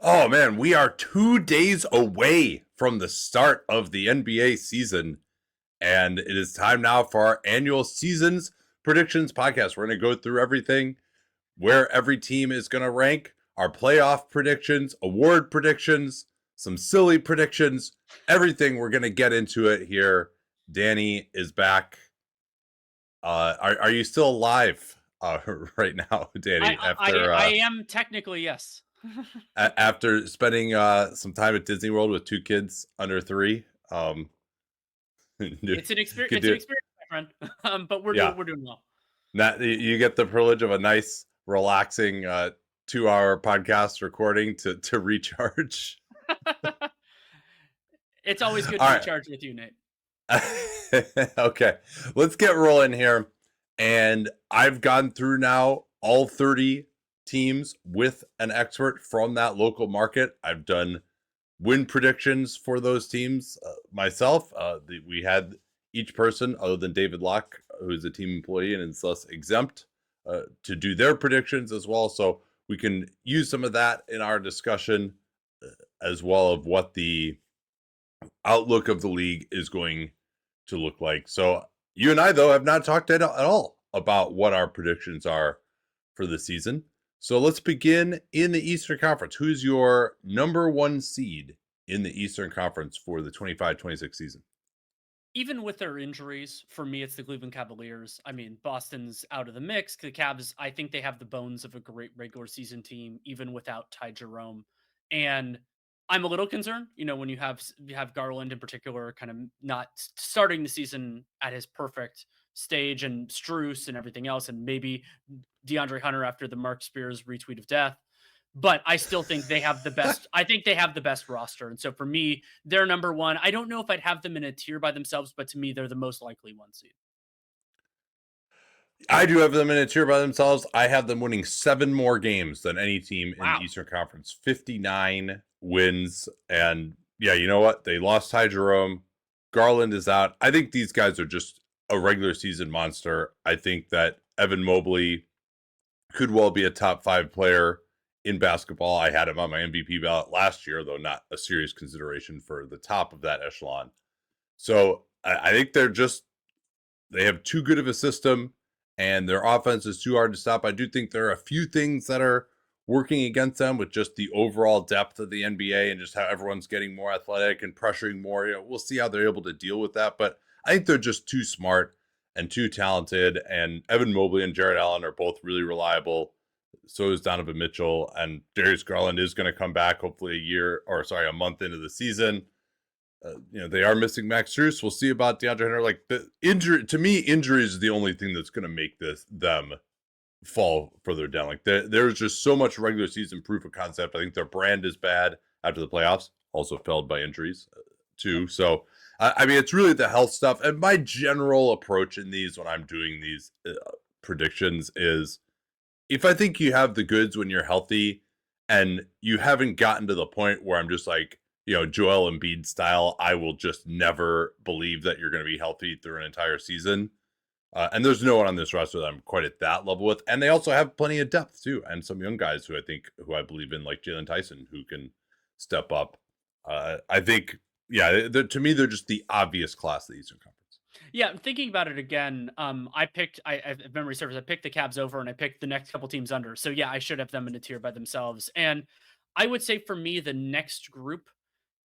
Oh man, we are 2 days away from the start of the NBA season, and it is time now for our annual seasons predictions podcast. We're going to go through everything, where every team is going to rank, our playoff predictions, award predictions, some silly predictions, everything. We're going to get into it here. Danny is back. Are you still alive right now, Danny? I am technically, yes. After spending some time at Disney World with two kids under three, you It's an experience. could It's an do, experience, my friend. But we're yeah. doing we're doing well. Now you get the privilege of a nice, relaxing 2 hour podcast recording to recharge. It's always good to All recharge with you, Nate. right, okay, let's get rolling here. And I've gone through now all 30 teams with an expert from that local market. I've done win predictions for those teams myself. We had each person, other than David Locke, who is a team employee and is thus exempt, to do their predictions as well. So we can use some of that in our discussion, as well of what the outlook of the league is going to look like. So you and I, though, have not talked at all about what our predictions are for the season. So let's begin in the Eastern Conference. Who's your number one seed in the Eastern Conference for the 25-26 season? Even with their injuries, for me, it's the Cleveland Cavaliers. I mean, Boston's out of the mix. The Cavs, I think they have the bones of a great regular season team, even without Ty Jerome. And I'm a little concerned, when you have Garland in particular, kind of not starting the season at his perfect stage, and Struess and everything else, and maybe DeAndre Hunter after the Mark Spears retweet of death. But I still think they have the best. I think they have the best roster, and so for me, they're number one. I don't know if I'd have them in a tier by themselves, but to me, they're the most likely one seed. I do have them in a tier by themselves. I have them winning 7 more games than any team in the Wow. Eastern Conference. 59 wins. And yeah, you know what? They lost Ty Jerome. Garland is out. I think these guys are just a regular season monster. I think that Evan Mobley could well be a top 5 player in basketball. I had him on my MVP ballot last year, though not a serious consideration for the top of that echelon. So I think they have too good of a system, and their offense is too hard to stop. I do think there are a few things that are working against them with just the overall depth of the NBA and just how everyone's getting more athletic and pressuring more. We'll see how they're able to deal with that, but I think they're just too smart and too talented. And Evan Mobley and Jared Allen are both really reliable. So is Donovan Mitchell, and Darius Garland is going to come back hopefully a month into the season. They are missing Max Strus. We'll see about DeAndre Hunter. Like, the injury, to me, injury is the only thing that's going to make them fall further down. Like, there's just so much regular season proof of concept. I think their brand is bad after the playoffs, also felled by injuries Yep. too. So I mean, it's really the health stuff. And my general approach in these, when I'm doing these predictions, is if I think you have the goods when you're healthy, and you haven't gotten to the point where I'm just like, Joel Embiid style, I will just never believe that you're going to be healthy through an entire season. And there's no one on this roster that I'm quite at that level with. And they also have plenty of depth too, and some young guys who I believe in, like Jalen Tyson, who can step up. I think, yeah, to me, they're just the obvious class of the Eastern Conference. Yeah, thinking about it again, if memory serves, I picked the Cavs over and I picked the next couple teams under. So yeah, I should have them in a tier by themselves. And I would say for me, the next group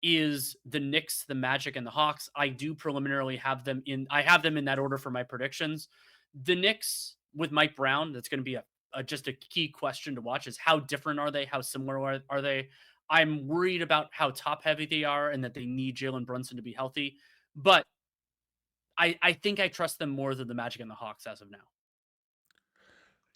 is the Knicks, the Magic, and the Hawks. I do preliminarily have them in. I have them in that order for my predictions. The Knicks with Mike Brown. That's going to be just a key question to watch. Is how different are they? How similar are they? I'm worried about how top heavy they are and that they need Jalen Brunson to be healthy. But I think I trust them more than the Magic and the Hawks as of now.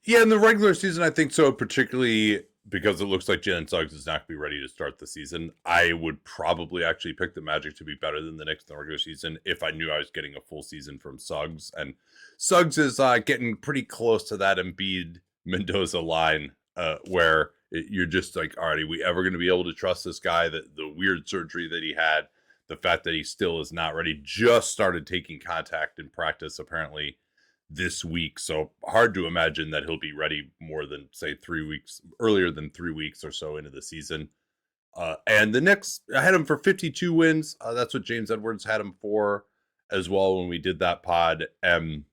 Yeah, in the regular season, I think so, particularly because it looks like Jalen Suggs is not going to be ready to start the season. I would probably actually pick the Magic to be better than the Knicks in the regular season if I knew I was getting a full season from Suggs. And Suggs is getting pretty close to that Embiid Mendoza line where you're just like, all right, are we ever going to be able to trust this guy? That the weird surgery that he had, the fact that he still is not ready, just started taking contact in practice apparently this week. So hard to imagine that he'll be ready more than, say, 3 weeks, earlier than 3 weeks or so into the season. And the Knicks, I had them for 52 wins. That's what James Edwards had them for as well when we did that pod. And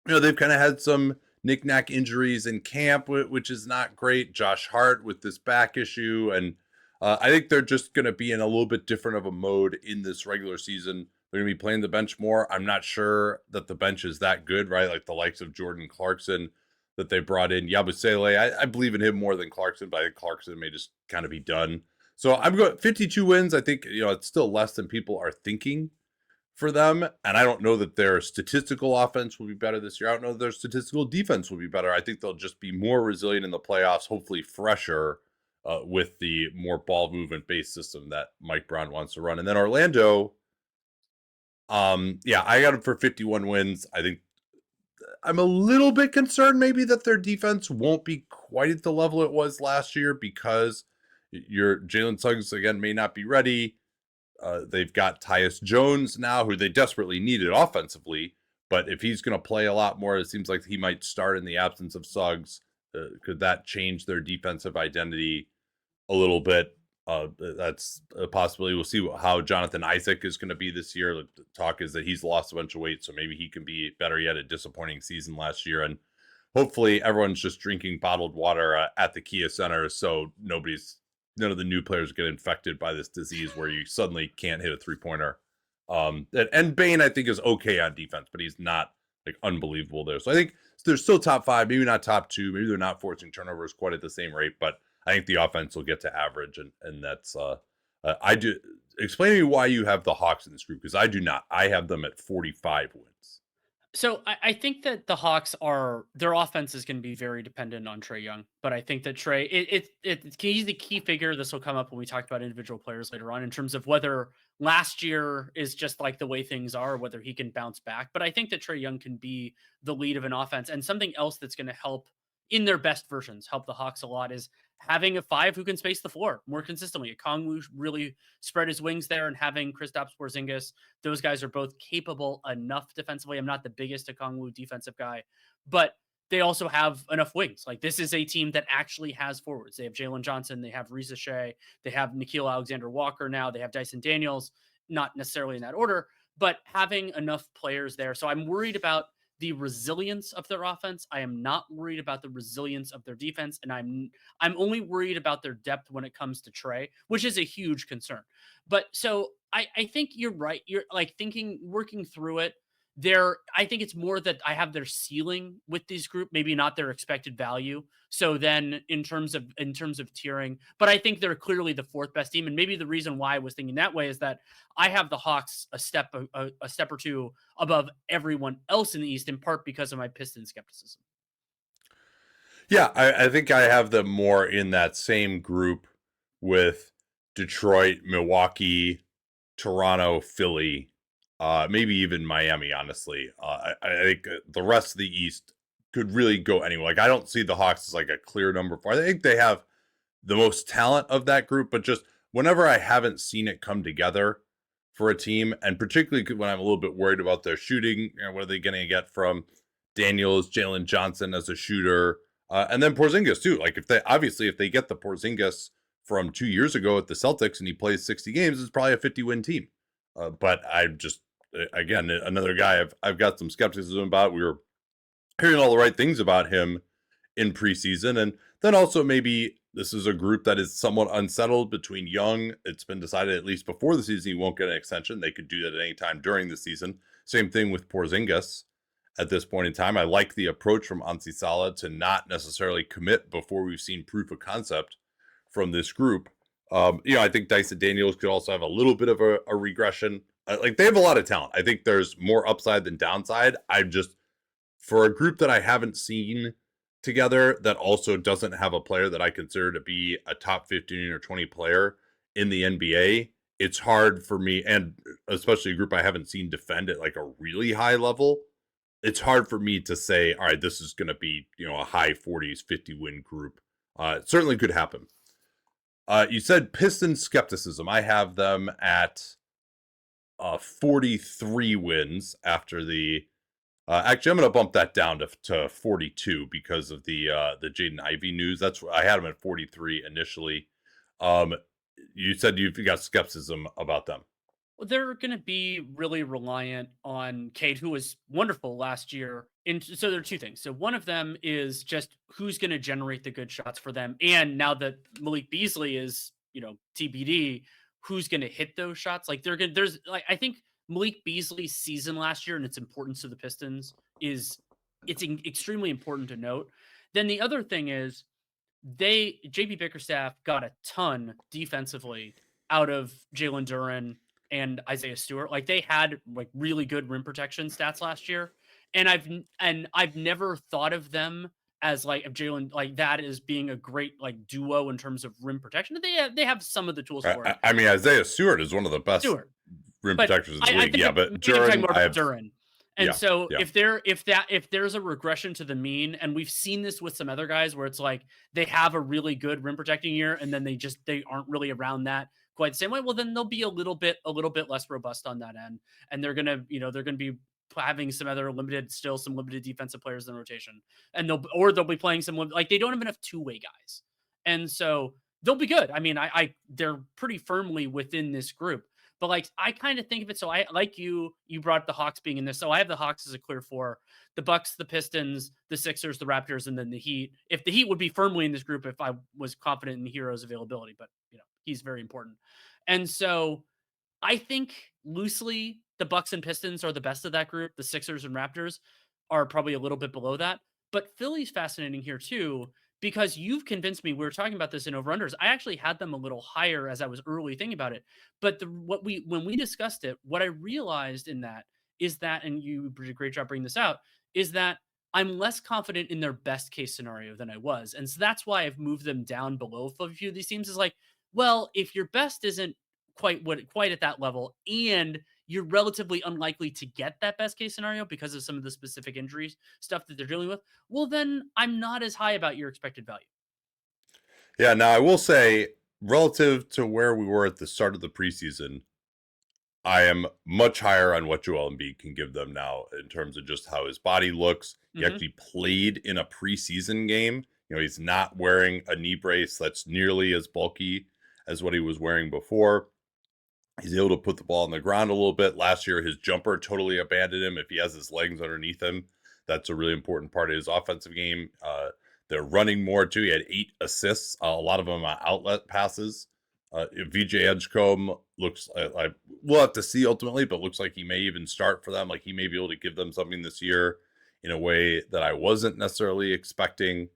they've kind of had some knick-knack injuries in camp, which is not great. Josh Hart with this back issue. And I think they're just going to be in a little bit different of a mode in this regular season. They're going to be playing the bench more. I'm not sure that the bench is that good, right? Like the likes of Jordan Clarkson that they brought in. Yabusele, I believe in him more than Clarkson, but I think Clarkson may just kind of be done. So I'm going 52 wins. I think, it's still less than people are thinking for them. And I don't know that their statistical offense will be better this year. I don't know that their statistical defense will be better. I think they'll just be more resilient in the playoffs, hopefully fresher with the more ball movement based system that Mike Brown wants to run. And then Orlando, yeah, I got them for 51 wins. I think I'm a little bit concerned maybe that their defense won't be quite at the level it was last year because your Jalen Suggs again may not be ready. They've got Tyus Jones now, who they desperately needed offensively. But if he's going to play a lot more, it seems like he might start in the absence of Suggs. Could that change their defensive identity a little bit? That's a possibility. We'll see how Jonathan Isaac is going to be this year. The talk is that he's lost a bunch of weight, so maybe he can be better. He had a disappointing season last year. And hopefully everyone's just drinking bottled water at the Kia Center, so none of the new players get infected by this disease where you suddenly can't hit a three-pointer. And Bane, I think, is okay on defense, but he's not like unbelievable there. So I think they're still top 5, maybe not top 2. Maybe they're not forcing turnovers quite at the same rate, but I think the offense will get to average, and that's I do. Explain to me why you have the Hawks in this group, because I do not. I have them at 45 wins. So I think that the Hawks are their offense is going to be very dependent on Trae Young, but I think that he's the key figure. This will come up when we talk about individual players later on in terms of whether last year is just like the way things are, whether he can bounce back. But I think that Trae Young can be the lead of an offense, and something else that's going to help in their best versions help the Hawks a lot is having a 5 who can space the floor more consistently. Kongwu really spread his wings there, and having Kristaps Porzingis, those guys are both capable enough defensively. I'm not the biggest Okongwu defensive guy, but they also have enough wings. Like, this is a team that actually has forwards. They have Jalen Johnson, they have Risa Shea, they have Nikhil Alexander-Walker now, they have Dyson Daniels, not necessarily in that order, but having enough players there. So I'm worried about the resilience of their offense. I am not worried about the resilience of their defense, and I'm only worried about their depth when it comes to Trae, which is a huge concern. But so I think you're right. You're like working through it. I think it's more that I have their ceiling with this group, maybe not their expected value. So then in terms of tiering, but I think they're clearly the 4th best team. And maybe the reason why I was thinking that way is that I have the Hawks a step or two above everyone else in the East, in part because of my Piston skepticism. Yeah, I think I have them more in that same group with Detroit, Milwaukee, Toronto, Philly, maybe even Miami, honestly. I think the rest of the East could really go anywhere. Like, I don't see the Hawks as like a clear number 4. I think they have the most talent of that group, but just whenever I haven't seen it come together for a team, and particularly when I'm a little bit worried about their shooting, what are they going to get from Daniels, Jalen Johnson as a shooter, and then Porzingis too. Like, if they get the Porzingis from 2 years ago at the Celtics and he plays 60 games, it's probably a 50-win team. But I just, again, another guy I've got some skepticism about. We were hearing all the right things about him in preseason, and then also maybe this is a group that is somewhat unsettled between Young. It's been decided at least before the season he won't get an extension. They could do that at any time during the season. Same thing with Porzingis at this point in time. I like the approach from Ansi Sala to not necessarily commit before we've seen proof of concept from this group. I think Dyson Daniels could also have a little bit of a regression. Like, they have a lot of talent. I think there's more upside than downside. For a group that I haven't seen together that also doesn't have a player that I consider to be a top 15 or 20 player in the NBA, it's hard for me, and especially a group I haven't seen defend at like a really high level, it's hard for me to say, all right, this is going to be, a high 40s, 50-win group. It certainly could happen. You said Pistons skepticism. I have them at 43 wins after the actually, I'm going to bump that down to 42 because of the Jaden Ivey news. I had him at 43 initially. you said you've got skepticism about them. Well, they're going to be really reliant on Cade, who was wonderful last year. And so there are two things. So one of them is just who's going to generate the good shots for them. And now that Malik Beasley is, TBD, who's going to hit those shots? Like there's like, I think Malik Beasley's season last year and its importance to the Pistons is extremely important to note. Then the other thing is JP Bickerstaff got a ton defensively out of Jalen Duren and Isaiah Stewart. Like they had like really good rim protection stats last year, and I've never thought of them as like of Jalen like that as being a great like duo in terms of rim protection. They have some of the tools for it. I mean, Isaiah Stewart is one of the best Stewart, rim but protectors in the I league. think Yeah, but maybe I'm talking Duren, more I about have, Duren. And yeah, so yeah. if there's a regression to the mean, and we've seen this with some other guys where it's like they have a really good rim protecting year, and then they aren't really around that quite the same way. Well, then they'll be a little bit less robust on that end, and they're gonna be having some limited defensive players in the rotation, and they'll be playing someone like they don't have enough two-way guys, and so they'll be good. I mean, they're pretty firmly within this group. But like I kind of think of it so I like you brought up the Hawks being in this. So I have the Hawks as a clear four. The Bucks, the Pistons, the Sixers, the Raptors, and then the Heat. If the Heat would be firmly in this group if I was confident in Hero's availability, but he's very important. And so I think loosely the Bucks and Pistons are the best of that group. The Sixers and Raptors are probably a little bit below that. But Philly's fascinating here too because you've convinced me. We were talking about this in over-unders. I actually had them a little higher as I was early thinking about it. But when we discussed it, what I realized in that is that, and you did a great job bringing this out, is that I'm less confident in their best case scenario than I was. And so that's why I've moved them down below a few of these teams is like, well, if your best isn't quite at that level, and you're relatively unlikely to get that best case scenario because of some of the specific injuries stuff that they're dealing with, well, then I'm not as high about your expected value. Yeah, now I will say, relative to where we were at the start of the preseason, I am much higher on what Joel Embiid can give them now in terms of just how his body looks. He Mm-hmm. actually played in a preseason game. He's not wearing a knee brace that's nearly as bulky as what he was wearing before. He's able to put the ball on the ground a little bit. Last year, his jumper totally abandoned him. If he has his legs underneath him, that's a really important part of his offensive game. They're running more too. He had 8 assists, a lot of them outlet passes. VJ Edgecombe looks like we'll have to see ultimately, but looks like he may even start for them. Like he may be able to give them something this year in a way that I wasn't necessarily expecting.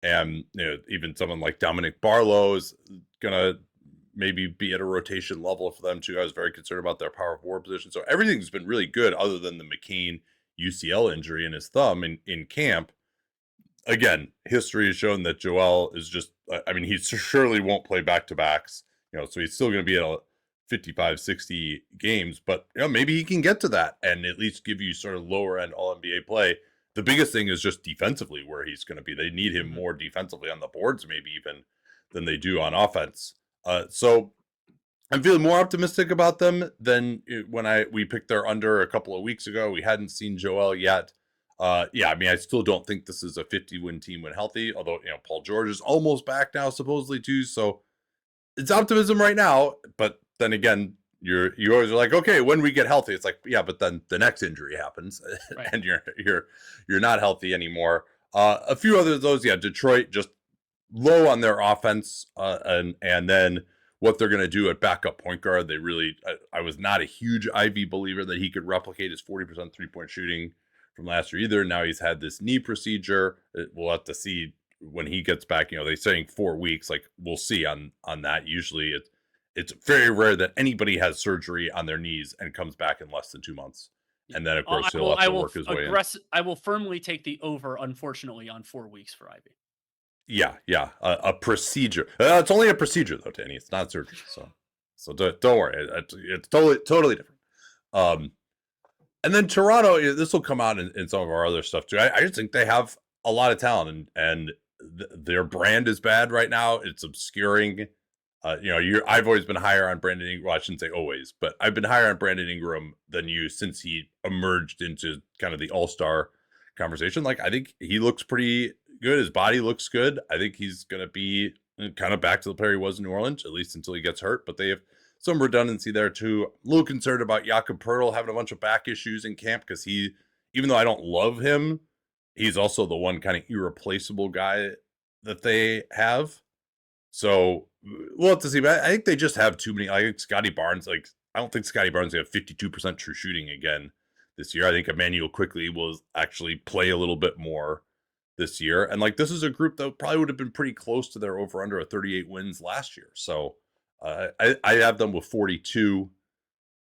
And even someone like Dominic Barlow is gonna maybe be at a rotation level for them too. I was very concerned about their power forward position. So everything's been really good other than the McCain UCL injury in his thumb in camp. Again, history has shown that Joel is just, I mean, he surely won't play back-to-backs, so he's still going to be at 55, 60 games, but maybe he can get to that and at least give you sort of lower end all NBA play. The biggest thing is just defensively where he's going to be. They need him more defensively on the boards, maybe even than they do on offense. So I'm feeling more optimistic about them than when we picked their under a couple of weeks ago. We hadn't seen Joel yet. Yeah, I mean, I still don't think this is a 50-win team when healthy, although, Paul George is almost back now, supposedly, too. So it's optimism right now. But then again, you always are like, okay, when we get healthy, it's like, yeah, but then the next injury happens Right. and you're not healthy anymore. A few others of those, yeah, Detroit just low on their offense, and then what they're going to do at backup point guard. They really, I was not a huge Ivy believer that he could replicate his 40% three-point shooting from last year either. Now he's had this knee procedure. We'll have to see when he gets back. They're saying 4 weeks. Like we'll see on that. Usually it's very rare that anybody has surgery on their knees and comes back in less than 2 months. And then of course he'll have to work his way in. I will firmly take the over, unfortunately, on 4 weeks for Ivy. Yeah, a procedure. It's only a procedure though, Danny. It's not surgery. So don't worry. It's totally different. And then Toronto, this will come out in some of our other stuff too. I just think they have a lot of talent, and their brand is bad right now. It's obscuring. I've always been higher on Brandon Ingram. Well, I shouldn't say always, but I've been higher on Brandon Ingram than you since he emerged into kind of the all-star conversation. Like I think he looks pretty good. His body looks good. I think he's going to be kind of back to the player he was in New Orleans, at least until he gets hurt. But they have some redundancy there too. A little concerned about Jakob Poeltl having a bunch of back issues in camp because even though I don't love him, he's also the one kind of irreplaceable guy that they have. So we'll have to see. But I think they just have too many. I think Scotty Barnes, I don't think Scotty Barnes will have 52% true shooting again this year. I think Emmanuel quickly will actually play a little bit more this year. And this is a group that probably would have been pretty close to their over under of 38 wins last year. So I have them with 42.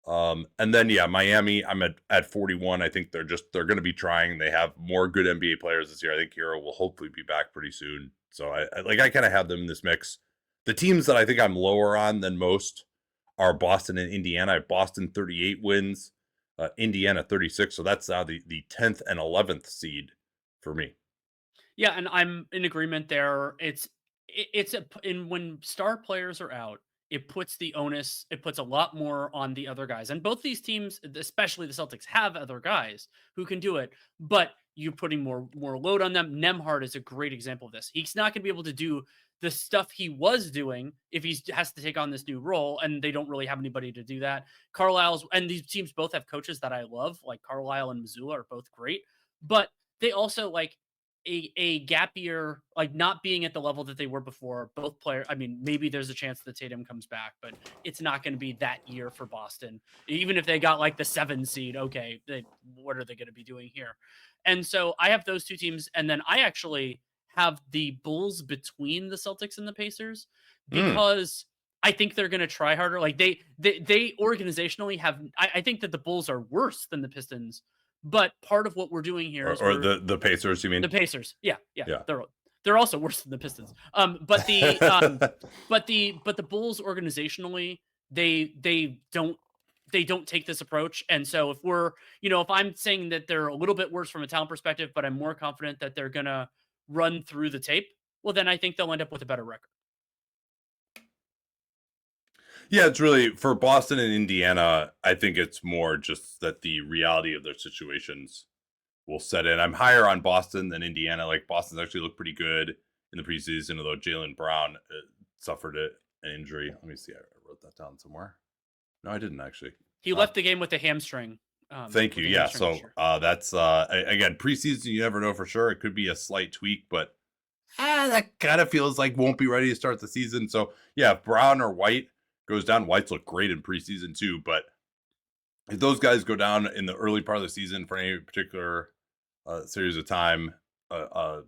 And then Miami, I'm at 41. I think they're going to be trying. They have more good NBA players this year. I think Hero will hopefully be back pretty soon. So I kind of have them in this mix. The teams that I think I'm lower on than most are Boston and Indiana. I have Boston 38 wins, Indiana 36. So that's now the 10th and 11th seed for me. Yeah, and I'm in agreement there. When star players are out, it puts the onus, it puts a lot more on the other guys. And both these teams, especially the Celtics, have other guys who can do it, but you're putting more load on them. Nembhard is a great example of this. He's not going to be able to do the stuff he was doing if he has to take on this new role, and they don't really have anybody to do that. Carlisle's, and these teams both have coaches that I love, like Carlisle and Missoula are both great, but they also a gap year, not being at the level that they were before. Both players, I mean, maybe there's a chance that Tatum comes back, but it's not going to be that year for Boston. Even if they got the 7 seed, okay, what are they going to be doing here? And so I have those two teams, and then I actually have the Bulls between the Celtics and the Pacers because I think they're going to try harder. They organizationally have. I think that the Bulls are worse than the Pistons. But part of what we're doing here is the Pacers, you mean? The Pacers. Yeah. Yeah. They're also worse than the Pistons. But the Bulls organizationally, they don't take this approach. And so if I'm saying that they're a little bit worse from a talent perspective, but I'm more confident that they're gonna run through the tape, well, then I think they'll end up with a better record. Yeah, it's really for Boston and Indiana. I think it's more just that the reality of their situations will set in. I'm higher on Boston than Indiana. Boston's actually looked pretty good in the preseason, although Jaylen Brown suffered an injury. Let me see. I wrote that down somewhere. No, I didn't actually. He left the game with a hamstring. Thank you. Yeah. So that's again, preseason. You never know for sure. It could be a slight tweak, but that kind of feels like won't be ready to start the season. So yeah, if Brown or White goes down, White's look great in preseason too. But if those guys go down in the early part of the season for any particular series of time,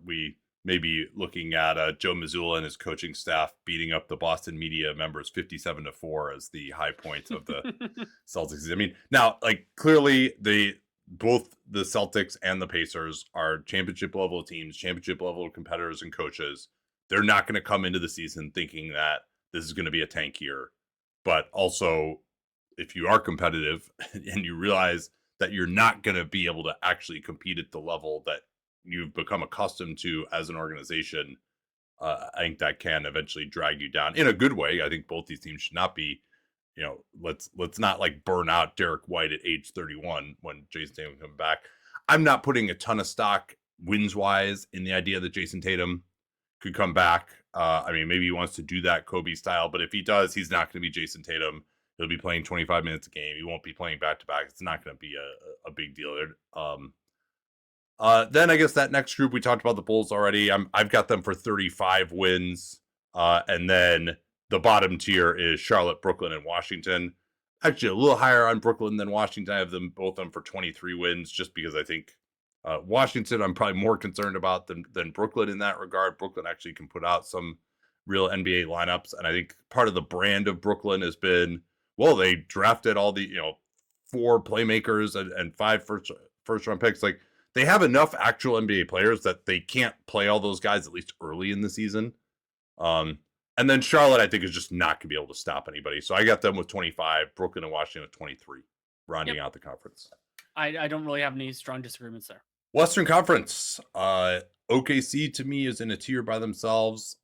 we may be looking at Joe Mazzulla and his coaching staff beating up the Boston media members 57-4 as the high point of the Celtics. I mean, now clearly both the Celtics and the Pacers are championship level teams, championship level competitors and coaches. They're not going to come into the season thinking that this is going to be a tank year. But also, if you are competitive and you realize that you're not going to be able to actually compete at the level that you've become accustomed to as an organization, I think that can eventually drag you down in a good way. I think both these teams should not be, let's not burn out Derek White at age 31 when Jason Tatum comes back. I'm not putting a ton of stock wins wise in the idea that Jason Tatum could come back. I mean, maybe he wants to do that Kobe style, but if he does, he's not going to be Jason Tatum. He'll be playing 25 minutes a game. He won't be playing back to back. It's not going to be a big deal. Then I guess that next group, we talked about the Bulls already. I've got them for 35 wins. And then the bottom tier is Charlotte, Brooklyn, and Washington. Actually, a little higher on Brooklyn than Washington. I have them both for 23 wins, just because I think Washington I'm probably more concerned about than Brooklyn in that regard. Brooklyn actually can put out some real NBA lineups, and I think part of the brand of Brooklyn has been, well, they drafted all the 4 playmakers and 5 first round picks. They have enough actual NBA players that they can't play all those guys at least early in the season. And then Charlotte, I think, is just not going to be able to stop anybody. So I got them with 25, Brooklyn and Washington at 23, rounding out the conference. I don't really have any strong disagreements there. Western Conference, OKC to me is in a tier by themselves.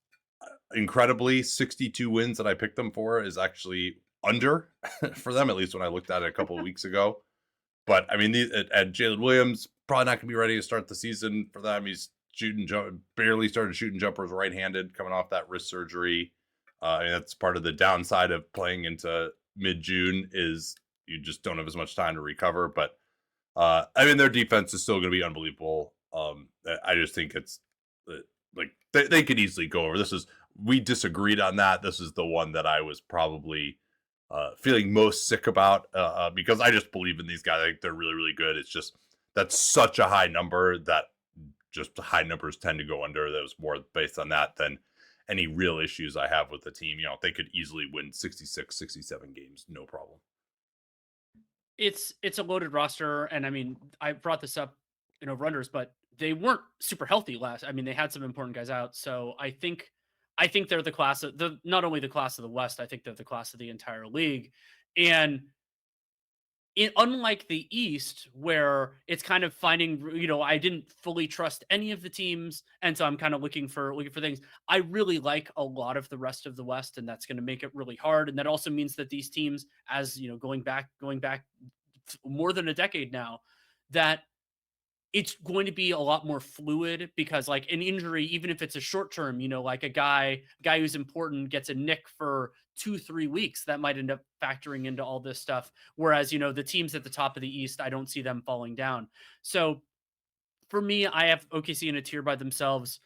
Incredibly, 62 wins that I picked them for is actually under for them, at least when I looked at it a couple of weeks ago. But I mean, and Jalen Williams probably not going to be ready to start the season for them. He's barely started shooting jumpers right-handed coming off that wrist surgery. And that's part of the downside of playing into mid-June is you just don't have as much time to recover. But I mean, their defense is still going to be unbelievable. I just think it's like they could easily go over. We disagreed on that. This is the one that I was probably feeling most sick about because I just believe in these guys. I think they're really, really good. It's just that's such a high number that just high numbers tend to go under. That was more based on that than any real issues I have with the team. They could easily win 66, 67 games, no problem. It's a loaded roster, and I mean, I brought this up in overrunners, but they weren't super healthy last. I mean, they had some important guys out, so I think they're the class of the not only the class of the West, I think they're the class of the entire league. And unlike the East, where it's kind of finding, I didn't fully trust any of the teams, and so I'm kind of looking for things. I really like a lot of the rest of the West, and that's going to make it really hard. And that also means that these teams, as going back more than a decade now, that it's going to be a lot more fluid because like an injury, even if it's a short term, like a guy who's important gets a nick for 2-3 weeks, that might end up factoring into all this stuff. Whereas, the teams at the top of the East, I don't see them falling down. So for me, I have OKC in a tier by themselves.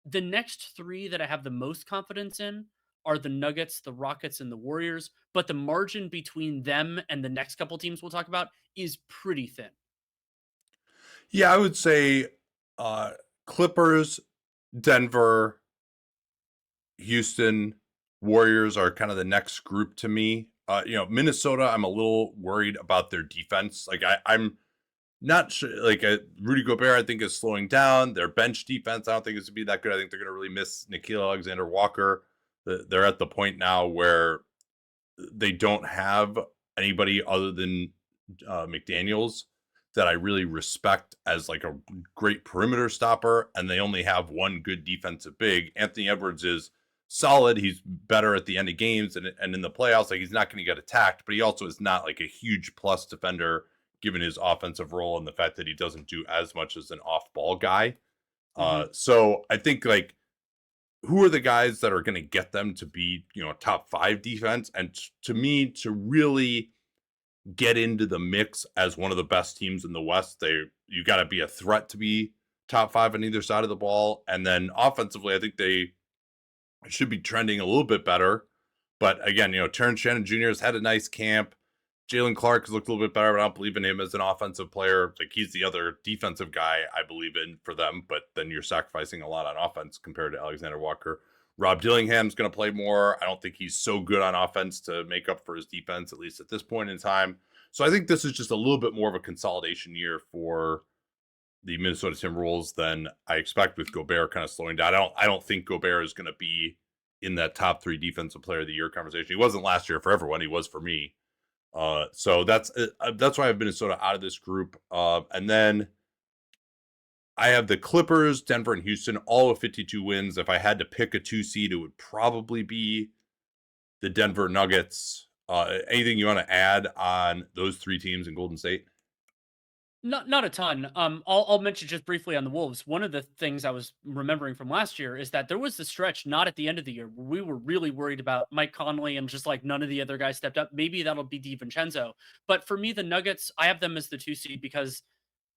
The next three that I have the most confidence in are the Nuggets, the Rockets, and the Warriors. But the margin between them and the next couple teams we'll talk about is pretty thin. Yeah, I would say uh, Clippers, Denver, Houston, Warriors are kind of the next group to me. Minnesota, I'm a little worried about their defense. Like I'm not sure. Like Rudy Gobert, I think is slowing down. Their bench defense, I don't think is to be that good. I think they're going to really miss Nikhil Alexander-Walker. They're at the point now where they don't have anybody other than McDaniels that I really respect as like a great perimeter stopper, and they only have one good defensive big. Anthony Edwards is solid. He's better at the end of games and in the playoffs. Like he's not going to get attacked, but he also is not like a huge plus defender given his offensive role and the fact that he doesn't do as much as an off-ball guy. Mhm. So I think like who are the guys that are going to get them to be, top 5 defense? And to me, to really get into the mix as one of the best teams in the West, you got to be a threat to be top 5 on either side of the ball. And then offensively, I think they should be trending a little bit better. But again, Terrence Shannon Jr. has had a nice camp. Jalen Clark has looked a little bit better, but I don't believe in him as an offensive player. Like he's the other defensive guy I believe in for them, but then you're sacrificing a lot on offense compared to Alexander Walker. Rob Dillingham's going to play more. I don't think he's so good on offense to make up for his defense, at least at this point in time. So I think this is just a little bit more of a consolidation year for the Minnesota Timberwolves than I expect with Gobert kind of slowing down. I don't think Gobert is going to be in that top 3 defensive player of the year conversation. He wasn't last year for everyone. He was for me. So that's why I have Minnesota out of this group. And then I have the Clippers, Denver, and Houston, all with 52 wins. If I had to pick a 2 seed, it would probably be the Denver Nuggets. Anything you want to add on those 3 teams in Golden State? Not a ton. I'll mention just briefly on the Wolves. One of the things I was remembering from last year is that there was the stretch not at the end of the year where we were really worried about Mike Conley and just like none of the other guys stepped up. Maybe that'll be DiVincenzo. But for me, the Nuggets, I have them as the 2 seed because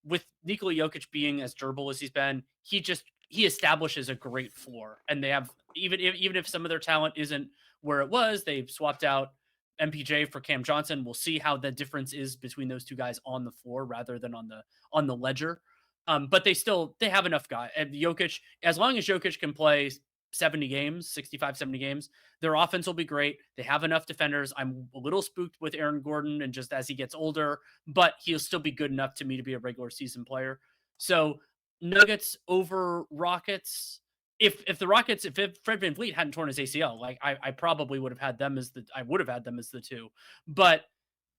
with Nikola Jokic being as durable as he's been, he establishes a great floor. And they have even if some of their talent isn't where it was, they've swapped out MPJ for Cam Johnson. We'll see how the difference is between those two guys on the floor rather than on the ledger. But they have enough guy. And Jokic, as long as Jokic can play 70 games, 65, 70 games, their offense will be great. They have enough defenders. I'm a little spooked with Aaron Gordon and just as he gets older, but he'll still be good enough to me to be a regular season player. So Nuggets over Rockets. If the Rockets, if Fred VanVleet hadn't torn his ACL, like I probably would have had them as the 2. But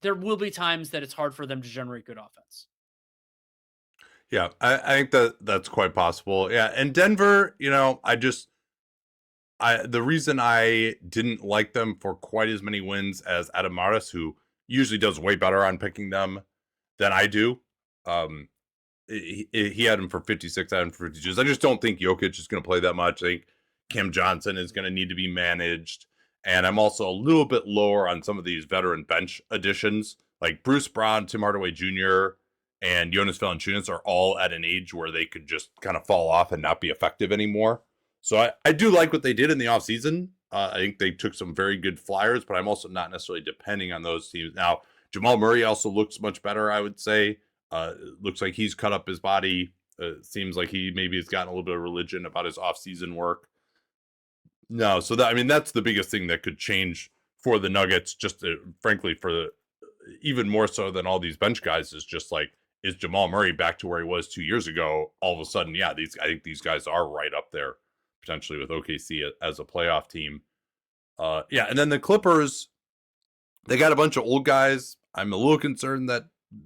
there will be times that it's hard for them to generate good offense. Yeah, I think that's quite possible. Yeah, and Denver, the reason I didn't like them for quite as many wins as Adam Maris, who usually does way better on picking them than I do, um, he had him for 56, I had him for 52. I just don't think Jokic is going to play that much. I think Cam Johnson is going to need to be managed. And I'm also a little bit lower on some of these veteran bench additions. Like Bruce Brown, Tim Hardaway Jr., and Jonas Valanciunas are all at an age where they could just kind of fall off and not be effective anymore. So I do like what they did in the offseason. I think they took some very good flyers, but I'm also not necessarily depending on those teams. Now, Jamal Murray also looks much better, I would say. Looks like he's cut up his body. Seems like he maybe has gotten a little bit of religion about his offseason work. No, so that, I mean, that's the biggest thing that could change for the Nuggets, just frankly, even more so than all these bench guys, is just like, is Jamal Murray back to where he was 2 years ago? All of a sudden, yeah, I think these guys are right up there potentially with OKC as a playoff team. Yeah, and then the Clippers, they got a bunch of old guys. I'm a little concerned that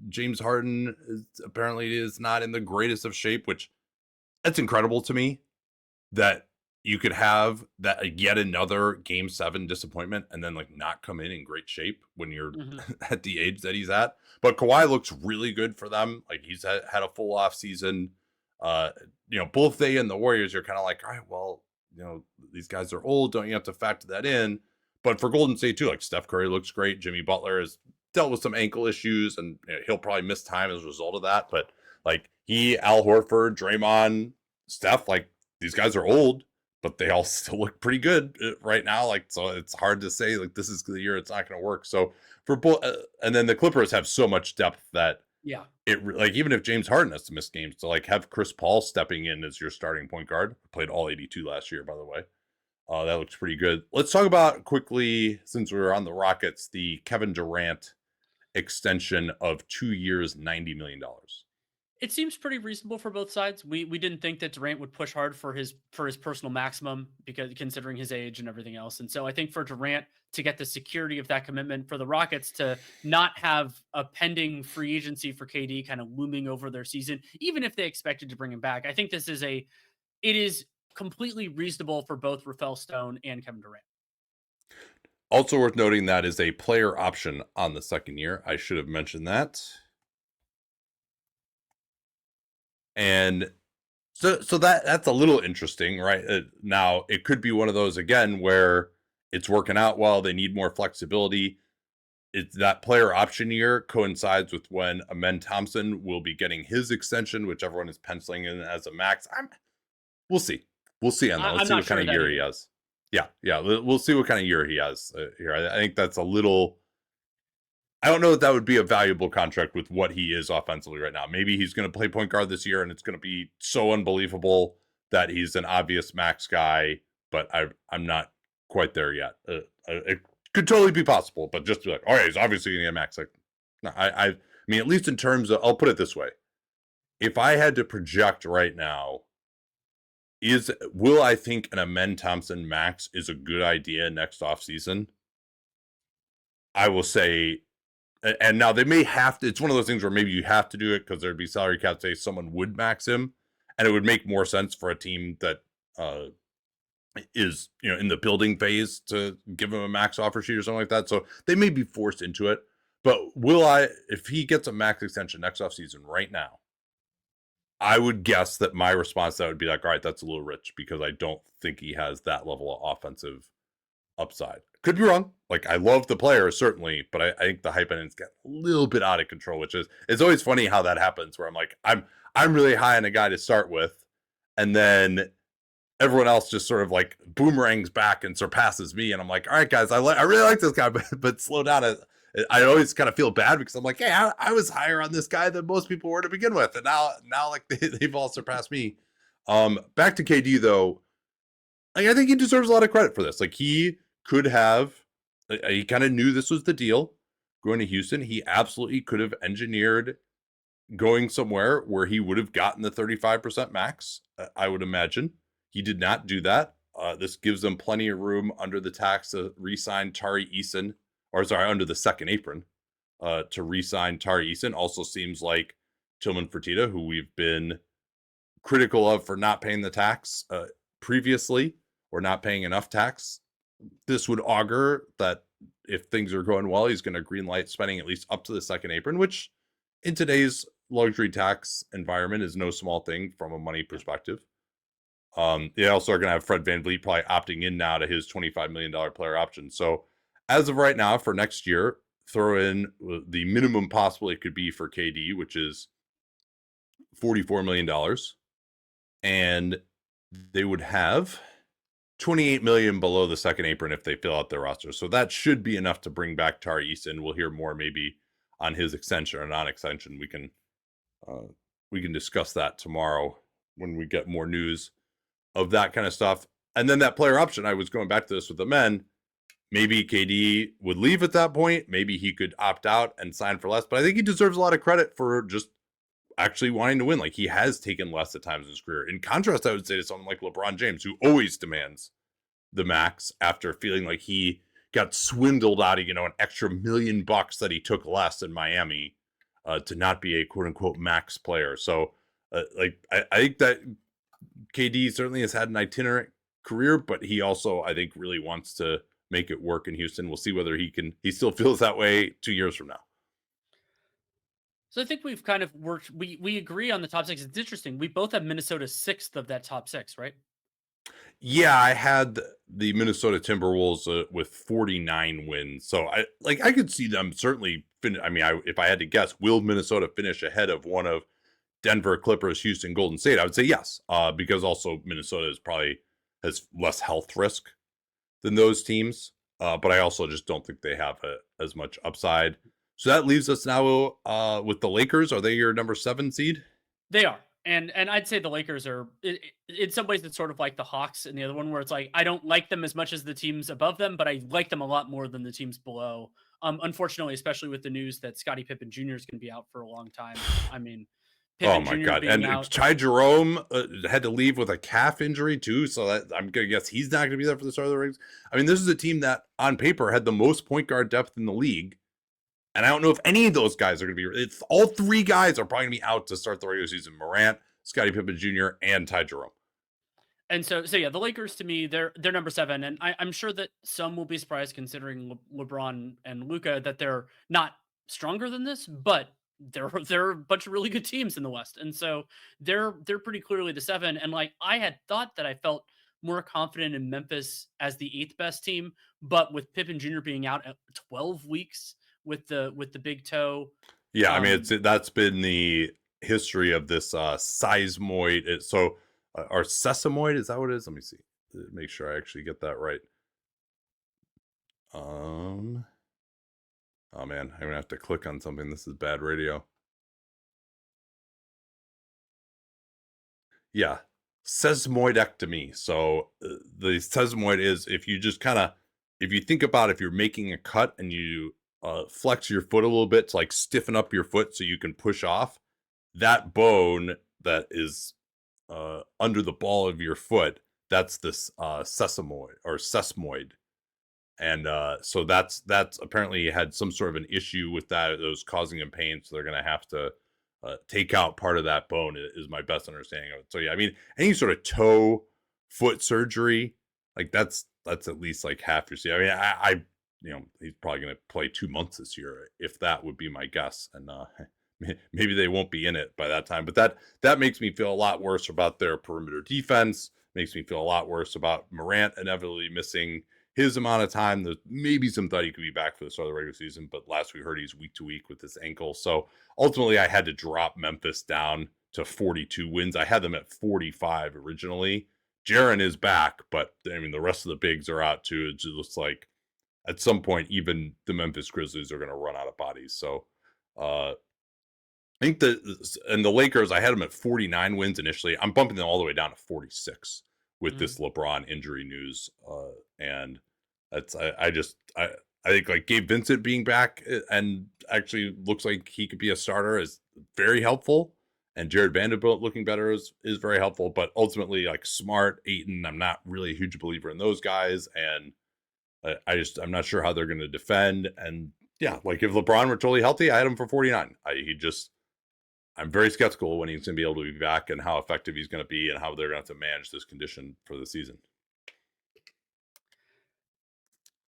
James Harden apparently is not in the greatest of shape, which that's incredible to me that you could have that yet another game 7 disappointment and then like not come in great shape when you're at the age that he's at. But Kawhi looks really good for them. Like he's had a full off season. Both they and the Warriors are kind of like, all right, well, these guys are old. Don't you have to factor that in? But for Golden State too, like Steph Curry looks great. Jimmy Butler has dealt with some ankle issues and he'll probably miss time as a result of that. But like Al Horford, Draymond, Steph, like these guys are old, but they all still look pretty good right now. Like, so it's hard to say like this is the year it's not going to work. So for both, and then the Clippers have so much depth that it like, even if James Harden has to miss games, to like have Chris Paul stepping in as your starting point guard, played all 82 last year, by the way. That looks pretty good. Let's talk about quickly, since we were on the Rockets, the Kevin Durant extension of 2 years, $90 million. It seems pretty reasonable for both sides. We didn't think that Durant would push hard for his personal maximum, because considering his age and everything else. And so I think for Durant to get the security of that commitment, for the Rockets to not have a pending free agency for KD kind of looming over their season, even if they expected to bring him back, I think it is completely reasonable for both Rafael Stone and Kevin Durant. Also worth noting that is a player option on the second year. I should have mentioned that. And so that's a little interesting, right? Now it could be one of those again where it's working out well. They need more flexibility. It's that player option year coincides with when Amen Thompson will be getting his extension, which everyone is penciling in as a max. We'll see. We'll see on that. Let's see what kind of year he has. Yeah. We'll see what kind of year he has here. I think that's a little. I don't know that would be a valuable contract with what he is offensively right now. Maybe he's going to play point guard this year and it's going to be so unbelievable that he's an obvious max guy, but I'm not quite there yet. It could totally be possible, but just be like, oh yeah, he's obviously going to get max. Like, no, I mean, at least in terms of, I'll put it this way. If I had to project right now, will I think an Amen Thompson max is a good idea next offseason? I will say, and now they may have to, it's one of those things where maybe you have to do it because there'd be salary cap say someone would max him, and it would make more sense for a team that is in the building phase to give him a max offer sheet or something like that. So they may be forced into it. But if he gets a max extension next offseason right now, I would guess that my response to that would be like, all right, that's a little rich, because I don't think he has that level of offensive upside. Could be wrong. Like, I love the player certainly, but I think the hype end's got a little bit out of control, which is, it's always funny how that happens, where I'm like, I'm really high on a guy to start with, and then everyone else just sort of like boomerangs back and surpasses me, and I'm like, all right, guys, I really like this guy, but slow down. I always kind of feel bad because I'm like, hey, I was higher on this guy than most people were to begin with, and now like they've all surpassed me. Back to KD though, like, I think he deserves a lot of credit for this. Like, he could have, he kind of knew this was the deal going to Houston. He absolutely could have engineered going somewhere where he would have gotten the 35% max, I would imagine. He did not do that. This gives them plenty of room under the tax to re-sign Tari Eason, under the second apron, to re-sign Tari Eason. Also seems like Tillman Fertitta, who we've been critical of for not paying the tax previously, or not paying enough tax. This would augur that if things are going well, he's going to greenlight spending at least up to the second apron, which in today's luxury tax environment is no small thing from a money Yeah. perspective. They also are going to have Fred VanVleet probably opting in now to his $25 million player option. So as of right now for next year, throw in the minimum possible it could be for KD, which is $44 million, and they would have 28 million below the second apron if they fill out their roster. So that should be enough to bring back Tari Eason. We'll hear more maybe on his extension or non-extension. Uh, we can discuss that tomorrow when we get more news of that kind of stuff. And then that player option, I was going back to this with the men. Maybe KD would leave at that point. Maybe he could opt out and sign for less. But I think he deserves a lot of credit for just actually wanting to win. Like, he has taken less at times in his career. In contrast, I would say to someone like LeBron James, who always demands the max after feeling like he got swindled out of, an extra $1 million that he took less in Miami to not be a quote unquote max player. So, I think that KD certainly has had an itinerant career, but he also, I think, really wants to make it work in Houston. We'll see whether he still feels that way 2 years from now. So I think we've kind of worked. We agree on the top six. It's interesting. We both have Minnesota sixth of that top six, right? Yeah, I had the Minnesota Timberwolves with 49 wins. So I could see them certainly I mean, if I had to guess, will Minnesota finish ahead of one of Denver, Clippers, Houston, Golden State? I would say yes, because also Minnesota is probably has less health risk than those teams. But I also just don't think they have as much upside. So that leaves us now with the Lakers. Are they your number 7 seed? They are. And I'd say the Lakers are in some ways it's sort of like the Hawks and the other one where it's like I don't like them as much as the teams above them, but I like them a lot more than the teams below. Unfortunately, especially with the news that Scottie Pippen Jr. is going to be out for a long time. I mean, Oh Pippen my Jr. god! being And out. Ty Jerome had to leave with a calf injury too, so that I'm gonna guess he's not gonna be there for the start of the rings. I mean, this is a team that on paper had the most point guard depth in the league, and I don't know if any of those guys are gonna be. It's all 3 guys are probably gonna be out to start the regular season: Morant, Scottie Pippen Jr., and Ty Jerome. And so yeah, the Lakers to me, they're number 7, and I'm sure that some will be surprised considering LeBron and Luca that they're not stronger than this, but they're a bunch of really good teams in the West, and so they're pretty clearly the 7. And like I had thought that I felt more confident in Memphis as the 8th best team, but with Pippen Jr. being out at 12 weeks with the big toe, Yeah, I mean um, that's been the history of this seismoid. Or sesamoid, is that what it is? Let me see. Make sure I actually get that right. Um. Oh man, I'm gonna have to click on something. This is bad radio. Yeah, sesamoidectomy. So the sesamoid is if you just kind of if you think about if you're making a cut and you flex your foot a little bit to like stiffen up your foot so you can push off that bone that is under the ball of your foot. That's this sesamoid or sesmoid. And so that's apparently had some sort of an issue with that. It was causing him pain, so they're gonna have to take out part of that bone. Is my best understanding of it. So yeah, I mean, any sort of toe foot surgery, like that's at least like half your season. I mean, he's probably gonna play 2 months this year, if that would be my guess. And maybe they won't be in it by that time. But that makes me feel a lot worse about their perimeter defense. Makes me feel a lot worse about Morant inevitably missing his amount of time. There's maybe some thought he could be back for the start of the regular season, but last we heard he's week to week with his ankle. So ultimately, I had to drop Memphis down to 42 wins. I had them at 45 originally. Jaren is back, but I mean the rest of the bigs are out too. It just looks like at some point even the Memphis Grizzlies are going to run out of bodies. So I think the Lakers, I had them at 49 wins initially. I'm bumping them all the way down to 46 with mhm. this LeBron injury news. And that's I think like Gabe Vincent being back and actually looks like he could be a starter is very helpful. And Jared Vanderbilt looking better is very helpful. But ultimately, like Smart, Aiton, I'm not really a huge believer in those guys. And I'm not sure how they're going to defend. And yeah, like if LeBron were totally healthy, I had him for 49. I'm very skeptical when he's going to be able to be back and how effective he's going to be and how they're going to have to manage this condition for the season.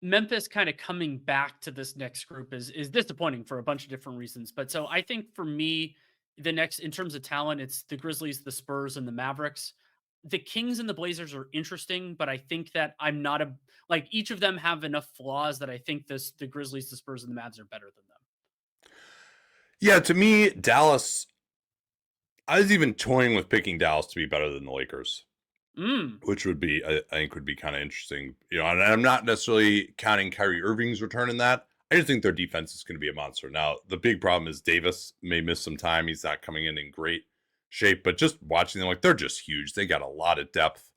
Memphis kind of coming back to this next group is disappointing for a bunch of different reasons. But so I think for me, the next in terms of talent, it's the Grizzlies, the Spurs, and the Mavericks. The Kings and the Blazers are interesting, but I think that I'm not a like each of them have enough flaws that I think the Grizzlies, the Spurs, and the Mavs are better than them. Yeah, to me, Dallas. I was even toying with picking Dallas to be better than the Lakers, Mm. which would be I think would be kind of interesting. And I'm not necessarily counting Kyrie Irving's return in that. I just think their defense is going to be a monster. Now, the big problem is Davis may miss some time. He's not coming in great shape, but just watching them, like they're just huge. They got a lot of depth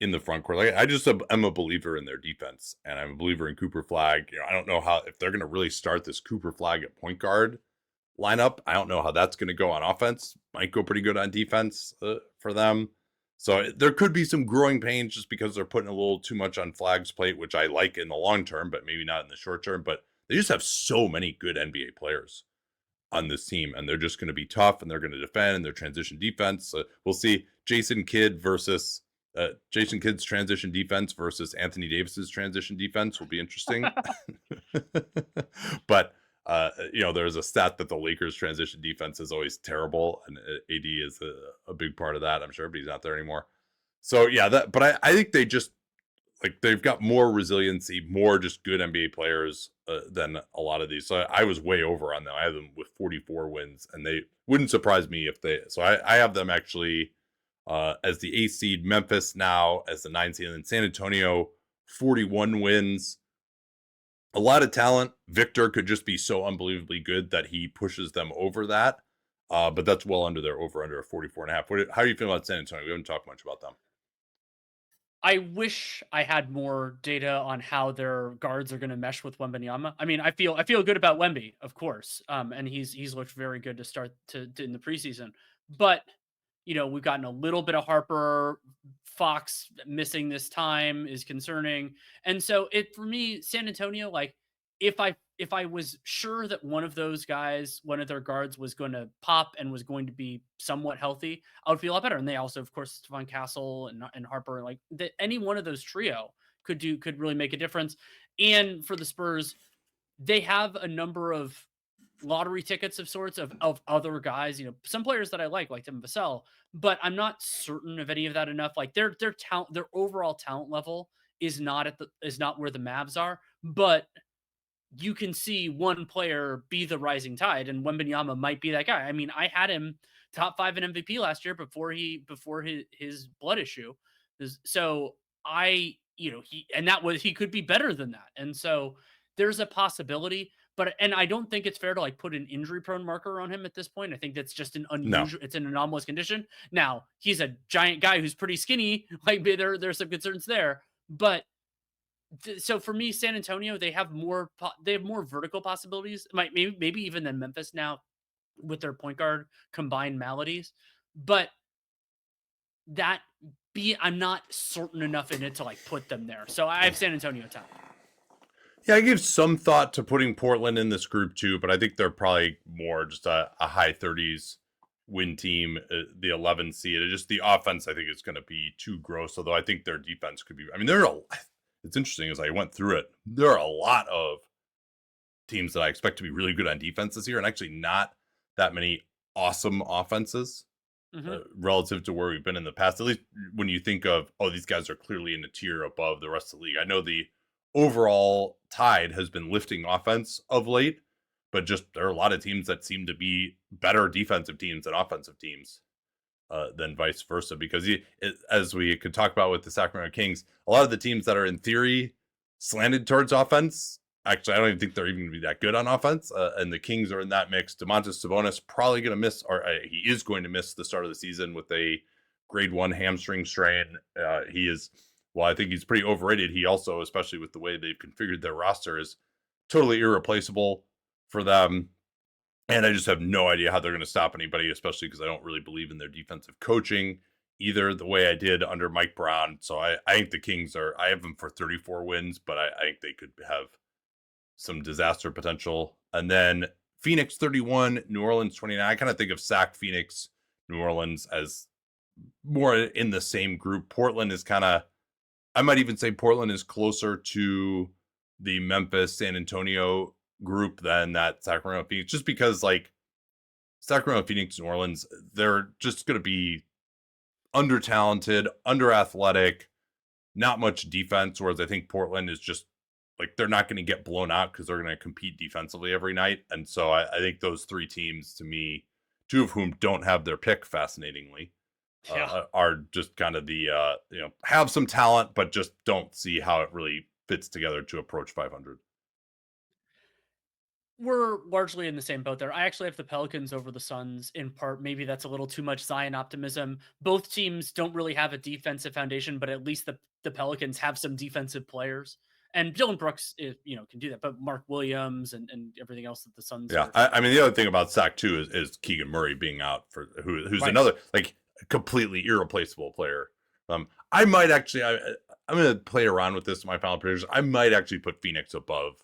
in the front court. Like I just am a believer in their defense, and I'm a believer in Cooper Flag. I don't know how if they're going to really start this Cooper Flag at point guard lineup. I don't know how that's going to go on offense. Might go pretty good on defense for them. So there could be some growing pains just because they're putting a little too much on Flag's plate, which I like in the long term, but maybe not in the short term. But they just have so many good NBA players on this team, and they're just going to be tough, and they're going to defend, and their transition defense. We'll see Jason Kidd's transition defense versus Anthony Davis's transition defense will be interesting. But there's a stat that the Lakers transition defense is always terrible, and AD is a big part of that, I'm sure, but he's not there anymore. So yeah, but I think they just like they've got more resiliency, more just good NBA players than a lot of these. So I was way over on them. I have them with 44 wins, and they wouldn't surprise me if they. So I have them actually as the 8th seed, Memphis now as the 9th seed, and then San Antonio 41 wins. A lot of talent. Victor could just be so unbelievably good that he pushes them over that. But that's well under their over under 44 and a half. How do you feel about San Antonio? We haven't talked much about them. I wish I had more data on how their guards are going to mesh with Wembanyama. I mean, I feel good about Wemby, of course, and he's looked very good to start to in the preseason. But we've gotten a little bit of Harper. Fox missing this time is concerning, and so it for me, San Antonio, like if I was sure that one of those guys, one of their guards was going to pop and was going to be somewhat healthy, I would feel a lot better. And they also, of course, Stephon Castle and Harper, like any one of those trio could really make a difference. And for the Spurs, they have a number of lottery tickets of sorts of other guys. Some players that I like Tim Vassell, but I'm not certain of any of that enough. Like their talent, their overall talent level is not where the Mavs are, but you can see one player be the rising tide, and Wembanyama might be that guy. I mean, I had him top 5 in MVP last year before his blood issue. So he could be better than that. And so there's a possibility, and I don't think it's fair to like put an injury prone marker on him at this point. I think that's just No. it's an anomalous condition. Now, he's a giant guy who's pretty skinny, like there's some concerns there, but so for me, San Antonio, they have more vertical possibilities, maybe even than Memphis now with their point guard combined maladies. But that I'm not certain enough in it to like put them there. So I have San Antonio top. Yeah, I give some thought to putting Portland in this group too, but I think they're probably more just a high 30s win team, the 11 seed. Just the offense, I think, is going to be too gross. Although I think their defense could be. I mean, it's interesting as I went through it. There are a lot of teams that I expect to be really good on defense this year, and actually not that many awesome offenses relative to where we've been in the past. At least when you think of, these guys are clearly in a tier above the rest of the league. I know the overall tide has been lifting offense of late, but just there are a lot of teams that seem to be better defensive teams than offensive teams than vice versa. Because as we could talk about with the Sacramento Kings, a lot of the teams that are in theory slanted towards offense, actually, I don't even think they're even going to be that good on offense. And the Kings are in that mix. Domantas Sabonis probably going to miss, or he is going to miss the start of the season with a grade 1 hamstring strain. He is. Well, I think he's pretty overrated. He also, especially with the way they've configured their roster, is totally irreplaceable for them. And I just have no idea how they're going to stop anybody, especially because I don't really believe in their defensive coaching either the way I did under Mike Brown. So I think the Kings I have them for 34 wins, but I think they could have some disaster potential. And then Phoenix 31, New Orleans 29. I kind of think of Sac, Phoenix, New Orleans as more in the same group. Portland is kind of, I might even say Portland is closer to the Memphis, San Antonio group than that Sacramento Phoenix, just because like Sacramento, Phoenix, New Orleans, they're just going to be under talented, under athletic, not much defense. Whereas I think Portland is just like they're not going to get blown out because they're going to compete defensively every night. And so I think those three teams, to me, two of whom don't have their pick, fascinatingly, Yeah. are just kind of the have some talent, but just don't see how it really fits together to approach 500. We're largely in the same boat there. I actually have the Pelicans over the Suns in part. Maybe that's a little too much Zion optimism. Both teams don't really have a defensive foundation, but at least the Pelicans have some defensive players. And Dylan Brooks is, can do that. But Mark Williams and everything else that the Suns Yeah, are I mean the other thing about Sac too is Keegan Murray being out for who's right. another like completely irreplaceable player. I might actually I'm going to play around with this in my final predictions. I might actually put Phoenix above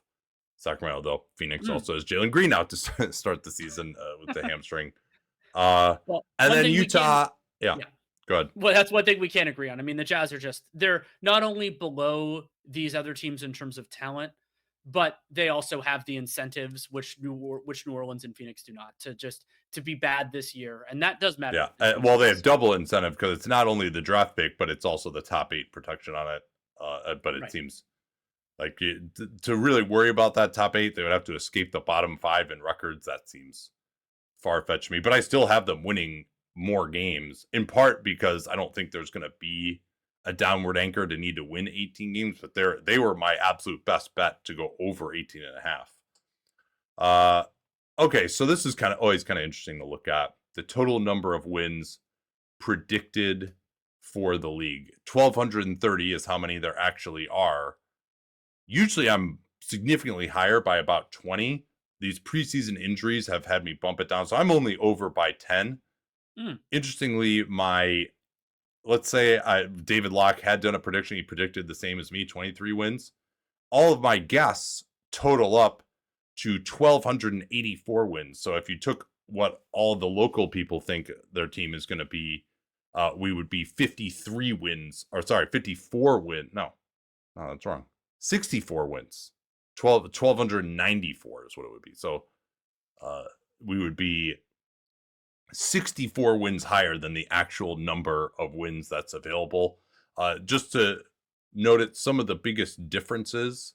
Sacramento, though. Phoenix Hmm. also has Jalen Green out to start the season with the hamstring. Well, And one then thing we can Utah, yeah, yeah. go ahead. Well, that's one thing we can't agree on. I mean, the Jazz are they're not only below these other teams in terms of talent, but they also have the incentives which New Orleans and Phoenix do not to be bad this year, and that does matter Yeah, in some well, they ways. have double incentive because it's not only the draft pick, but it's also the top 8 protection on it. But it Right. seems like to really worry about that top 8, they would have to escape the bottom 5 in records. That seems far fetched to me, but I still have them winning more games, in part because I don't think there's going to be a downward anchor to need to win 18 games, but they were my absolute best bet to go over 18 and a half. Okay, so this is always kind of interesting to look at the total number of wins predicted for the league. 1,230 is how many there actually are. Usually I'm significantly higher by about 20. These preseason injuries have had me bump it down. So I'm only over by 10. Mm. Interestingly, let's say David Locke had done a prediction. He predicted the same as me, 23 wins. All of my guests total up to 1,284 wins. So if you took what all the local people think their team is going to be, we would be 53 wins, or sorry, 54 win. No, that's wrong. 64 wins. 1,294 is what it would be. So we would be 64 wins higher than the actual number of wins that's available. Just to note it, some of the biggest differences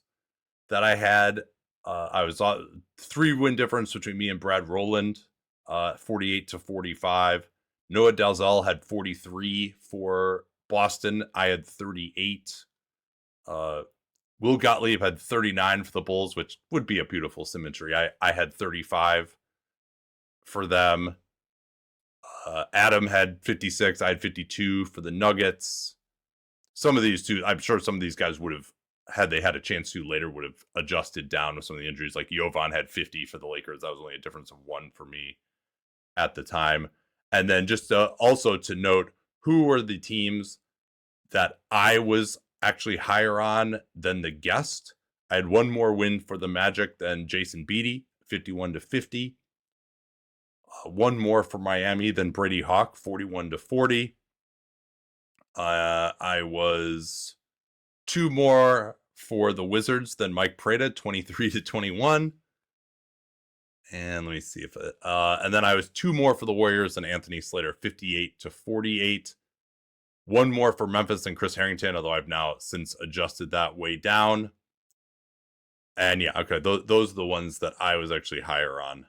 that I had, I was 3-win difference between me and Brad Rowland, 48 to 45. Noah Dalzell had 43 for Boston. I had 38. Will Gottlieb had 39 for the Bulls, which would be a beautiful symmetry. I had 35 for them. Adam had 56. I had 52 for the Nuggets. Some of these two, I'm sure some of these guys would have, had they had a chance to later, would have adjusted down with some of the injuries. Like Jovan had 50 for the Lakers. That was only a difference of 1 for me at the time. And then just also to note, who were the teams that I was actually higher on than the guest. I had one more win for the Magic than Jason Beatty, 51 to 50. One more for Miami than Brady Hawk, 41 to 40. I was 2 more for the Wizards than Mike Prada, 23 to 21. And let me see if and then I was 2 more for the Warriors than Anthony Slater, 58 to 48. One more for Memphis and Chris Harrington, although I've now since adjusted that way down. And yeah, okay, those are the ones that I was actually higher on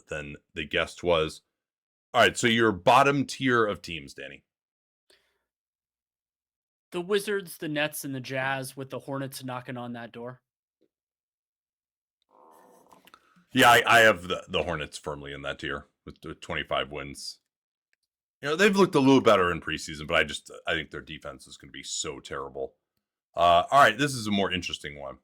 than the guest was. All right, so your bottom tier of teams, Danny. The Wizards, the Nets, and the Jazz with the Hornets knocking on that door. Yeah, I have the Hornets firmly in that tier with 25 wins. They've looked a little better in preseason, but I think their defense is going to be so terrible. All right, this is a more interesting one.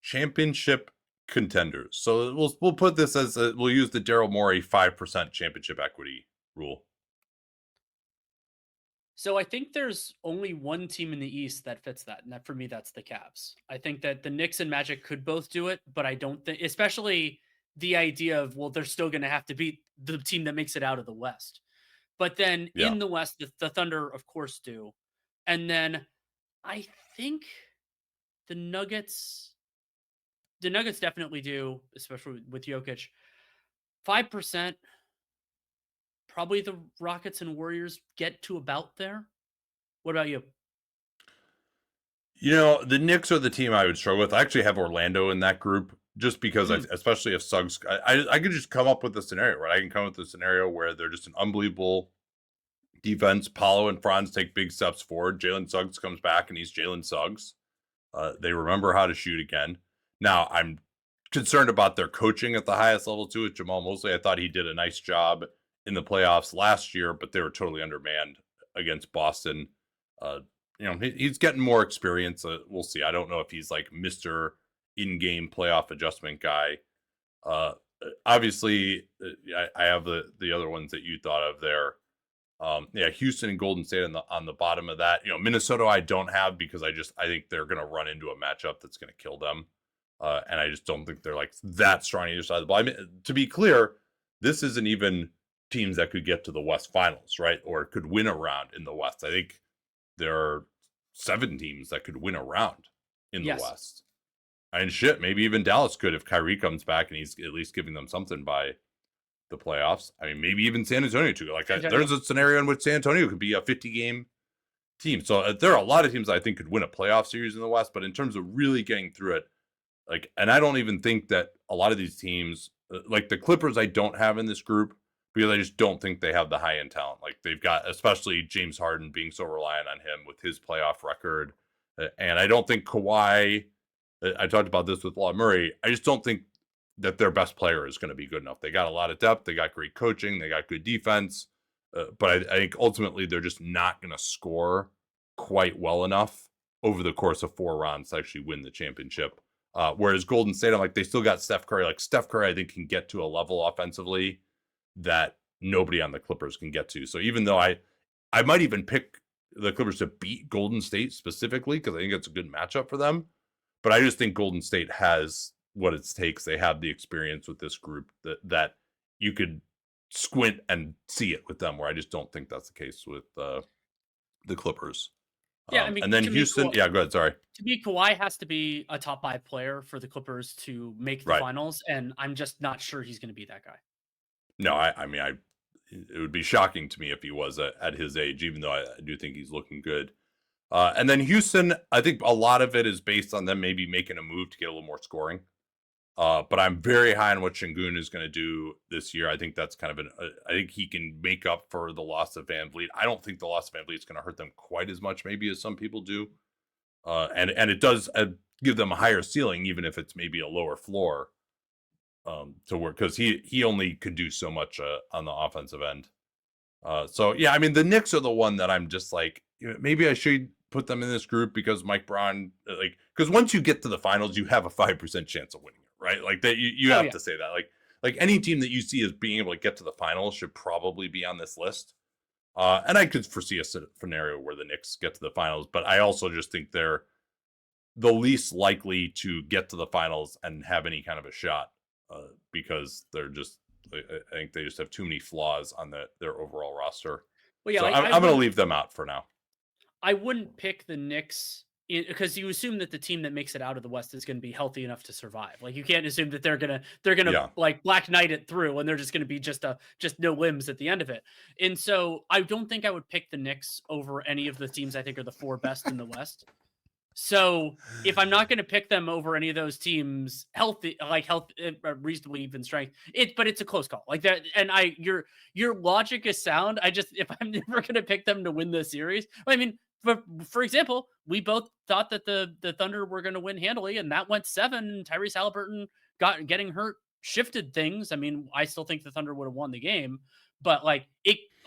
Championship contenders. So we'll put this as we'll use the Daryl Morey 5% championship equity rule. So I think there's only one team in the East that fits that, and that for me, that's the Cavs. I think that the Knicks and Magic could both do it, but I don't think, especially the idea of, well, they're still going to have to beat the team that makes it out of the West. But then Yeah. in the West, the Thunder, of course, do. And then I think the Nuggets, the Nuggets definitely do, especially with Jokic. 5%, probably the Rockets and Warriors get to about there. What about you? You know, the Knicks are the team I would struggle with. I actually have Orlando in that group just because, Hmm. especially if Suggs, I could just come up with a scenario, right? I can come up with a scenario where they're just an unbelievable defense. Paulo and Franz take big steps forward. Jalen Suggs comes back and he's Jalen Suggs. They remember how to shoot again. Now, I'm concerned about their coaching at the highest level too. With Jamal Mosley, I thought he did a nice job in the playoffs last year, but they were totally undermanned against Boston. Uh, he's getting more experience. We'll see. I don't know if he's like Mister In-game playoff adjustment guy. Uh, obviously, I have the other ones that you thought of there. Yeah, Houston and Golden State on the bottom of that. Minnesota I don't have because I think they're going to run into a matchup that's going to kill them, and I just don't think they're like that strong on either side of the ball. I mean, to be clear, this isn't even teams that could get to the West Finals, right, or could win a round in the West. I think there are 7 teams that could win a round in the Yes. West. And shit, maybe even Dallas could if Kyrie comes back and he's at least giving them something by the playoffs. I mean, maybe even San Antonio too. Like, San Antonio. there's a scenario in which San Antonio could be a 50-game team. So there are a lot of teams I think could win a playoff series in the West. But in terms of really getting through it, like, and I don't even think that a lot of these teams, like the Clippers, I don't have in this group because I just don't think they have the high end talent. Like they've got, especially James Harden being so reliant on him with his playoff record, and I don't think Kawhi. I talked about this with Law Murray. I just don't think that their best player is going to be good enough. They got a lot of depth. They got great coaching. They got good defense. But I think ultimately they're just not going to score quite well enough over the course of 4 rounds to actually win the championship. Whereas Golden State, I'm like, they still got Steph Curry. Like Steph Curry, I think can get to a level offensively that nobody on the Clippers can get to. So even though I might even pick the Clippers to beat Golden State specifically because I think it's a good matchup for them. But I just think Golden State has what it takes. They have the experience with this group that you could squint and see it with them, where I just don't think that's the case with the Clippers. Yeah, I mean, And then to me, Houston, yeah, go ahead. Sorry, to me, Kawhi has to be a top 5 player for the Clippers to make the right? finals, and I'm just not sure he's going to be that guy. No, I mean, it would be shocking to me if he was at his age, even though I do think he's looking good. And then Houston, I think a lot of it is based on them maybe making a move to get a little more scoring. But I'm very high on what Şengün is going to do this year. I think that's kind of I think he can make up for the loss of Van Vliet. I don't think the loss of Van Vliet is going to hurt them quite as much, maybe as some people do. And it does give them a higher ceiling, even if it's maybe a lower floor to work because he only could do so much on the offensive end. So yeah, I mean the Knicks are the one that I'm just like maybe I should put them in this group because Mike Brown like because once you get to the finals, you have a 5% chance of winning it, right? Like that you Oh have yeah, to say that like any team that you see as being able to get to the finals should probably be on this list. And I could foresee a scenario where the Knicks get to the finals, but I also just think they're the least likely to get to the finals and have any kind of a shot because they're just I think they just have too many flaws on their overall roster. well, yeah, So like I'm going to leave them out for now. I wouldn't pick the Knicks because you assume that the team that makes it out of the West is going to be healthy enough to survive. Like you can't assume that they're gonna Yeah. like Black Knight it through and they're just going to be just no limbs at the end of it. And so I don't think I would pick the Knicks over any of the teams I think are the 4 best in the West. So if I'm not going to pick them over any of those teams, reasonably even strength, but it's a close call. Like that, and your logic is sound. I just if I'm never going to pick them to win the series, I mean, for example, we both thought that the Thunder were going to win handily, and that went 7. And Tyrese Halliburton getting hurt shifted things. I mean, I still think the Thunder would have won the game, but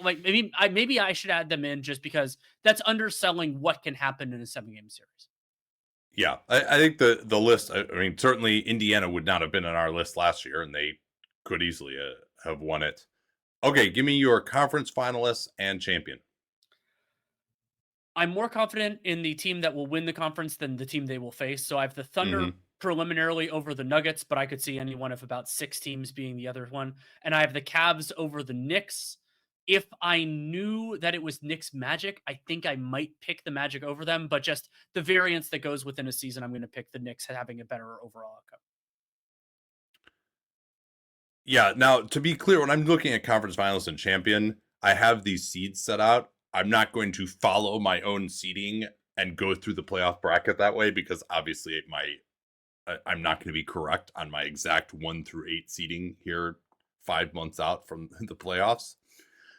maybe I should add them in just because that's underselling what can happen in a 7-game series. Yeah. I think the list, I mean, certainly Indiana would not have been on our list last year, and they could easily have won it. Okay. Give me your conference finalists and champion. I'm more confident in the team that will win the conference than the team they will face. So I have the Thunder Hmm. preliminarily over the Nuggets, but I could see any one of about 6 teams being the other one. And I have the Cavs over the Knicks. If I knew that it was Knicks Magic, I think I might pick the Magic over them, but just the variance that goes within a season, I'm going to pick the Knicks having a better overall outcome. Yeah, now to be clear, when I'm looking at conference finals and champion, I have these seeds set out. I'm not going to follow my own seeding and go through the playoff bracket that way because obviously I'm not going to be correct on my exact 1 through 8 seeding here 5 months out from the playoffs.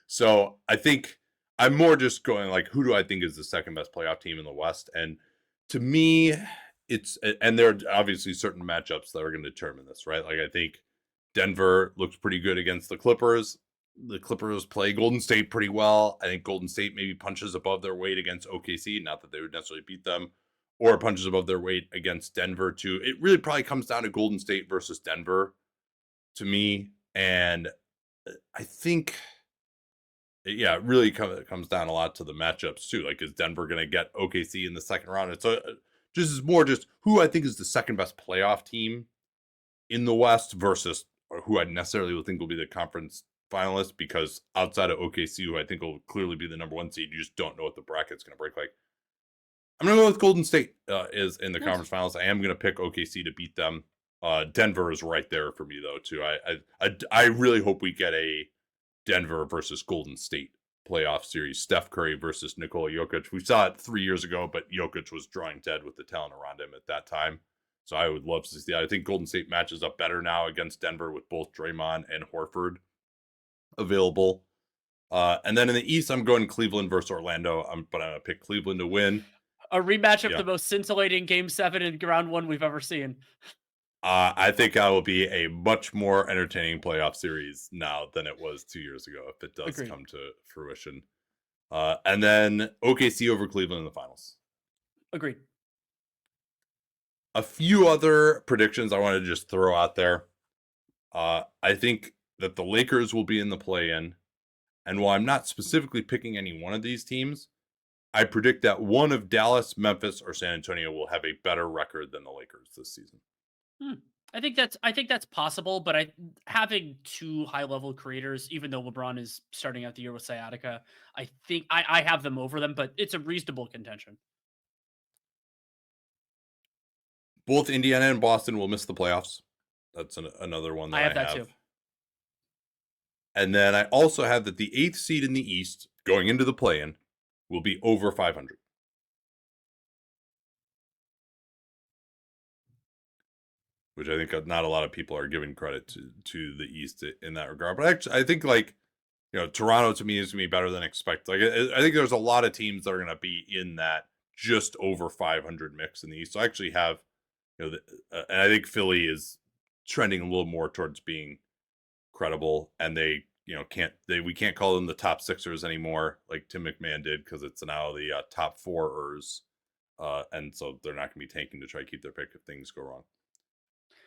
So I think I'm more just going like, who do I think is the second best playoff team in the West? And to me, and there are obviously certain matchups that are going to determine this, right? Like I think Denver looks pretty good against the Clippers. The Clippers play Golden State pretty well. I think Golden State maybe punches above their weight against OKC. Not that they would necessarily beat them, or punches above their weight against Denver too. It really probably comes down to Golden State versus Denver to me. And I think, yeah, it really comes down a lot to the matchups too. Like, is Denver going to get OKC in the second round? It's just more just who I think is the second best playoff team in the West versus who I necessarily would think will be the conference finalist, because outside of OKC, who I think will clearly be the number 1 seed, you just don't know what the bracket's going to break like. I'm going to go with Golden State is in the conference finals. I am going to pick OKC to beat them. Denver is right there for me though too. I really hope we get a Denver versus Golden State playoff series. Steph Curry versus Nikola Jokic. We saw it 3 years ago, but Jokic was drawing dead with the talent around him at that time. So I would love to see that. I think Golden State matches up better now against Denver with both Draymond and Horford available. And then in the East, I'm going Cleveland versus Orlando. But I'm going to pick Cleveland to win. A rematch of Yeah. the most scintillating Game 7 in round 1 we've ever seen. I think I will be a much more entertaining playoff series now than it was 2 years ago if it does Agreed. come to fruition. And then OKC over Cleveland in the finals. Agreed. A few other predictions I want to just throw out there. I think that the Lakers will be in the play-in. And while I'm not specifically picking any one of these teams, I predict that one of Dallas, Memphis, or San Antonio will have a better record than the Lakers this season. I think that's possible, but having 2 high-level creators, even though LeBron is starting out the year with sciatica, I think I have them over them, but it's a reasonable contention. Both Indiana and Boston will miss the playoffs. That's another one that I I have that have. too. And then I also have that the 8th seed in the East going into the play-in will be over 500. Which I think not a lot of people are giving credit to the East in that regard. But actually, I think like, Toronto to me is going to be better than expected. Like, I think there's a lot of teams that are going to be in that just over 500 mix in the East. So I actually have, and I think Philly is trending a little more towards being credible, and they, we can't call them the top Sixers anymore like Tim McMahon did, because it's now the top fourers. And so they're not going to be tanking to try to keep their pick if things go wrong.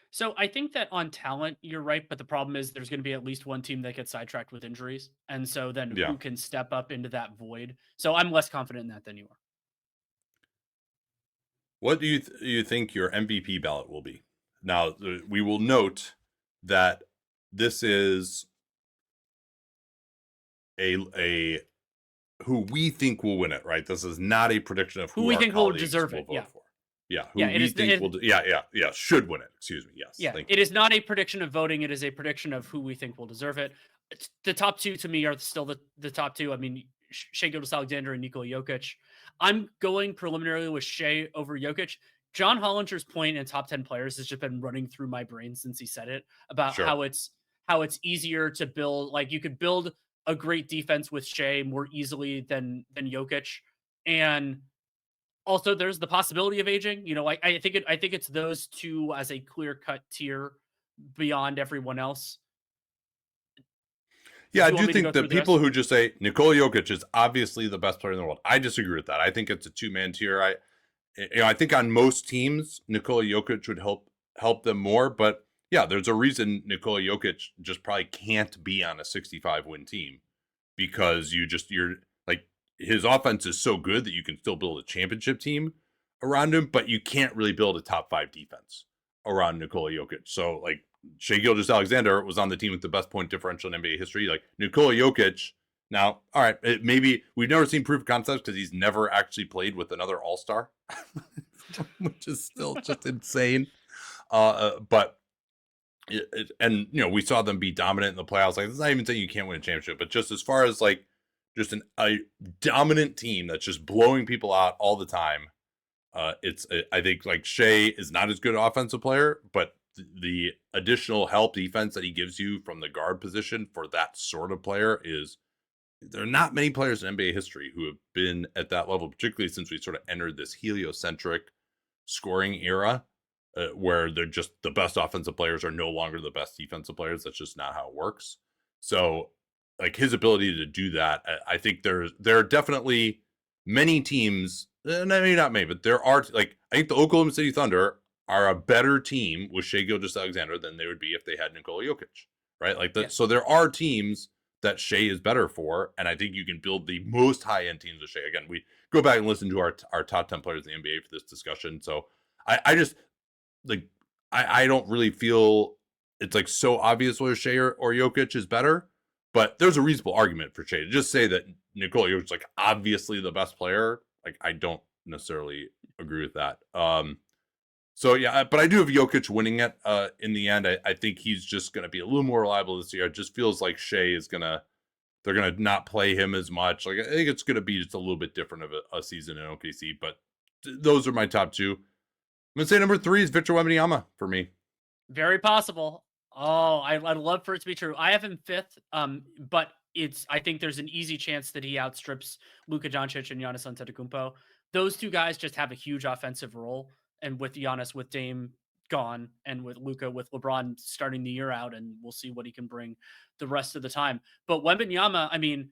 So I think that on talent, you're right, but the problem is there's going to be at least one team that gets sidetracked with injuries, and so then Yeah. who can step up into that void? So I'm less confident in that than you are. What do you think your MVP ballot will be? Now, we will note that this is a who we think will win it, right? This is not a prediction of who we our think will colleagues deserve it. vote Yeah. for. Yeah, who Yeah, it we is. think will. Yeah, should win it. Excuse me. Yes. Yeah, Thank it you. is not a prediction of voting. It is a prediction of who we think will deserve it. The top 2 to me are still the top 2. I mean, Shai Gilgeous-Alexander and Nikola Jokic. I'm going preliminarily with Shai over Jokic. John Hollinger's point in top 10 players has just been running through my brain since he said it, about Sure. how it's easier to build. Like, you could build a great defense with Shai more easily than Jokic, and also there's the possibility of aging. I think it's those 2 as a clear cut tier beyond everyone else. Yeah, I Do you want do me to think go that through the people rest? who just say Nikola Jokic is obviously the best player in the world, I disagree with that. I think it's a 2-man tier. I think on most teams, Nikola Jokic would help them more. But yeah, there's a reason Nikola Jokic just probably can't be on a 65-win team, because you're like, his offense is so good that you can still build a championship team around him, but you can't really build a top 5 defense around Nikola Jokic. So like, Shai Gilgeous-Alexander was on the team with the best point differential in NBA history. Like, Nikola Jokic, now, all right, maybe we've never seen proof of concept because he's never actually played with another All-Star, which is still just insane. But And we saw them be dominant in the playoffs. Like, it's not even saying you can't win a championship, but just as far as like just a dominant team that's just blowing people out all the time. I think like Shea is not as good an offensive player, but the additional help defense that he gives you from the guard position for that sort of player is there are not many players in NBA history who have been at that level, particularly since we sort of entered this heliocentric scoring era where they're just the best offensive players are no longer the best defensive players. That's just not how it works. So, like his ability to do that, I think there are definitely many teams, maybe not many, but there are like I think the Oklahoma City Thunder are a better team with Shai Gilgeous-Alexander than they would be if they had Nikola Jokic, right? Like that. Yeah. So there are teams that Shea is better for, and I think you can build the most high end teams with Shea. Again, we go back and listen to our top 10 players in the NBA for this discussion. So I just like I don't really feel it's like so obvious whether Shea or Jokic is better, but there's a reasonable argument for Shea to just say that Nikola Jokic is like obviously the best player. Like I don't necessarily agree with that. So yeah, but I do have Jokic winning it in the end. I think he's just going to be a little more reliable this year. It just feels like Shea is they're gonna not play him as much. Like I think it's gonna be just a little bit different of a season in OKC. But those are my top two. I'm gonna say number 3 is Victor Wembanyama for me. Very possible. Oh, I'd love for it to be true. I have him 5th, but I think there's an easy chance that he outstrips Luka Doncic and Giannis Antetokounmpo. Those two guys just have a huge offensive role, and with Giannis, with Dame gone, and with Luka, with LeBron starting the year out, and we'll see what he can bring the rest of the time. But Wembanyama, I mean,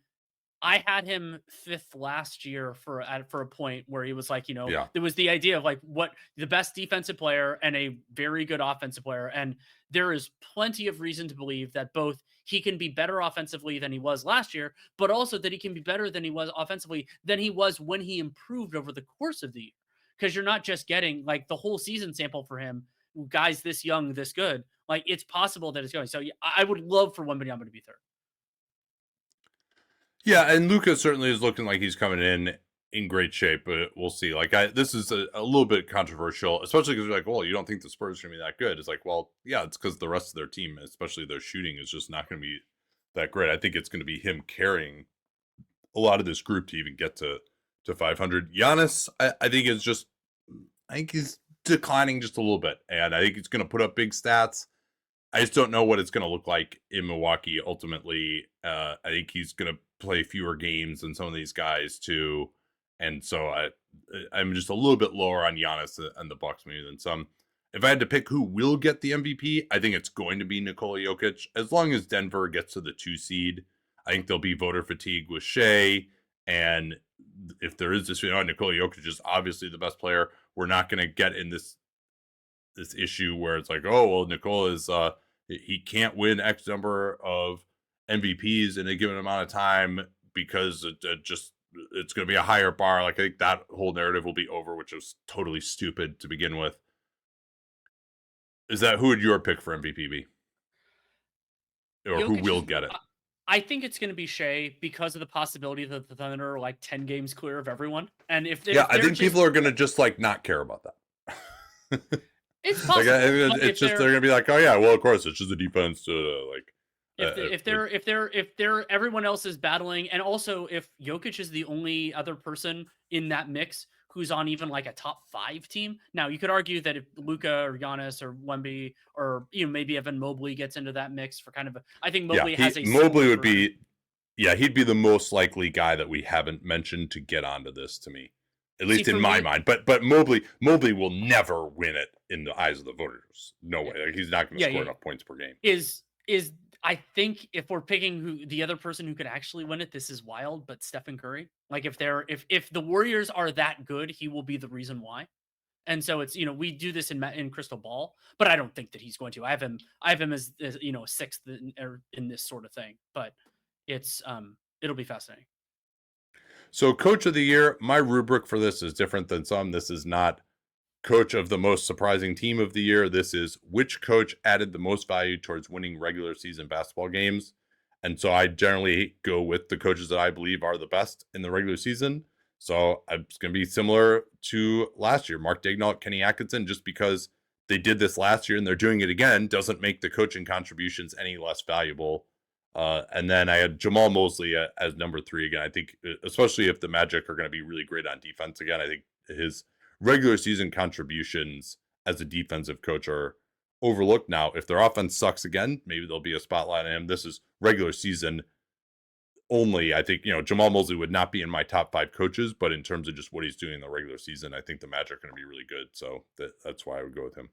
I had him 5th last year for a point where he was like, Yeah, there was the idea of like what the best defensive player and a very good offensive player. And there is plenty of reason to believe that both he can be better offensively than he was last year, but also that he can be better than he was offensively than he was when he improved over the course of the year. Because you're not just getting like the whole season sample for him, guys this young, this good. Like it's possible that it's going. So yeah, I would love for Wembanyama to be 3rd. yeah, and Luca certainly is looking like he's coming in great shape, but we'll see. Like this is a little bit controversial, especially because you're like, well, you don't think the Spurs are gonna be that good. It's like, well, yeah, it's because the rest of their team, especially their shooting, is just not gonna be that great. I think it's gonna be him carrying a lot of this group to even get to 500. Giannis, I think is just, I think he's declining just a little bit, and I think he's going to put up big stats. I just don't know what it's going to look like in Milwaukee ultimately. I think he's going to play fewer games than some of these guys too, and so I'm just a little bit lower on Giannis and the Bucks maybe than some. If I had to pick who will get the MVP, I think it's going to be Nikola Jokic. As long as Denver gets to the 2 seed, I think there'll be voter fatigue with Shea. And if there is this, Nikola Jokic is obviously the best player. We're not going to get in this issue where it's like, oh well, Nikola is he can't win X number of MVPs in a given amount of time because it's going to be a higher bar. Like I think that whole narrative will be over, which was totally stupid to begin with. Who would your pick for MVP be? Or who Jokic will is. get it? I think it's going to be Shea because of the possibility that the Thunder are like 10 games clear of everyone. And Yeah, if I they're think just, people are going to just like not care about that. it's Like possible. But it's just they're going to be like, oh yeah, well of course it's just a defense to like. if they're everyone else is battling, and also if Jokic is the only other person in that mix who's on even like a top 5 team. Now you could argue that if Luka or Giannis or Wemby or maybe Evan Mobley gets into that mix for kind of I think Yeah, Mobley has a Mobley similar would version. be. Yeah, he'd be the most likely guy that we haven't mentioned to get onto this to me, at See least in for my me, mind. But Mobley will never win it in the eyes of the voters. No yeah, way. Like, he's not going to yeah, score yeah, yeah. enough points per game. Is I think if we're picking who the other person who could actually win it, this is wild, but Stephen Curry. Like if the Warriors are that good, he will be the reason why. And so it's we do this in crystal ball, but I don't think that he's going to. I have him as 6th in this sort of thing, but it's it'll be fascinating. So, coach of the year, my rubric for this is different than some. This is not coach of the most surprising team of the year. This is which coach added the most value towards winning regular season basketball games. And so I generally go with the coaches that I believe are the best in the regular season. So it's going to be similar to last year, Mark Daignault, Kenny Atkinson, just because they did this last year and they're doing it again doesn't make the coaching contributions any less valuable. And then I had Jamal Mosley as number 3 again. I think, especially if the Magic are going to be really great on defense again, I think his regular season contributions as a defensive coach are overlooked now. If their offense sucks again, maybe there'll be a spotlight on him. This is regular season only. I think, Jamal Mosley would not be in my top 5 coaches, but in terms of just what he's doing in the regular season, I think the Magic are going to be really good. So that's why I would go with him.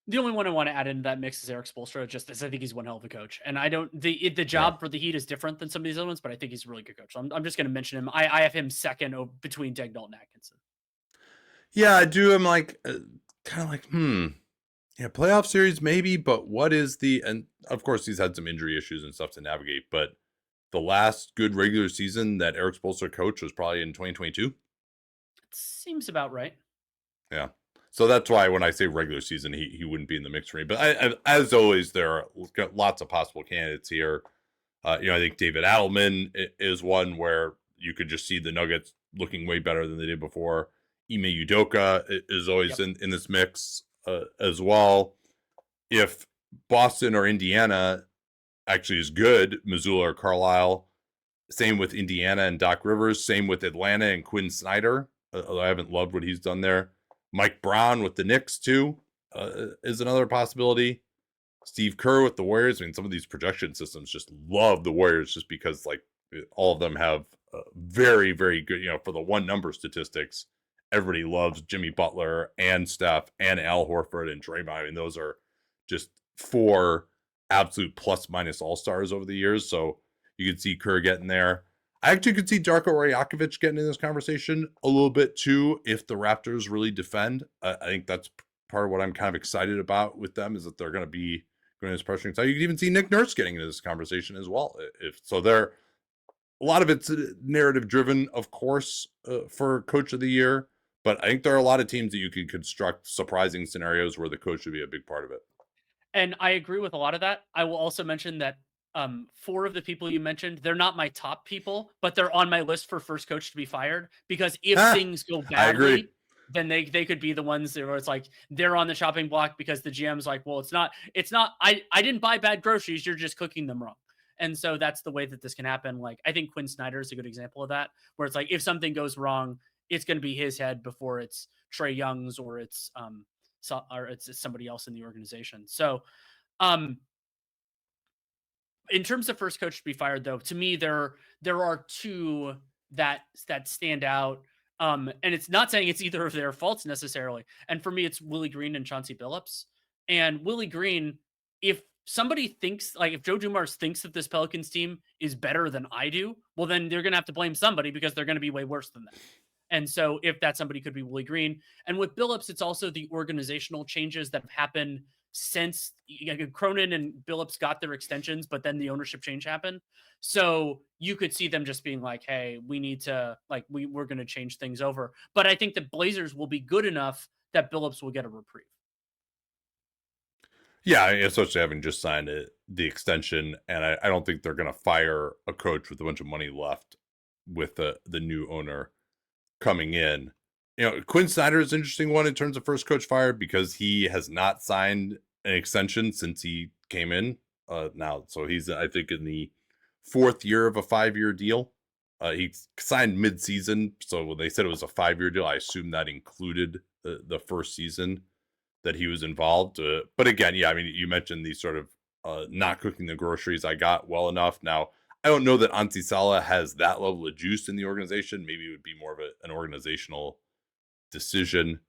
The only one I want to add into that mix is Eric Spoelstra, just as I think he's one hell of a coach. And I don't the Yeah. job for the Heat is different than some of these other ones, but I think he's a really good coach. So I'm just going to mention him. I have him second between Daigneault and Atkinson. Yeah, I do. I'm like, kind of like, yeah, playoff series maybe, but what is and of course he's had some injury issues and stuff to navigate, but the last good regular season that Eric Spoelstra coached was probably in 2022. Seems about right. Yeah. So that's why when I say regular season, he wouldn't be in the mix for me. But as always, there are lots of possible candidates here. I think David Adelman is one where you could just see the Nuggets looking way better than they did before. Ime Udoka is always in this mix as well. If Boston or Indiana actually is good, Missoula or Carlisle. Same with Indiana and Doc Rivers. Same with Atlanta and Quinn Snyder. Although I haven't loved what he's done there. Mike Brown with the Knicks too is another possibility. Steve Kerr with the Warriors. I mean, some of these projection systems just love the Warriors just because like all of them have very, very good, for the one number statistics. Everybody loves Jimmy Butler and Steph and Al Horford and Draymond. I mean, those are just 4 absolute plus minus all-stars over the years. So you could see Kerr getting there. I actually could see Darko Rajakovic getting in this conversation a little bit too if the Raptors really defend. I think that's part of what I'm kind of excited about with them is that they're going to be going to this pressuring side. You could even see Nick Nurse getting into this conversation as well. If so, a lot of it's narrative driven, of course, for Coach of the Year. But I think there are a lot of teams that you can construct surprising scenarios where the coach should be a big part of it. And I agree with a lot of that. I will also mention that 4 of the people you mentioned, they're not my top people, but they're on my list for first coach to be fired because if things go I agree. badly, then they could be the ones where it's like they're on the chopping block because the GM's like, well, it's not I didn't buy bad groceries, you're just cooking them wrong. And so that's the way that this can happen. Like I think Quinn Snyder is a good example of that, where it's like if something goes wrong, it's going to be his head before it's Trey Young's or it's somebody else in the organization. So in terms of first coach to be fired, though, to me there are 2 that stand out. And it's not saying it's either of their faults necessarily. And for me, it's Willie Green and Chauncey Billups. And Willie Green, if somebody thinks like if Joe Dumars thinks that this Pelicans team is better than I do, well, then they're gonna have to blame somebody because they're gonna be way worse than that. And so if that somebody could be Willie Green. And with Billups, it's also the organizational changes that have happened since Cronin and Billups got their extensions, but then the ownership change happened. So you could see them just being like, hey, we need to we're going to change things over. But I think the Blazers will be good enough that Billups will get a reprieve. Yeah, especially having just signed the extension, and I don't think they're going to fire a coach with a bunch of money left with the new owner coming in. Quinn Snyder is an interesting one in terms of first coach fired because he has not signed an extension since he came in now. So he's, I think, in the 4th year of a 5-year deal. He signed mid-season, so when they said it was a 5-year deal, I assume that included the first season that he was involved. But again, yeah, I mean, you mentioned these sort of not cooking the groceries I got well enough. Now, I don't know that Ansi Salah has that level of juice in the organization. Maybe it would be more of an organizational decision.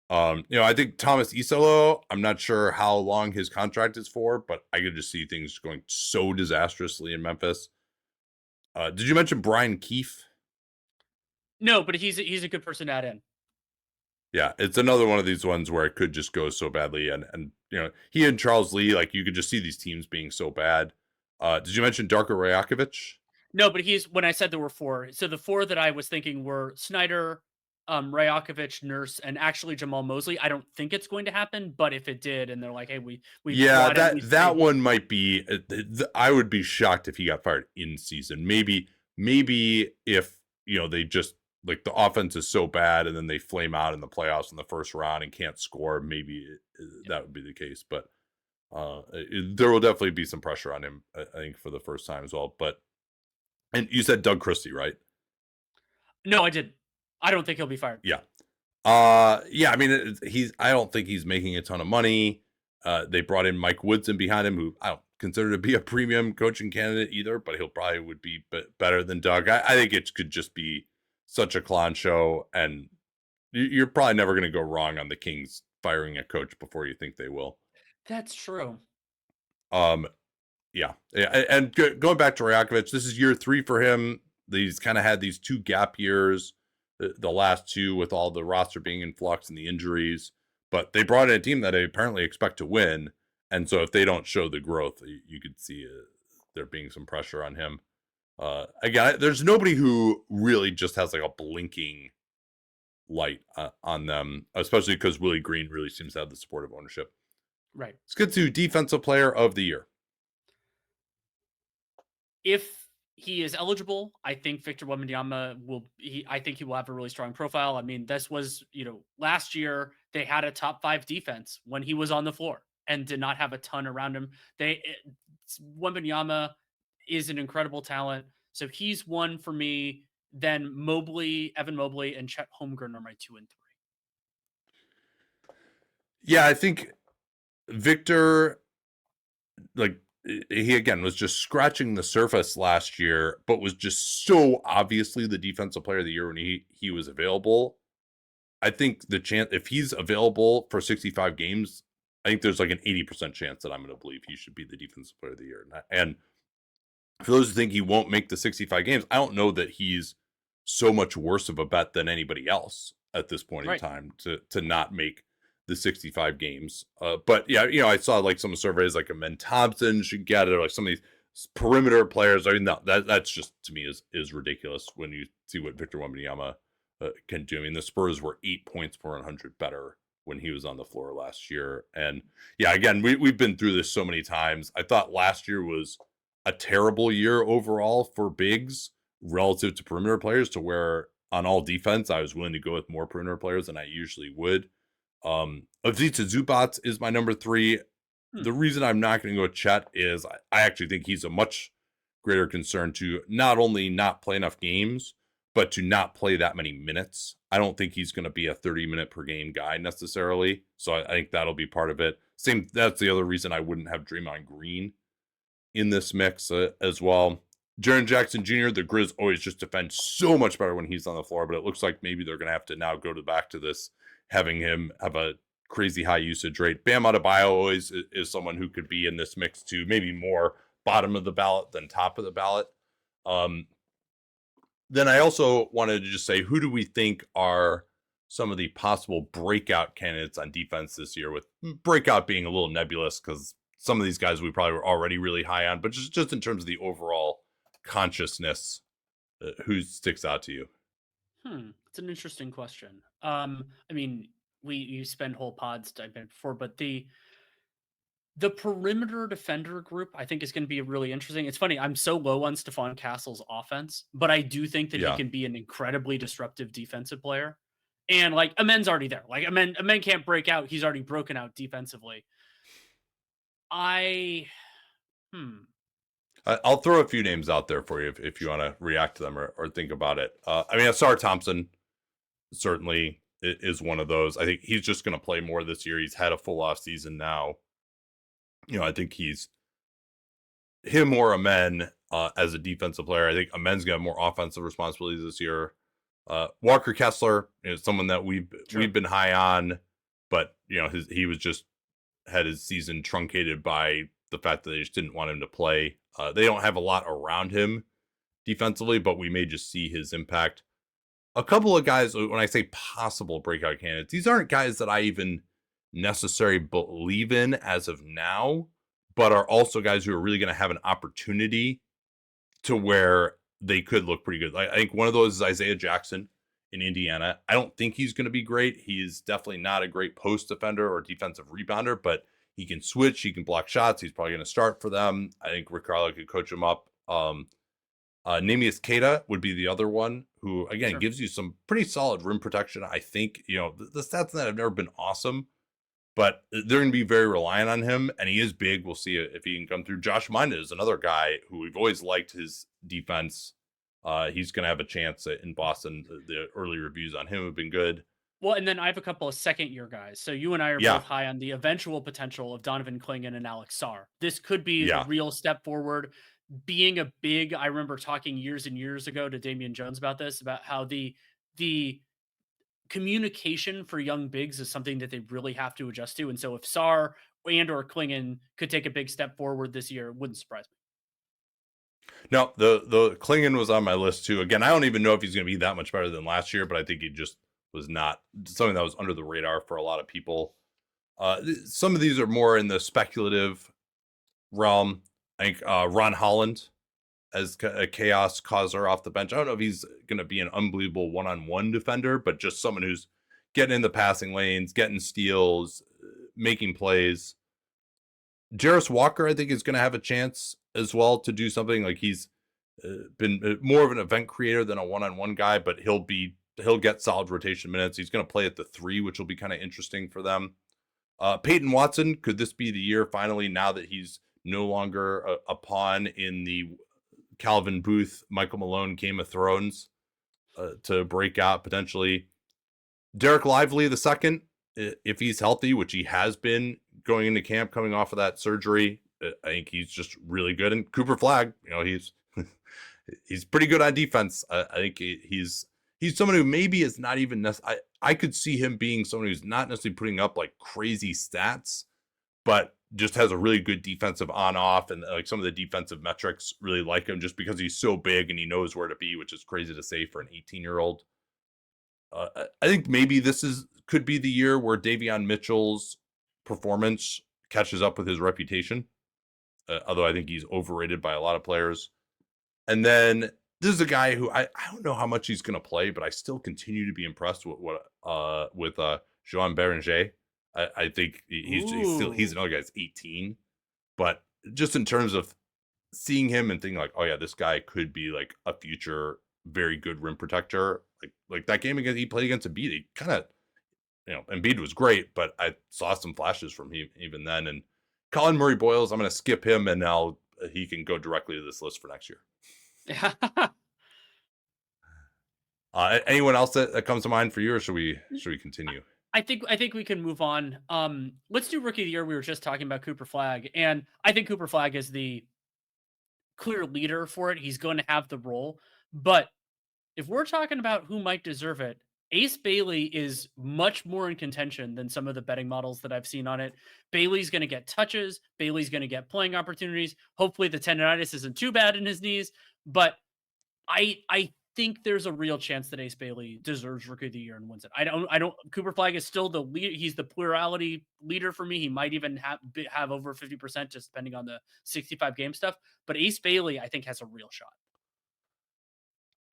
I think Thomas Isolo, I'm not sure how long his contract is for, but I could just see things going so disastrously in Memphis. Did you mention Brian Keefe? No, but he's a good person to add in. Yeah, it's another one of these ones where it could just go so badly. And he and Charles Lee, like you could just see these teams being so bad. Did you mention Darko Rajakovic? No, but when I said there were 4. So the 4 that I was thinking were Snyder, Rajakovic, Nurse, and actually Jamal Mosley. I don't think it's going to happen, but if it did, and they're like, "Hey, we yeah, that one might be." I would be shocked if he got fired in season. Maybe if they just like the offense is so bad and then they flame out in the playoffs in the first round and can't score, maybe that would be the case. But there will definitely be some pressure on him, I think, for the first time as well. But and you said Doug Christie, right? No, I didn't. I don't think he'll be fired. Yeah. Yeah, I mean, I don't think he's making a ton of money. They brought in Mike Woodson behind him, who I don't consider to be a premium coaching candidate either, but he'll probably would be better than Doug. I think it could just be such a clown show, and you're probably never going to go wrong on the Kings firing a coach before you think they will. That's true. Um, yeah, and going back to Rajakovic, this is year 3 for him. He's kind of had these 2 gap years, the last 2 with all the roster being in flux and the injuries. But they brought in a team that they apparently expect to win, and so if they don't show the growth, you could see there being some pressure on him. Again, there's nobody who really just has like a blinking light on them, especially because Willie Green really seems to have the support of ownership. Right. Let's get to Defensive Player of the Year. If he is eligible, I think Victor Wembanyama I think he will have a really strong profile. I mean, this was, last year they had a top 5 defense when he was on the floor and did not have a ton around him. Wembanyama is an incredible talent. So he's one for me. Then Evan Mobley, and Chet Holmgren are my 2 and 3. Yeah, I think Victor, like, he again was just scratching the surface last year, but was just so obviously the defensive player of the year when he was available. I think the chance, if he's available for 65 games, I think there's like an 80% chance that I'm going to believe he should be the defensive player of the year. And for those who think he won't make the 65 games, I don't know that he's so much worse of a bet than anybody else at this point in time to not make the 65 games. But yeah, I saw like some surveys like Amen Thompson should get it, or like some of these perimeter players. I mean, no, that's just, to me, is ridiculous when you see what Victor Wembanyama can do. I mean, the Spurs were 8 points per 100 better when he was on the floor last year. And yeah, again, we've been through this so many times. I thought last year was a terrible year overall for bigs relative to perimeter players, to where on all defense, I was willing to go with more perimeter players than I usually would. Avdija Zubac is my number 3. The reason I'm not going to go with Chet is I actually think he's a much greater concern to not only not play enough games, but to not play that many minutes. I don't think he's going to be a 30-minute per game guy necessarily. So I think that'll be part of it. That's the other reason I wouldn't have Draymond Green in this mix as well. Jaren Jackson Jr., the Grizz always just defend so much better when he's on the floor, but it looks like maybe they're going to have to now go back to this, having him have a crazy high usage rate. Bam Adebayo always is someone who could be in this mix too, maybe more bottom of the ballot than top of the ballot. Then I also wanted to just say, who do we think are some of the possible breakout candidates on defense this year, with breakout being a little nebulous because some of these guys we probably were already really high on, but just in terms of the overall consciousness, who sticks out to you? It's an interesting question. I mean, you spend whole pods diving before, but the perimeter defender group, I think, is going to be really interesting. It's funny, I'm so low on Stephon Castle's offense, but I do think that he can be an incredibly disruptive defensive player. And like Amen's already there. Like Amen can't break out. He's already broken out defensively. I'll throw a few names out there for you if you want to react to them or think about it. I mean, Asar Thompson certainly is one of those. I think he's just going to play more this year. He's had a full off season now. I think he's him or Amen as a defensive player. I think Amen's got more offensive responsibilities this year. Walker Kessler is someone that we've been high on, but he was just had his season truncated by the fact that they just didn't want him to play. They don't have a lot around him defensively, but we may just see his impact. A couple of guys, when I say possible breakout candidates, these aren't guys that I even necessarily believe in as of now, but are also guys who are really going to have an opportunity to where they could look pretty good. I think one of those is Isaiah Jackson in Indiana. I don't think he's going to be great. He's definitely not a great post defender or defensive rebounder, but he can switch. He can block shots. He's probably going to start for them. I think Rick Carlisle could coach him up. Neemias Queta would be the other one who again Sure. gives you some pretty solid rim protection. I think, the stats that have never been awesome, but they're going to be very reliant on him, and he is big. We'll see if he can come through. Josh Minda is another guy who we've always liked his defense. He's going to have a chance in Boston. The early reviews on him have been good. Well, and then I have a couple of second-year guys. So you and I are Yeah, both high on the eventual potential of Donovan Clingan and Alex Sarr. This could be the yeah. real step forward. Being a big, I remember talking years and years ago to Damian Jones about this, about how the communication for young bigs is something that they really have to adjust to. And so if Sarr and or Klingon could take a big step forward this year, it wouldn't surprise me. No, the Klingon was on my list too. Again, I don't even know if he's going to be that much better than last year, but I think he just was not something that was under the radar for a lot of people. Some of these are more in the speculative realm. I think Ron Holland as a chaos causer off the bench. I don't know if he's going to be an unbelievable one-on-one defender, but just someone who's getting in the passing lanes, getting steals, making plays. Jarris Walker, I think, is going to have a chance as well to do something. Like he's been more of an event creator than a one-on-one guy, but he'll get solid rotation minutes. He's going to play at the 3, which will be kind of interesting for them. Peyton Watson, could this be the year finally, now that he's no longer a pawn in the Calvin Booth, Michael Malone Game of Thrones, to break out potentially? Derek Lively the second, if he's healthy, which he has been going into camp coming off of that surgery, I think he's just really good. And Cooper Flagg, he's he's pretty good on defense. I think he's someone who maybe is not even I could see him being someone who's not necessarily putting up like crazy stats, but just has a really good defensive on-off, and like some of the defensive metrics really like him just because he's so big and he knows where to be, which is crazy to say for an 18-year-old. I think maybe could be the year where Davion Mitchell's performance catches up with his reputation. Although I think he's overrated by a lot of players. And then this is a guy who I don't know how much he's going to play, but I still continue to be impressed with Joan Berenger. I think he's another guy that's 18, but just in terms of seeing him and thinking like, oh yeah, this guy could be like a future very good rim protector. Like that game he played against Embiid, he kind of, Embiid was great, but I saw some flashes from him even then. And Colin Murray Boyles, I'm going to skip him, and now he can go directly to this list for next year. Anyone else that comes to mind for you, or should we continue? I think we can move on. Let's do rookie of the year. We were just talking about Cooper Flagg, and I think Cooper Flagg is the clear leader for it. He's going to have the role. But if we're talking about who might deserve it, Ace Bailey is much more in contention than some of the betting models that I've seen on it. Bailey's going to get touches. Bailey's going to get playing opportunities. Hopefully the tendonitis isn't too bad in his knees, but I think there's a real chance that Ace Bailey deserves Rookie of the Year and wins it. I don't. Cooper Flagg is still the lead. He's the plurality leader for me. He might even have over 50%, just depending on the 65 game stuff. But Ace Bailey, I think, has a real shot.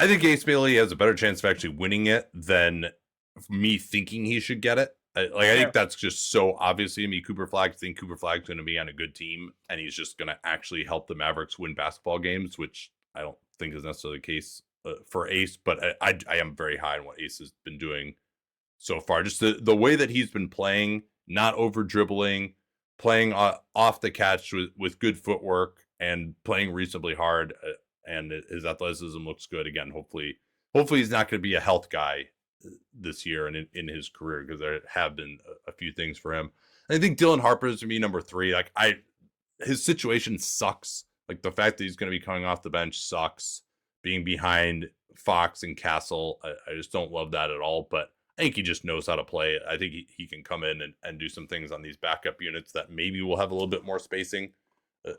I think Ace Bailey has a better chance of actually winning it than me thinking he should get it. I think that's just so obviously to me. Cooper Flagg, think Cooper Flagg's going to be on a good team, and he's just going to actually help the Mavericks win basketball games, which I don't think is necessarily the case for Ace. But I am very high on what Ace has been doing so far. Just the way that he's been playing, not over dribbling, playing off the catch with good footwork, and playing reasonably hard. And his athleticism looks good again. Hopefully he's not going to be a health guy this year and in his career, because there have been a few things for him. And I think Dylan Harper is to me number 3. Like his situation sucks. Like the fact that he's going to be coming off the bench sucks. Being behind Fox and Castle, I just don't love that at all. But I think he just knows how to play. I think he can come in and do some things on these backup units that maybe will have a little bit more spacing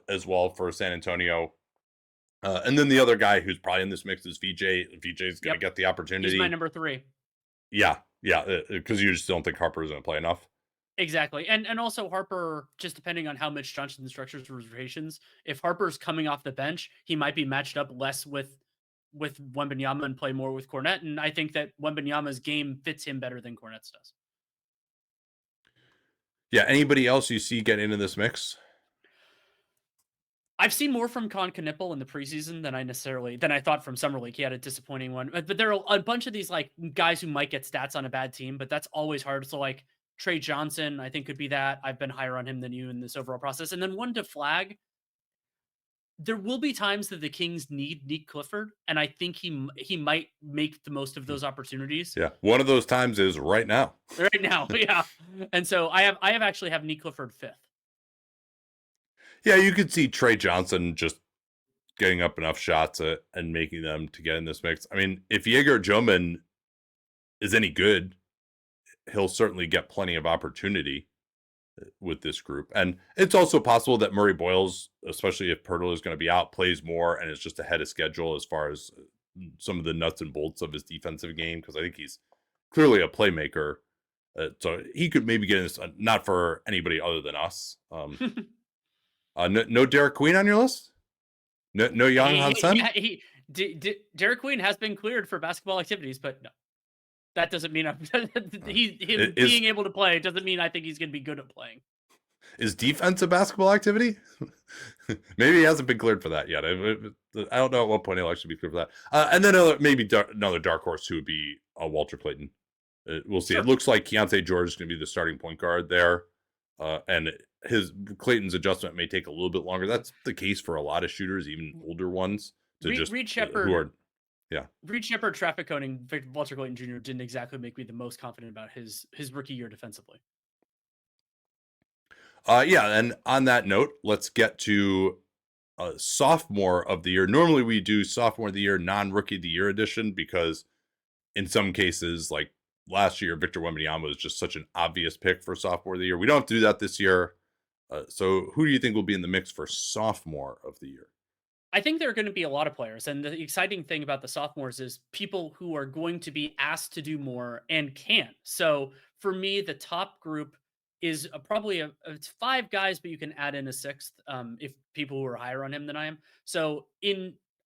as well for San Antonio. And then the other guy who's probably in this mix is VJ. VJ's going to get the opportunity. He's my number 3. Yeah, because you just don't think Harper is going to play enough. Exactly. And also Harper, just depending on how Mitch Johnson structures rotations, if Harper's coming off the bench, he might be matched up less with Wembanyama and play more with Cornette. And I think that Wembanyama's game fits him better than Cornette's does. Yeah. Anybody else you see get into this mix? I've seen more from Con Knipple in the preseason than I thought from summer league. He had a disappointing one, but there are a bunch of these like guys who might get stats on a bad team, but that's always hard. So like Trey Johnson, I think could be that. I've been higher on him than you in this overall process. And then one to flag, there will be times that the Kings need Nick Clifford, and I think he might make the most of those opportunities. Yeah, one of those times is right now. Right now, yeah. And so I have actually have Nick Clifford fifth. Yeah, you could see Trey Johnson just getting up enough shots and making them to get in this mix. I mean, if Jaeger Joman is any good, he'll certainly get plenty of opportunity with this group. And it's also possible that Murray Boyles, especially if Pirtle is going to be out, plays more and is just ahead of schedule as far as some of the nuts and bolts of his defensive game, because I think he's clearly a playmaker. So he could maybe get in this, not for anybody other than us. No Derek Queen on your list? No Young Hansen? Yeah, Derek Queen has been cleared for basketball activities, but no. That doesn't mean being able to play doesn't mean I think he's going to be good at playing. Is defense a basketball activity? Maybe he hasn't been cleared for that yet. I don't know at what point he'll actually be cleared for that. And then maybe another dark horse who would be Walter Clayton. We'll see. Sure. It looks like Keontae George is going to be the starting point guard there. And Clayton's adjustment may take a little bit longer. That's the case for a lot of shooters, even older ones. Reed Shepherd, Reed Shepherd traffic coning Walter Clayton Jr. didn't exactly make me the most confident about his rookie year defensively. And on that note, let's get to sophomore of the year. Normally we do sophomore of the year, non-rookie of the year edition, because in some cases, like last year, Victor Wembanyama was just such an obvious pick for sophomore of the year. We don't have to do that this year. So who do you think will be in the mix for sophomore of the year? I think there are going to be a lot of players. And the exciting thing about the sophomores is people who are going to be asked to do more and can. So for me, the top group is probably it's 5 guys, but you can add in a 6th if people who are higher on him than I am. So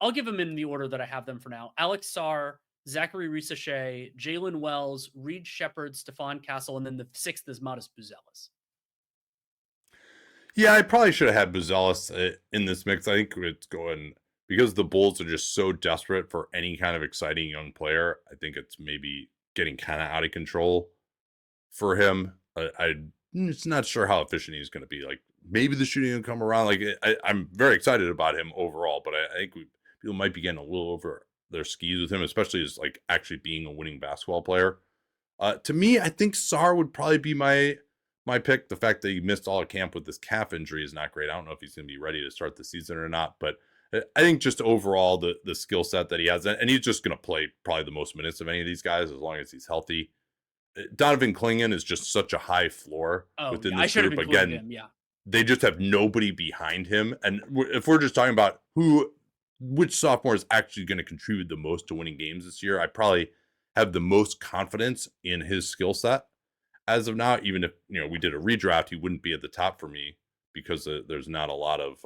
I'll give them in the order that I have them for now. Alex Sarr, Zachary Risache, Jalen Wells, Reed Shepherd, Stephon Castle, and then the 6th is Modest Buzelis. Yeah, I probably should have had Buzelis in this mix. I think it's going because the Bulls are just so desperate for any kind of exciting young player. I think it's maybe getting kind of out of control for him. I'm just not sure how efficient he's going to be. Like maybe the shooting will come around. Like I'm very excited about him overall, but I think people might be getting a little over their skis with him, especially as like actually being a winning basketball player. To me, I think Sarr would probably be my pick. The fact that he missed all of camp with this calf injury is not great. I don't know if he's going to be ready to start the season or not, but I think just overall the skill set that he has, and he's just going to play probably the most minutes of any of these guys as long as he's healthy. Donovan Clingan is just such a high floor within this group. Again, him, they just have nobody behind him. And if we're just talking about which sophomore is actually going to contribute the most to winning games this year, I probably have the most confidence in his skill set as of now. Even if we did a redraft, he wouldn't be at the top for me because there's not a lot of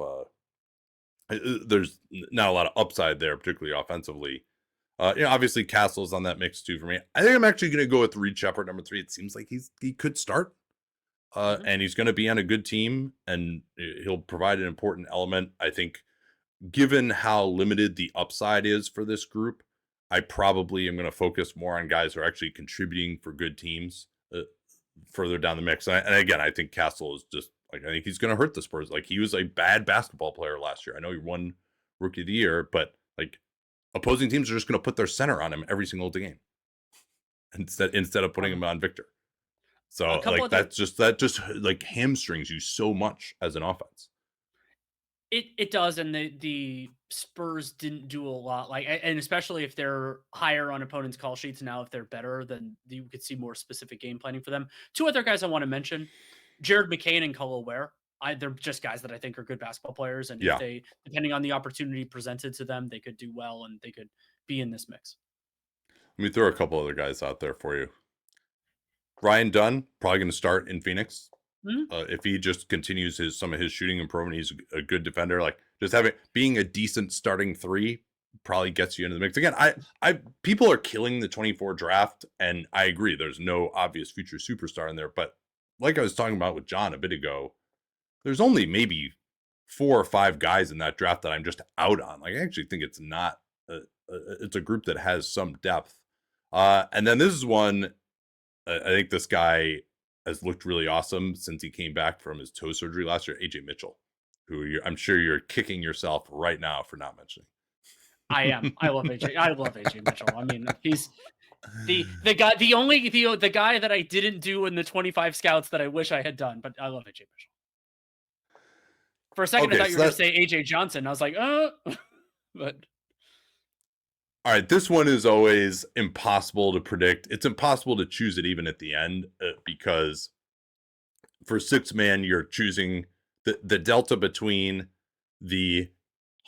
upside there, particularly offensively. Obviously Castle's on that mix too for me. I think I'm actually going to go with Reed Shepherd number 3. It seems like he could start, and he's going to be on a good team, and he'll provide an important element. I think, given how limited the upside is for this group, I probably am going to focus more on guys who are actually contributing for good teams further down the mix. And again, I think Castle is just like, I think he's going to hurt the Spurs. Like, he was a bad basketball player last year. I know he won Rookie of the Year, but like, opposing teams are just going to put their center on him every single game instead of putting him on Victor. So like that just like hamstrings you so much as an offense. It does, and the Spurs didn't do a lot, like, and especially if they're higher on opponents' call sheets now, if they're better, then you could see more specific game planning for them. 2 other guys I want to mention: Jared McCain and Khalil Ware. They're just guys that I think are good basketball players, and if they, depending on the opportunity presented to them, they could do well and they could be in this mix. Let me throw a couple other guys out there for you. Ryan Dunn, probably going to start in Phoenix. Mm-hmm. If he just continues some of his shooting improvement, he's a good defender. Like, just being a decent starting 3 probably gets you into the mix. Again, people are killing the 24 draft, and I agree. There's no obvious future superstar in there, but like I was talking about with John a bit ago, there's only maybe 4 or 5 guys in that draft that I'm just out on. Like, I actually think it's not it's a group that has some depth. And then this is one, I think this guy has looked really awesome since he came back from his toe surgery last year, AJ Mitchell, who I'm sure you're kicking yourself right now for not mentioning. I am. I love AJ. I love AJ Mitchell. I mean, he's the guy, the guy that I didn't do in the 25 scouts that I wish I had done, but I love AJ Mitchell. For a second, I Okay, thought you so were going to that say AJ Johnson. I was like, but all right, this one is always impossible to predict. It's impossible to choose it even at the end because for six man, you're choosing the delta between the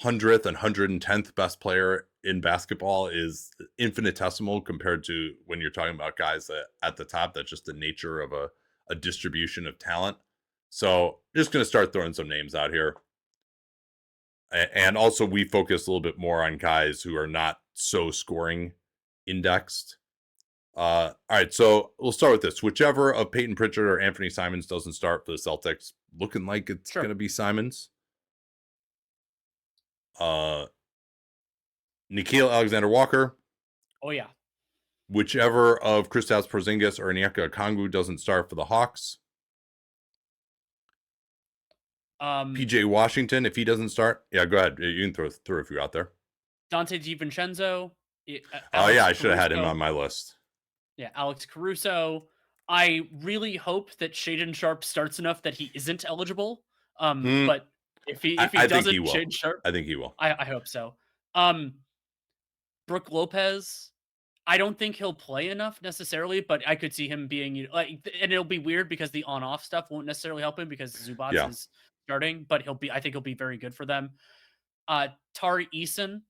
100th and 110th best player in basketball is infinitesimal compared to when you're talking about guys that at the top. That's just the nature of a distribution of talent. So just going to start throwing some names out here. And also we focus a little bit more on guys who are not so scoring indexed. All right, so we'll start with this. Whichever of Peyton Pritchard or Anthony Simons doesn't start for the Celtics, looking like it's sure. going to be Simons. Nickeil Alexander-Walker. Oh yeah. Whichever of Kristaps Porzingis or Onyeka Okongwu doesn't start for the Hawks. PJ Washington, if he doesn't start, yeah, go ahead. You can throw a few out there. Dante DiVincenzo. Oh yeah, I should have had him on my list. Yeah, Alex Caruso. I really hope that Shaedon Sharpe starts enough that he isn't eligible. But if he I doesn't, think he will. Shaedon Sharpe. I think he will. I hope so. Brook Lopez. I don't think he'll play enough necessarily, but I could see him being like, and it'll be weird because the on-off stuff won't necessarily help him because Zubats is starting, but I think he'll be very good for them. Tari Eason,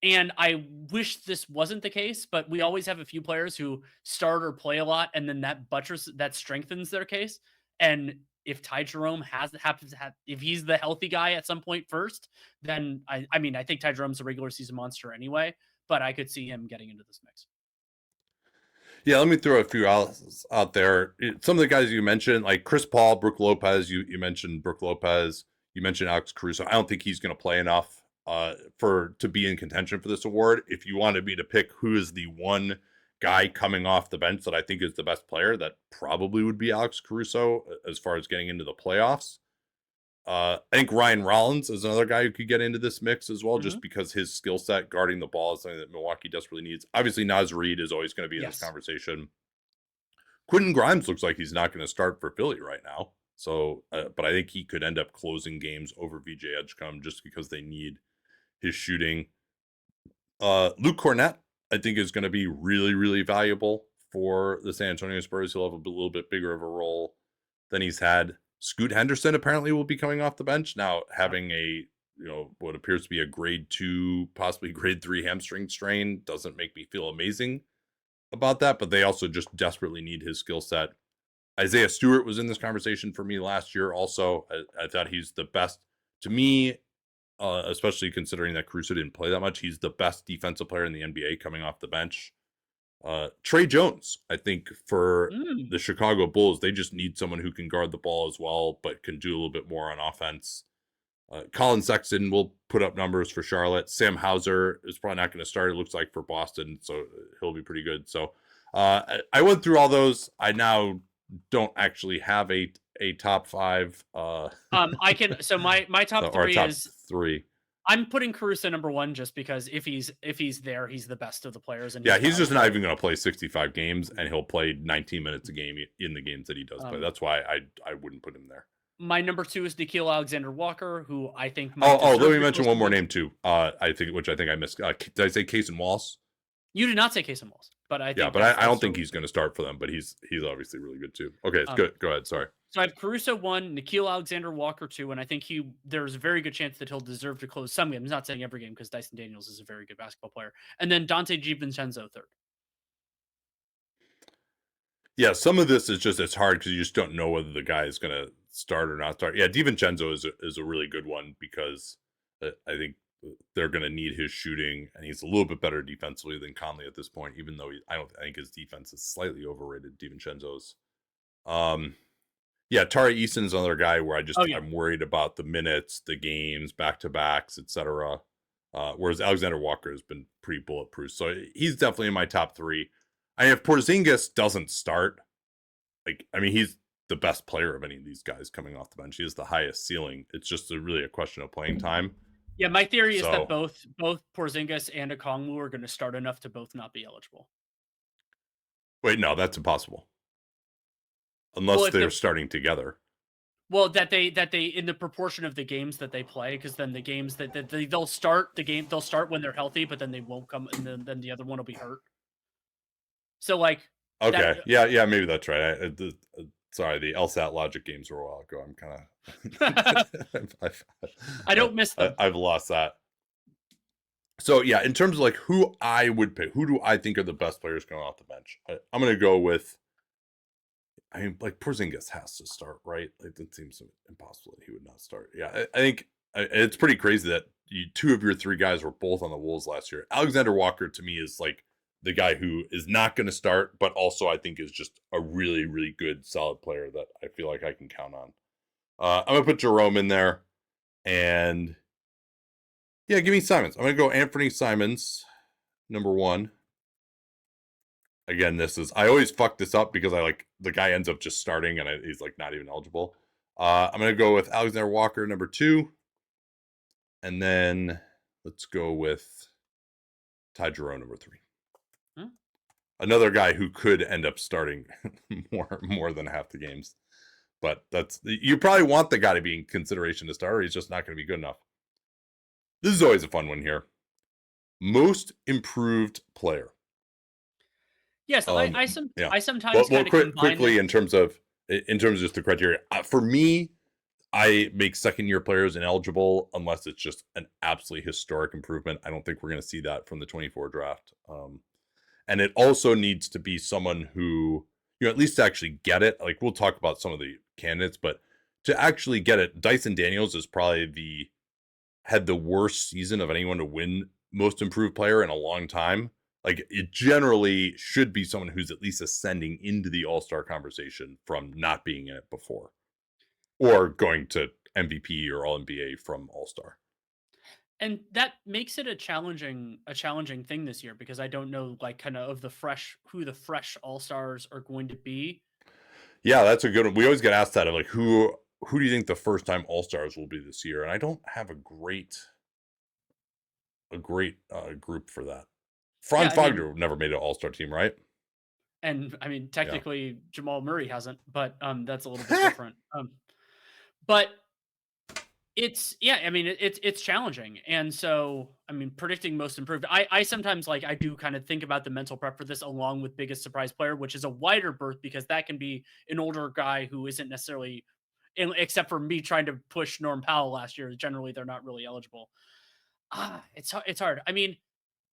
and I wish this wasn't the case, but we always have a few players who start or play a lot, and then that strengthens their case. And if Ty Jerome happens to have, if he's the healthy guy at some point first, then I mean, I think Ty Jerome's a regular season monster anyway, but I could see him getting into this mix. Yeah, let me throw a few out there. Some of the guys you mentioned, like Chris Paul, Brook Lopez. You mentioned Brook Lopez. You mentioned Alex Caruso. I don't think he's going to play enough to be in contention for this award. If you wanted me to pick who is the one guy coming off the bench that I think is the best player, that probably would be Alex Caruso as far as getting into the playoffs. I think Ryan Rollins is another guy who could get into this mix as well, just because his skill set guarding the ball is something that Milwaukee desperately needs. Obviously, Naz Reid is always going to be in this conversation. Quentin Grimes looks like he's not going to start for Philly right now. So, but I think he could end up closing games over VJ Edgecombe just because they need his shooting. Luke Cornett, I think, is going to be really, really valuable for the San Antonio Spurs. He'll have a little bit bigger of a role than he's had. Scoot Henderson apparently will be coming off the bench now, having what appears to be a grade 2, possibly grade 3 hamstring strain. Doesn't make me feel amazing about that, but they also just desperately need his skill set. Isaiah Stewart was in this conversation for me last year. Also, I thought he's the best to me, especially considering that Caruso didn't play that much. He's the best defensive player in the NBA coming off the bench. Trey Jones, I think for the Chicago Bulls, they just need someone who can guard the ball as well, but can do a little bit more on offense. Colin Sexton will put up numbers for Charlotte. Sam Hauser is probably not going to start, it looks like, for Boston, so he'll be pretty good. So I went through all those. I now don't actually have a top 5. I can. So my top 3 top is 3. I'm putting Caruso number 1 just because if he's there, he's the best of the players. And he's just not even going to play 65 games, and he'll play 19 minutes a game in the games that he does play. That's why I wouldn't put him there. My number 2 is Nickeil Alexander-Walker, who I think. Let me mention one more name too. I think I missed. Did I say Cason Wallace? You did not say Cason Wallace, but I think yeah, but I don't think he's going to start for them. But he's obviously really good too. Okay, it's good. Go ahead. Sorry. So I have Caruso 1, Nickeil Alexander-Walker 2, and I think there's a very good chance that he'll deserve to close some games. I'm not saying every game because Dyson Daniels is a very good basketball player. And then Dante DiVincenzo 3rd. Yeah, some of this is just, it's hard because you just don't know whether the guy is going to start or not start. Yeah, DiVincenzo is a really good one because I think they're going to need his shooting, and he's a little bit better defensively than Conley at this point, even though I think his defense is slightly overrated, DiVincenzo's. Yeah, Tari Eason is another guy where Oh yeah. I'm worried about the minutes, the games, back to backs, etc. Whereas Alexander Walker has been pretty bulletproof, so he's definitely in my top three. If Porzingis doesn't start, like I mean, he's the best player of any of these guys coming off the bench. He has the highest ceiling. It's just really a question of playing time. Yeah, my theory is that So both Porzingis and Okongwu are gonna start enough to both not be eligible. wait, no, that's impossible Well, unless if they're the starting together. well, that they in the proportion of the games that they play, because then the games that they'll start the game, they'll start when they're healthy, but then they won't come, and then the other one will be hurt. So like that. Okay, yeah, yeah, maybe that's right. Sorry, the LSAT logic games were a while ago. I'm kind of, I don't miss them. I've lost that. So yeah, in terms of like who I would pick, who do I think are the best players coming off the bench? I'm gonna go with. I mean, like Porzingis has to start, right? Like it seems impossible that he would not start. Yeah, I think it's pretty crazy that two of your three guys were both on the Wolves last year. Alexander Walker to me is like the guy who is not going to start, but also I think is just a really, really good, solid player that I feel like I can count on. I'm gonna put Jerome in there, and yeah, give me Simons. I'm gonna go Anthony Simons, number one. Again, this is I always fuck this up because I like the guy ends up just starting and he's like not even eligible. I'm gonna go with Alexander Walker number two, and then let's go with Ty Jerome number three. Hmm? Another guy who could end up starting more than half the games, but that's you probably want the guy to be in consideration to start, or he's just not going to be good enough. This is always a fun one here. Most improved player. Yeah, so Yeah. I sometimes kind of combine Quickly them. in terms of just the criteria. For me, I make second year players ineligible unless it's just an absolutely historic improvement. I don't think we're going to see that from the 24 draft. And it also needs to be someone who, at least to actually get it. Like we'll talk about some of the candidates, but to actually get it, Dyson Daniels is probably had the worst season of anyone to win most improved player in a long time. Like it generally should be someone who's at least ascending into the all-star conversation from not being in it before or going to MVP or all NBA from all-star. And that makes it a challenging thing this year because I don't know like kind of the fresh who the fresh all-stars are going to be. Yeah, that's a good one. We always get asked that of like who do you think the first time all-stars will be this year? And I don't have a great group for that. Yeah, Franz I mean, Wagner never made an all-star team, right? and I mean Yeah. technically Jamal Murray hasn't, but that's a little bit different. But it's yeah, I mean it's challenging. And so I mean predicting most improved. I sometimes like I do kind of think about the mental prep for this along with biggest surprise player, which is a wider berth because that can be an older guy who isn't necessarily except for me trying to push Norm Powell last year. Generally, they're not really eligible. It's hard. I mean,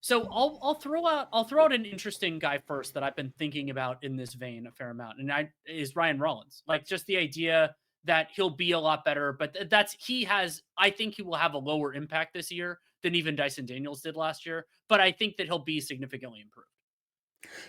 so I'll throw out an interesting guy first that I've been thinking about in this vein a fair amount, and I is Ryan Rollins. Like just the idea that he'll be a lot better, but that's he has. I think he will have a lower impact this year than even Dyson Daniels did last year, but I think that he'll be significantly improved.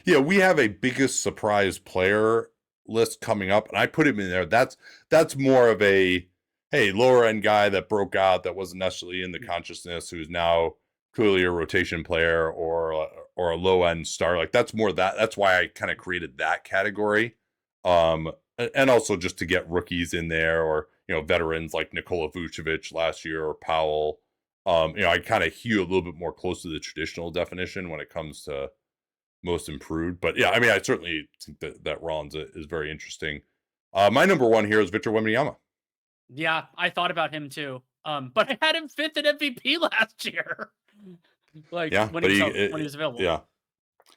Yeah, we have a biggest surprise player list coming up, and I put him in there. That's more of a hey lower end guy that broke out that wasn't necessarily in the consciousness, who's now clearly a rotation player or a low end star. Like that's more that. That's why I kind of created that category, and also just to get rookies in there or veterans like Nikola Vucevic last year or Powell. I kind of hew a little bit more close to the traditional definition when it comes to most improved. But yeah, I mean, I certainly think that Rollins is very interesting. My number one here is Victor Wembanyama. Yeah, I thought about him too. But I had him fifth in MVP last year, like Yeah, but when he was available. yeah,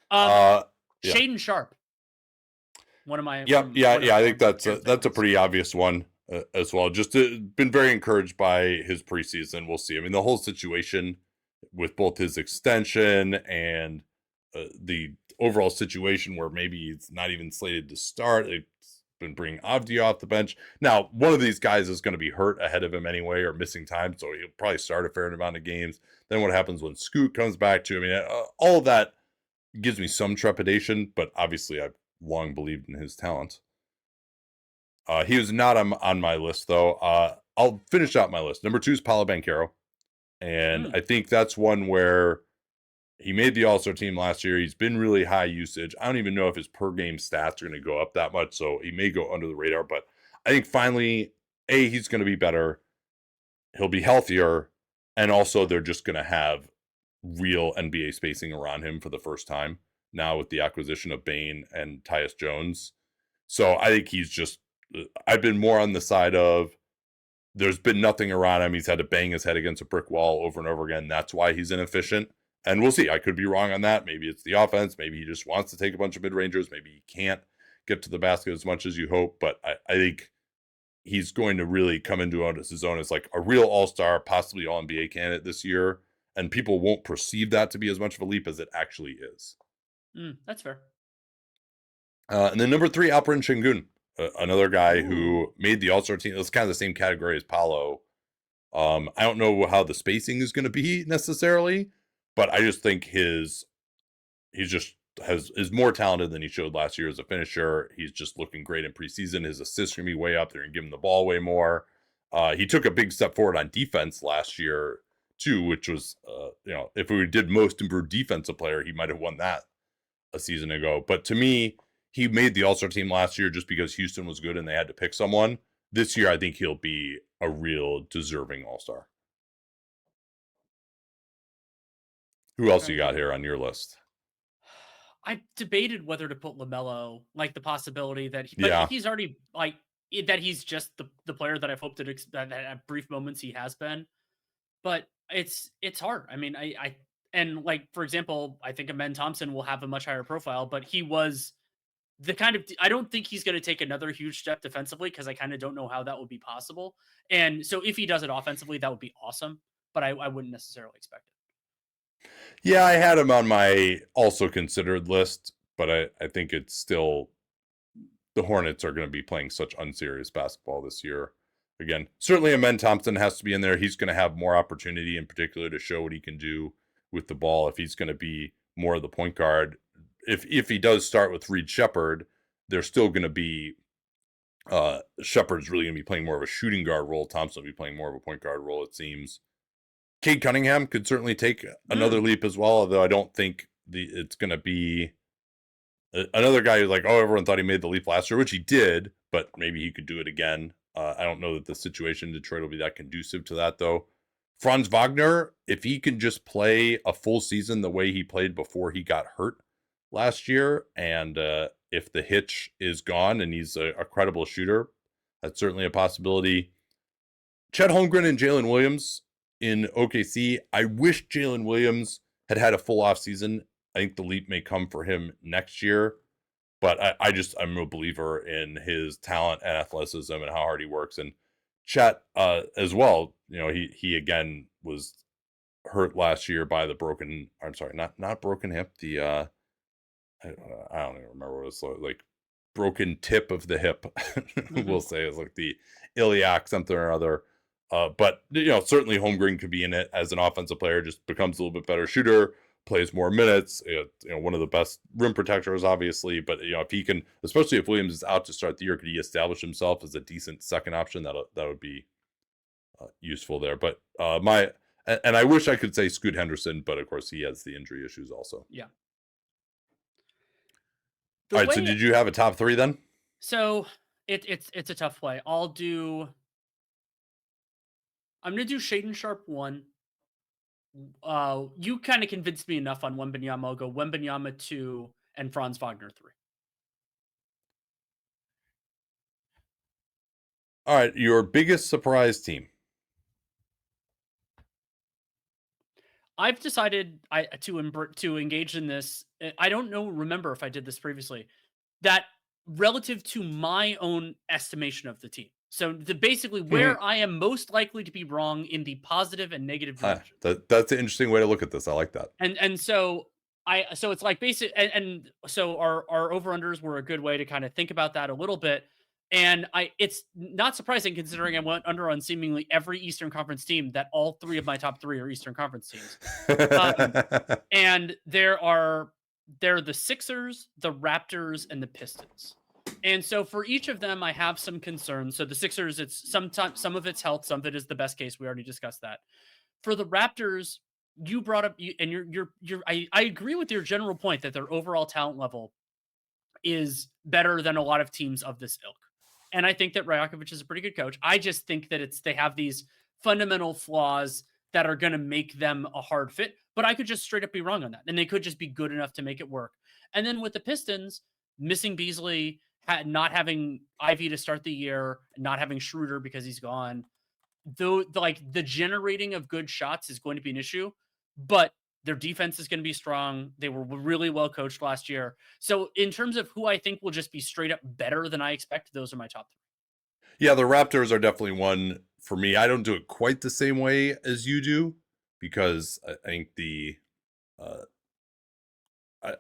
Um, uh, yeah, Shaden Sharp, one of my yep, one yeah, one of yeah. I one think of my that's favorite a favorites. pretty obvious one as well. Just been very encouraged by his preseason. We'll see. I mean, the whole situation with both his extension and the overall situation where maybe he's not even slated to start. They've been bringing Avdia off the bench. Now, one of these guys is going to be hurt ahead of him anyway or missing time, so he'll probably start a fair amount of games. Then what happens when Scoot comes back to him? I mean, all of that gives me some trepidation, but obviously I've long believed in his talent. He was not on my list though. I'll finish out my list. Number 2 is Paolo Banchero, and Mm, I think that's one where he made the All-Star team last year. He's been really high usage. I don't even know if his per game stats are going to go up that much, so he may go under the radar. But I think finally, he's going to be better. He'll be healthier, and also they're just going to have real NBA spacing around him for the first time now with the acquisition of Bane and Tyus Jones. So I think he's just. I've been more on the side of there's been nothing around him. He's had to bang his head against a brick wall over and over again. That's why he's inefficient. And we'll see. I could be wrong on that. Maybe it's the offense. Maybe he just wants to take a bunch of mid-rangers. Maybe he can't get to the basket as much as you hope. But I think he's going to really come into his own as like a real all-star, possibly all-NBA candidate this year. And people won't perceive that to be as much of a leap as it actually is. that's fair. And then number 3, Alperen Şengün, another guy Ooh. who made the All-Star team. It's kind of the same category as Paolo. I don't know how the spacing is going to be necessarily, but I just think he's just is more talented than he showed last year as a finisher. He's just looking great in preseason. His assists are going to be way up. They're going to give him the ball way more. He took a big step forward on defense last year too, which was if we did most improved defensive player, he might have won that a season ago. But to me, he made the All-Star team last year just because Houston was good and they had to pick someone. This year, I think he'll be a real deserving All-Star. Who else Trying you to got think. here on your list? I debated whether to put LaMelo, like the possibility that, but Yeah. he's already like that. He's just the player that I've hoped that at brief moments he has been. But it's hard. I mean, I and like for example, I think Amen Thompson will have a much higher profile, but he was the kind of I don't think he's going to take another huge step defensively because I kind of don't know how that would be possible. And so if he does it offensively, that would be awesome. But I wouldn't necessarily expect it. Yeah, I had him on my also considered list, but I think it's still the Hornets are going to be playing such unserious basketball this year. Again, certainly Amen Thompson has to be in there. He's going to have more opportunity in particular to show what he can do with the ball if he's going to be more of the point guard. If he does start with Reed Shepherd, they're still going to be Shepard's really going to be playing more of a shooting guard role. Thompson will be playing more of a point guard role, it seems. Cade Cunningham could certainly take another leap as well, although I don't think it's going to be another guy who's like, oh, everyone thought he made the leap last year, which he did, but maybe he could do it again. I don't know that the situation in Detroit will be that conducive to that, though. Franz Wagner, if he can just play a full season the way he played before he got hurt last year, and if the hitch is gone and he's a credible shooter, that's certainly a possibility. Chet Holmgren and Jalen Williams in OKC. I wish Jalen Williams had a full off season. I think the leap may come for him next year, but I'm a believer in his talent and athleticism and how hard he works. And Chet as well. He again was hurt last year by the broken. I'm sorry, not broken hip. The I don't even remember what it was like. Broken tip of the hip. Mhm. We'll say it's like the iliac something or other. But certainly Holmgren could be in it as an offensive player. Just becomes a little bit better shooter, plays more minutes. One of the best rim protectors, obviously. But if he can, especially if Williams is out to start the year, could he establish himself as a decent second option? That would be useful there. But and I wish I could say Scoot Henderson, but of course he has the injury issues also. Yeah. The All right. So way did you have a top 3 then? so it's a tough play. I'm gonna do Shaden Sharp 1. You kind of convinced me enough on Wembanyama. I'll go Wembanyama 2 and Franz Wagner 3. All right. Your biggest surprise team. I've decided to engage in this. I don't remember if I did this previously. That relative to my own estimation of the team. So basically where I am most likely to be wrong in the positive and negative direction. That's an interesting way to look at this. I like that. And so it's like basic and so our over unders were a good way to kind of think about that a little bit. And it's not surprising considering I went under on seemingly every Eastern Conference team that all 3 of my top 3 are Eastern Conference teams. Um, and they're the Sixers, the Raptors, and the Pistons. And so for each of them, I have some concerns. So the Sixers, it's sometimes some of it's health, some of it is the best case. We already discussed that. For the Raptors, you brought up, and I agree with your general point that their overall talent level is better than a lot of teams of this ilk. And I think that Rajakovic is a pretty good coach. I just think that they have these fundamental flaws that are going to make them a hard fit. But I could just straight up be wrong on that, and they could just be good enough to make it work. And then with the Pistons, missing Beasley, not having Ivy to start the year, not having Schroeder because he's gone, though, like the generating of good shots is going to be an issue, but their defense is going to be strong. They were really well coached last year. So in terms of who I think will just be straight up better than I expect, those are my top three. Yeah, the Raptors are definitely one for me. I don't do it quite the same way as you do because I think uh,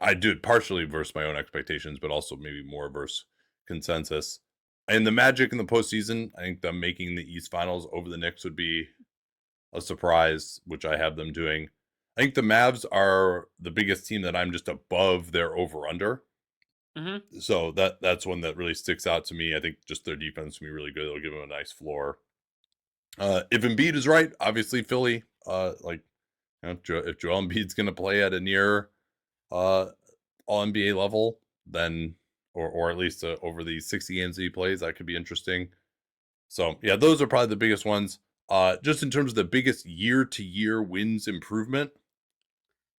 I do it partially versus my own expectations, but also maybe more versus consensus. And the Magic in the postseason, I think them making the East Finals over the Knicks would be a surprise, which I have them doing. I think the Mavs are the biggest team that I'm just above their over under. Mm-hmm. So that's one that really sticks out to me. I think just their defense will be really good. It'll give them a nice floor. If Embiid is right, obviously Philly. If Joel Embiid's going to play at a near all NBA level, then or at least over the 60 games that he plays, that could be interesting. So yeah, those are probably the biggest ones. Just in terms of the biggest year-to-year wins improvement,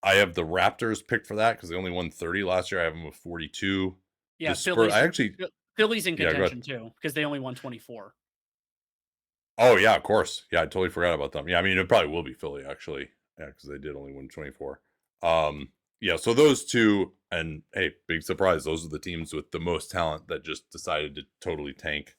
I have the Raptors picked for that because they only won 30 last year. I have them with 42. The Yeah, Spurs, I actually, Philly's in yeah, go ahead. contention too because they only won 24. Oh yeah, of course. Yeah, I totally forgot about them. Yeah, I mean it probably will be Philly actually. Yeah, because they did only win 24. Yeah, so those two, and hey, big surprise, those are the teams with the most talent that just decided to totally tank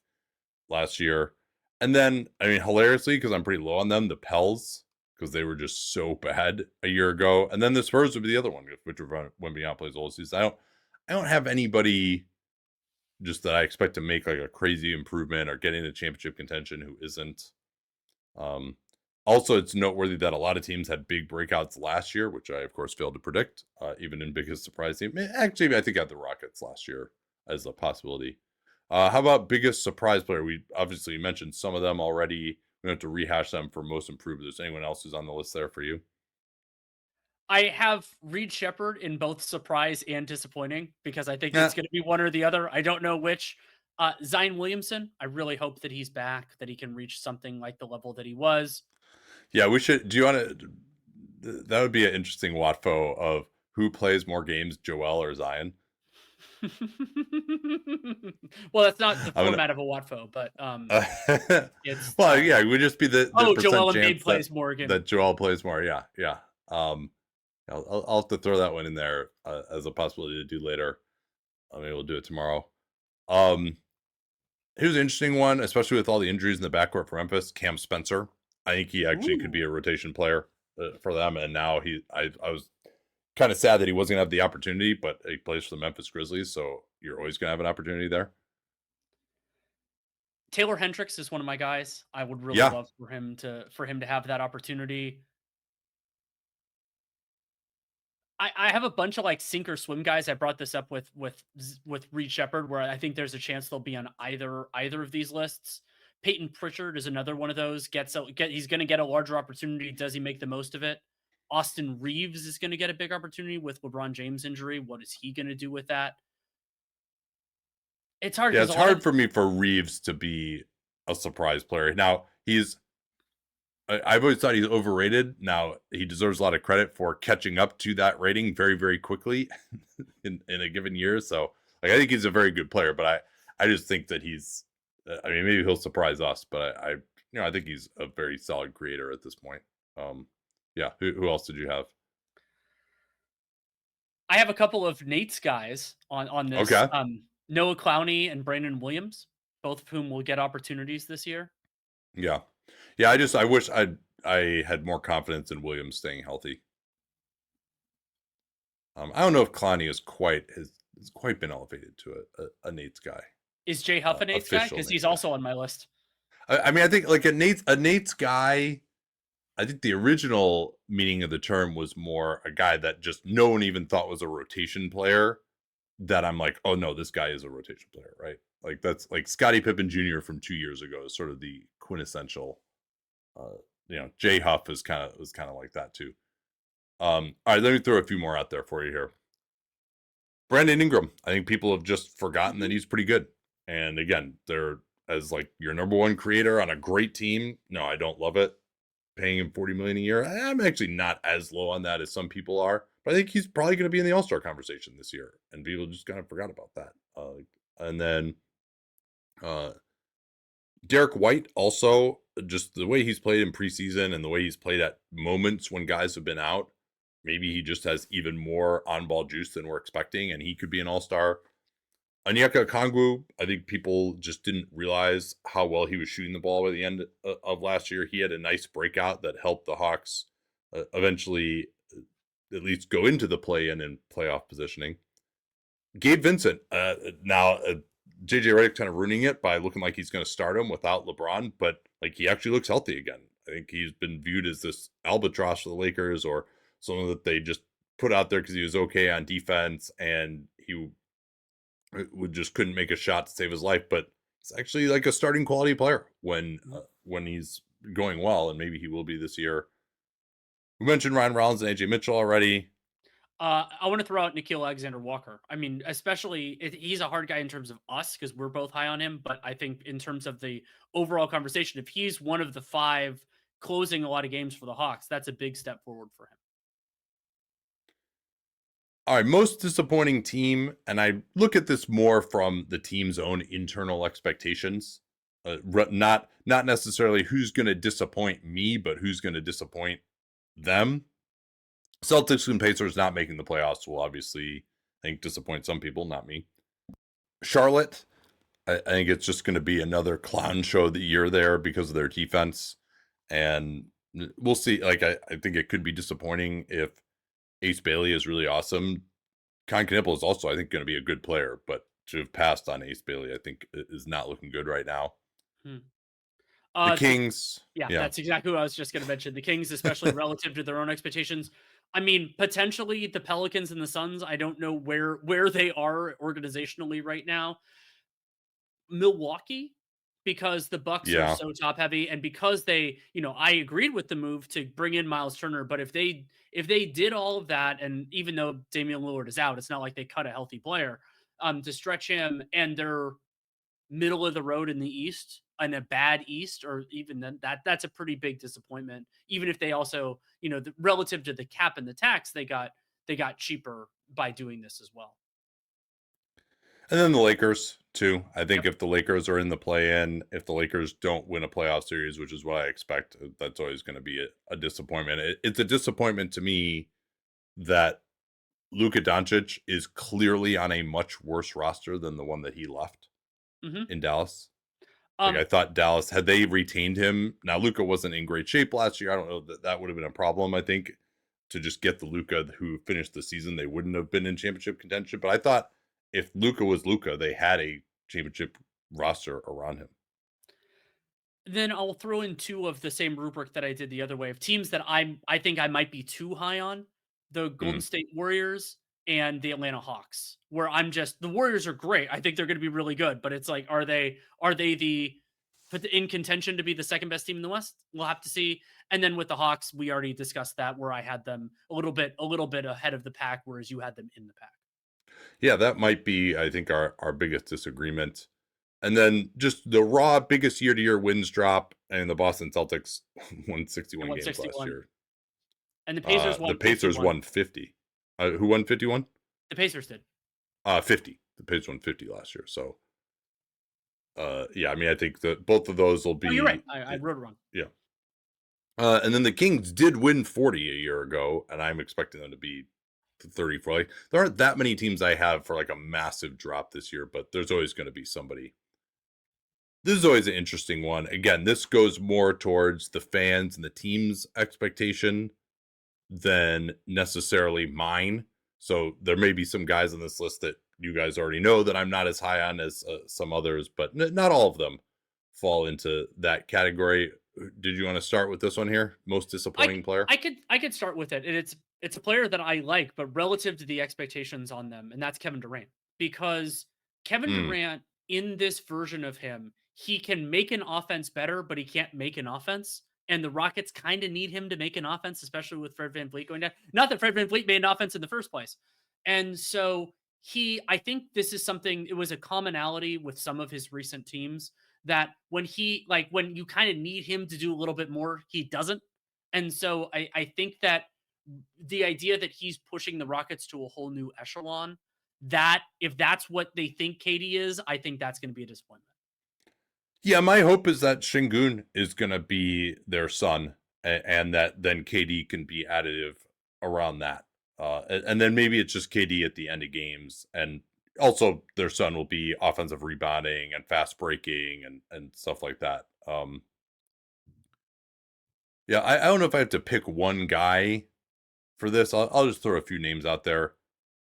last year. And then, I mean, hilariously, because I'm pretty low on them, the Pels, because they were just so bad a year ago. And then the Spurs would be the other one, which when Beyond plays all season. I don't have anybody just that I expect to make like a crazy improvement or get into championship contention who isn't. Um, Also, it's noteworthy that a lot of teams had big breakouts last year, which I, of course, failed to predict, even in biggest surprise team. Actually, I think I had the Rockets last year as a possibility. How about biggest surprise player? We obviously mentioned some of them already. We don't have to rehash them for most improved. Is anyone else who's on the list there for you? I have Reed Shepard in both surprise and disappointing because I think Yeah. it's going to be one or the other. I don't know which. Zion Williamson, I really hope that he's back, that he can reach something like the level that he was. Yeah, we should. Do you want to? That would be an interesting Watfo of who plays more games, Joel or Zion. Well, that's not the I'm gonna. format of a Watfo, but it's Well, yeah, it would just be the oh, percent Joel chance Embiid plays more games. that Joel plays more. Yeah, yeah. Um, I'll have to throw that one in there as a possibility to do later. Maybe we'll do it tomorrow. Um, Here's an interesting one, especially with all the injuries in the backcourt for Memphis. Cam Spencer, I think he actually could be Ooh. a rotation player for them. And now I was kind of sad that he wasn't gonna have the opportunity, but he plays for the Memphis Grizzlies, so you're always gonna have an opportunity there. Taylor Hendricks is one of my guys. I would really Yeah, love for him to have that opportunity. I have a bunch of like sink or swim guys. I brought this up with Reed Shepard, where I think there's a chance they'll be on either of these lists. Peyton Pritchard is another one of those. He's going to get a larger opportunity. Does he make the most of it? Austin Reeves is going to get a big opportunity with LeBron James injury. What is he going to do with that? It's hard yeah, because it's a lot hard of for me for Reeves to be a surprise player. Now I've always thought he's overrated. Now he deserves a lot of credit for catching up to that rating very, very quickly in a given year. So, like, I think he's a very good player, but I just think that he's. I mean, maybe he'll surprise us, but I think he's a very solid creator at this point. Yeah. Who else did you have? I have a couple of Nate's guys on this. Okay. Noah Clowney and Brandon Williams, both of whom will get opportunities this year. Yeah. Yeah. I wish I had more confidence in Williams staying healthy. I don't know if Clowney has quite been elevated to a Nate's guy. Is Jay Huff a Nate's guy? Official Because he's Nate's guy. also on my list. I mean, I think like a Nate's guy. I think the original meaning of the term was more a guy that just no one even thought was a rotation player, that I'm like, oh no, this guy is a rotation player, right? Like that's like Scottie Pippen Jr. from 2 years ago is sort of the quintessential. Uh, Jay Huff was kind of like that too. All right, let me throw a few more out there for you here. Brandon Ingram. I think people have just forgotten that Mhm. he's pretty good. And again, they're as like your number one creator on a great team. No, I don't love it. Paying him 40 million a year. I'm actually not as low on that as some people are, but I think he's probably going to be in the All-Star conversation this year, and people just kind of forgot about that. And then uh, Derek White also, just the way he's played in preseason and the way he's played at moments when guys have been out, maybe he just has even more on-ball juice than we're expecting, and he could be an All-Star. Onyeka Okongwu, I think people just didn't realize how well he was shooting the ball by the end of last year. He had a nice breakout that helped the Hawks eventually at least go into the play-in and playoff positioning. Gabe Vincent, now JJ Redick kind of ruining it by looking like he's going to start him without LeBron, but like he actually looks healthy again. I think he's been viewed as this albatross for the Lakers or someone that they just put out there because he was okay on defense and he would just couldn't make a shot to save his life. But he's actually like a starting quality player when he's going well, and maybe he will be this year. We mentioned Ryan Rollins and AJ Mitchell already. I want to throw out Nikhil Alexander Walker. I mean, especially he's a hard guy in terms of us because we're both high on him. But I think in terms of the overall conversation, if he's one of the five closing a lot of games for the Hawks, that's a big step forward for him. All right, most disappointing team, and I look at this more from the team's own internal expectations, not necessarily who's going to disappoint me, but who's going to disappoint them. Celtics and Pacers not making the playoffs will obviously, I think, disappoint some people, not me. Charlotte, I think it's just going to be another clown show the year there because of their defense, and we'll see. Like I think it could be disappointing if Ace Bailey is really awesome. Con Knipple is also, I think, going to be a good player, but to have passed on Ace Bailey, I think, is not looking good right now. Hmm. The The Kings, Yeah, yeah, that's exactly what I was just going to mention. The Kings, especially relative to their own expectations. I mean, potentially the Pelicans and the Suns. I don't know where they are organizationally right now. Milwaukee, because the Bucks are yeah. so top heavy, and because I agreed with the move to bring in Miles Turner, but if they did all of that, and even though Damian Lillard is out, it's not like they cut a healthy player to stretch him, and they're middle of the road in the East and a bad East, or even then that's a pretty big disappointment. Even if they also, relative to the cap and the tax, they got cheaper by doing this as well. And then the Lakers, too. I think Yep. if the Lakers are in the play in, if the Lakers don't win a playoff series, which is what I expect, that's always going to be a disappointment. It's a disappointment to me that Luka Doncic is clearly on a much worse roster than the one that he left hmm in Dallas. Like I Um, thought Dallas had they retained him. Now Luca wasn't in great shape last year. I don't know that that would have been a problem. I think to just get the Luca who finished the season, they wouldn't have been in championship contention. But I thought if Luca was Luca, they had a championship roster around him. then I'll throw in two of the same rubric that I did the other way of teams that I think I might be too high on: the Golden Mm. State Warriors and the Atlanta Hawks. Where the Warriors are great. I think they're going to be really good, but it's like, are they put in contention to be the second best team in the West? We'll have to see. And then with the Hawks, we already discussed that, where I had them a little bit ahead of the pack, whereas you had them in the pack. Yeah, that might be, I think, our biggest disagreement. And then just the raw biggest year to year wins drop, and the Boston Celtics won They 61 won games last 61, year. and the Pacers The won Pacers 51. won 50. Who won 51? The Pacers did. 50. The Pacers won 50 last year. So, yeah, I mean, I think that both of those will Oh, you're right. be, I wrote it wrong. yeah. And then the Kings did win 40 a year ago, and I'm expecting them to be 34. Like, there aren't that many teams I have for like a massive drop this year, but there's always going to be somebody. This is always an interesting one. Again, this goes more towards the fans and the team's expectation than necessarily mine. So there may be some guys on this list that you guys already know that I'm not as high on as some others, but not all of them fall into that category. Did you want to start with this one here? Most I disappointing c- player? I could start with it, and it's a player that I like, but relative to the expectations on them, and that's Kevin Durant. because Kevin Mm. Durant, in this version of him, he can make an offense better, but he can't make an offense. And the Rockets kind of need him to make an offense, especially with Fred VanVleet going down. Not that Fred VanVleet made an offense in the first place. And so I think this is something, it was a commonality with some of his recent teams that when you kind of need him to do a little bit more, he doesn't. And so I think that the idea that he's pushing the Rockets to a whole new echelon, that if that's what they think Katie is, I think that's going to be a disappointment. Yeah, my hope is that Shingun is going to be their son, and that then KD can be additive around that. And then maybe it's just KD at the end of games, and also their son will be offensive rebounding and fast breaking and stuff like that. Yeah, I don't know if I have to pick one guy for this. I'll just throw a few names out there.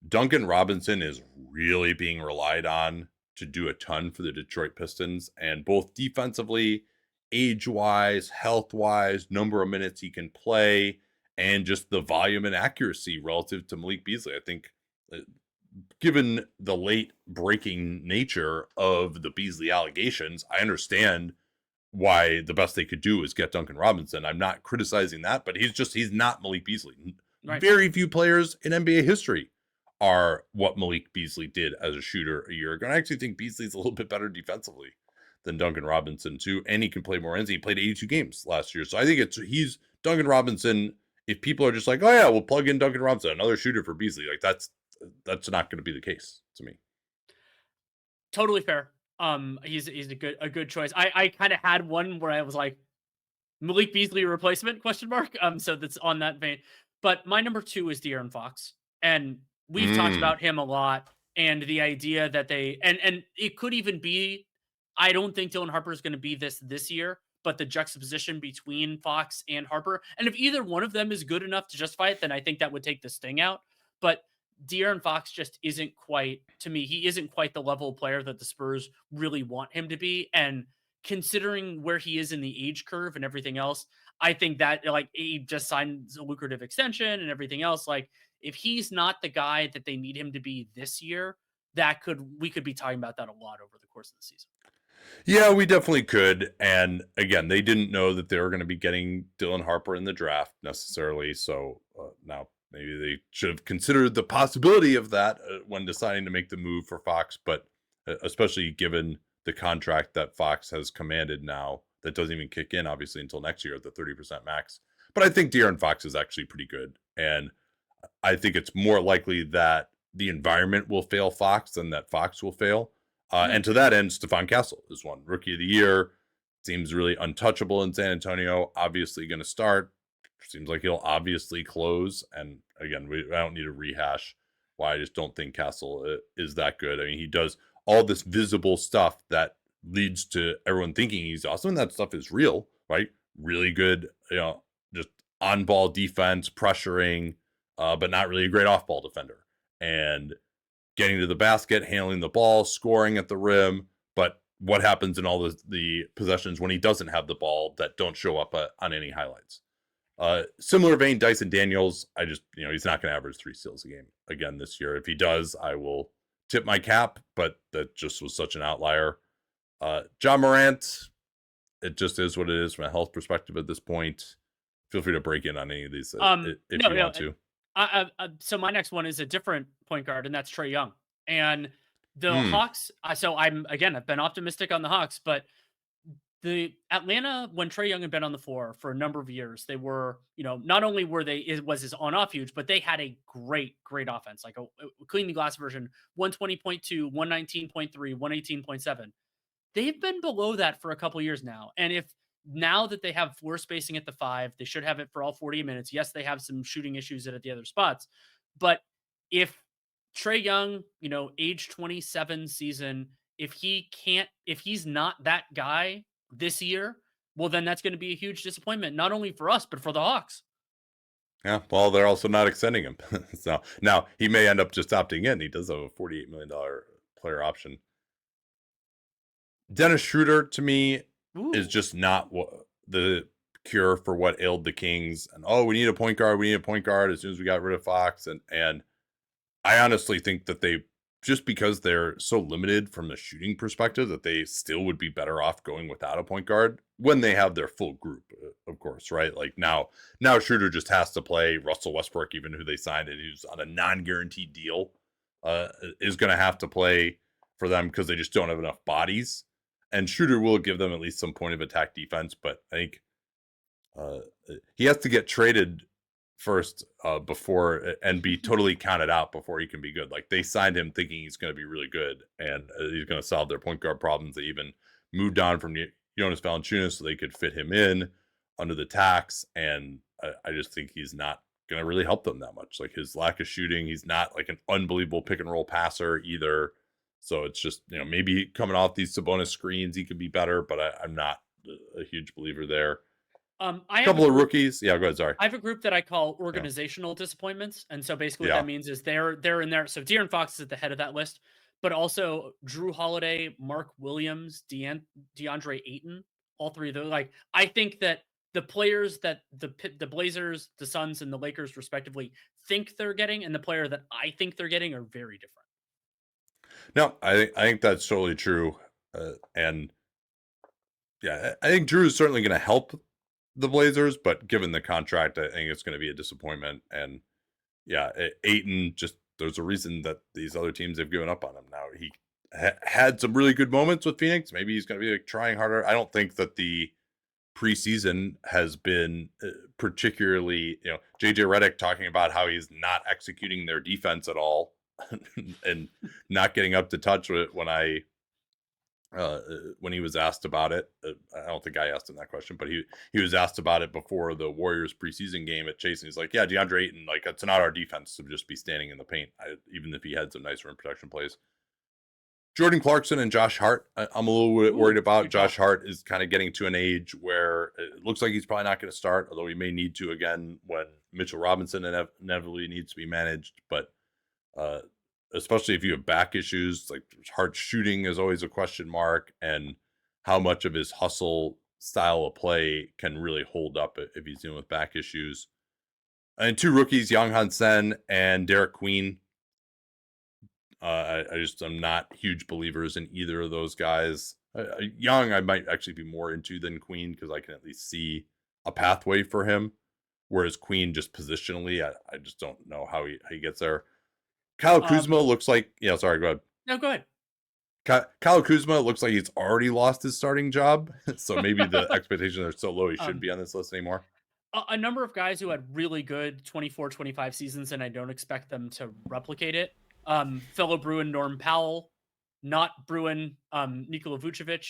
Duncan Robinson is really being relied on to do a ton for the Detroit Pistons, and both defensively, age wise, health wise, number of minutes he can play, and just the volume and accuracy relative to Malik Beasley. I think, uh, given the late breaking nature of the Beasley allegations, I understand why the best they could do is get Duncan Robinson. I'm not criticizing that, but he's not Malik Beasley. Right. Very few players in NBA history are what Malik Beasley did as a shooter a year ago. And I actually think Beasley's a little bit better defensively than Duncan Robinson too, and he can play more ends. He played 82 games last year, so I think he's Duncan Robinson. If people are just like, oh yeah, we'll plug in Duncan Robinson, another shooter for Beasley, like that's not going to be the case to me. Totally fair. He's a good choice. I kind of had one where I was like, Malik Beasley replacement question mark. So that's on that vein. But my number two is De'Aaron Fox, and we've talked Mm. about him a lot, and the idea that and it could even be. I don't think Dylan Harper is going to be this year, but the juxtaposition between Fox and Harper, and if either one of them is good enough to justify it, then I think that would take the sting out. But De'Aaron Fox just isn't quite, to me. He isn't quite the level of player that the Spurs really want him to be, and considering where he is in the age curve and everything else, I think that like he just signed a lucrative extension and everything else. Like if he's not the guy that they need him to be this year, we could be talking about that a lot over the course of the season. Yeah, we definitely could. And again, they didn't know that they were going to be getting Dylan Harper in the draft necessarily. So now maybe they should have considered the possibility of that when deciding to make the move for Fox. But especially given the contract that Fox has commanded now, that doesn't even kick in, obviously, until next year at the 30% max. But I think De'Aaron Fox is actually pretty good. And I think it's more likely that the environment will fail Fox than that Fox will fail. Yeah. And to that end, Stephon Castle is one rookie of the year. Seems really untouchable in San Antonio. Obviously going to start. Seems like he'll obviously close. And again, I don't need to rehash why I just don't think Castle is that good. I mean, he does all this visible stuff that leads to everyone thinking he's awesome. And that stuff is real, right? Really good, just on ball defense, pressuring, but not really a great off ball defender. And getting to the basket, handling the ball, scoring at the rim. But what happens in all the possessions when he doesn't have the ball that don't show up on any highlights? Similar vein, Dyson Daniels. I just, he's not going to average 3 steals a game again this year. If he does, I will tip my cap, but that just was such an outlier. John Morant, it just is what it is from a health perspective at this point. Feel free to break in on any of these if you want to. So my next one is a different point guard, and that's Trey Young. And the Hmm. Hawks. So I've been optimistic on the Hawks, but the Atlanta, when Trey Young had been on the floor for a number of years, they were, not only was his on off huge, but they had a great offense, like a clean the glass version, 120.2, 119.3, 118.7. They've been below that for a couple years now. And if now that they have floor spacing at the 5, they should have it for all 40 minutes. Yes, they have some shooting issues at the other spots. But if Trey Young, age 27 season, if he's not that guy this year, well, then that's going to be a huge disappointment, not only for us, but for the Hawks. Yeah, well, they're also not extending him. So now he may end up just opting in. He does have a $48 million player option. Dennis Schroeder, to me, is Ooh. just not the cure for what ailed the Kings. And we need a point guard. We need a point guard as soon as we got rid of Fox. And I honestly think that they just because they're so limited from a shooting perspective that they still would be better off going without a point guard when they have their full group, of course, right? Like now Schroeder just has to play. Russell Westbrook, even who they signed and who's on a non-guaranteed deal, is going to have to play for them because they just don't have enough bodies. And Schroeder will give them at least some point of attack defense, but I think uh, he has to get traded first before and be totally counted out before he can be good. Like they signed him thinking he's going to be really good and he's going to solve their point guard problems. They even moved on from Jonas Valanciunas so they could fit him in under the tax. And I just think he's not going to really help them that much. Like his lack of shooting, he's not like an unbelievable pick and roll passer either. So it's just, maybe coming off these Sabonis screens, he could be better, but I'm not a huge believer there. I A have couple a of group, rookies. Yeah, go ahead. Sorry. I have a group that I call organizational disappointments, and so basically what Yeah. that means is they're in there. So De'Aaron Fox is at the head of that list, but also Drew Holiday, Mark Williams, DeAndre Ayton, all three of those. Like I think that the players that the Blazers, the Suns, and the Lakers respectively think they're getting, and the player that I think they're getting are very different. No, I think that's totally true. And yeah, I think Drew is certainly going to help the Blazers, but given the contract, I think it's going to be a disappointment. And yeah, Aiton, just there's a reason that these other teams have given up on him. Now he had some really good moments with Phoenix. Maybe he's going to be like trying harder. I don't think that the preseason has been particularly, JJ Redick talking about how he's not executing their defense at all and not getting up to touch with it when he was asked about it. I don't think I asked him that question, but he was asked about it before the Warriors preseason game at Chase, and he's like, "Yeah, DeAndre Ayton, like it's not our defense to just be standing in the paint, even if he had some nice rim protection plays." Jordan Clarkson and Josh Hart, I'm a little bit worried about. Josh Hart is kind of getting to an age where it looks like he's probably not going to start, although he may need to again when Mitchell Robinson inevitably needs to be managed. But especially if you have back issues, like Hart shooting is always a question mark, and how much of his hustle style of play can really hold up if he's dealing with back issues. And two rookies, Young Han Sen and Derek Queen. I'm not huge believers in either of those guys. Young, I might actually be more into than Queen because I can at least see a pathway for him. Whereas Queen, just positionally, I just don't know how he gets there. Kyle Kuzma looks like, sorry, go ahead. No, go ahead. Kyle Kuzma looks like he's already lost his starting job. So maybe the expectations are so low he shouldn't be on this list anymore. A number of guys who had really good 24-25 seasons, and I don't expect them to replicate it. Fellow Bruin Norm Powell, not Bruin Nikola Vucevic,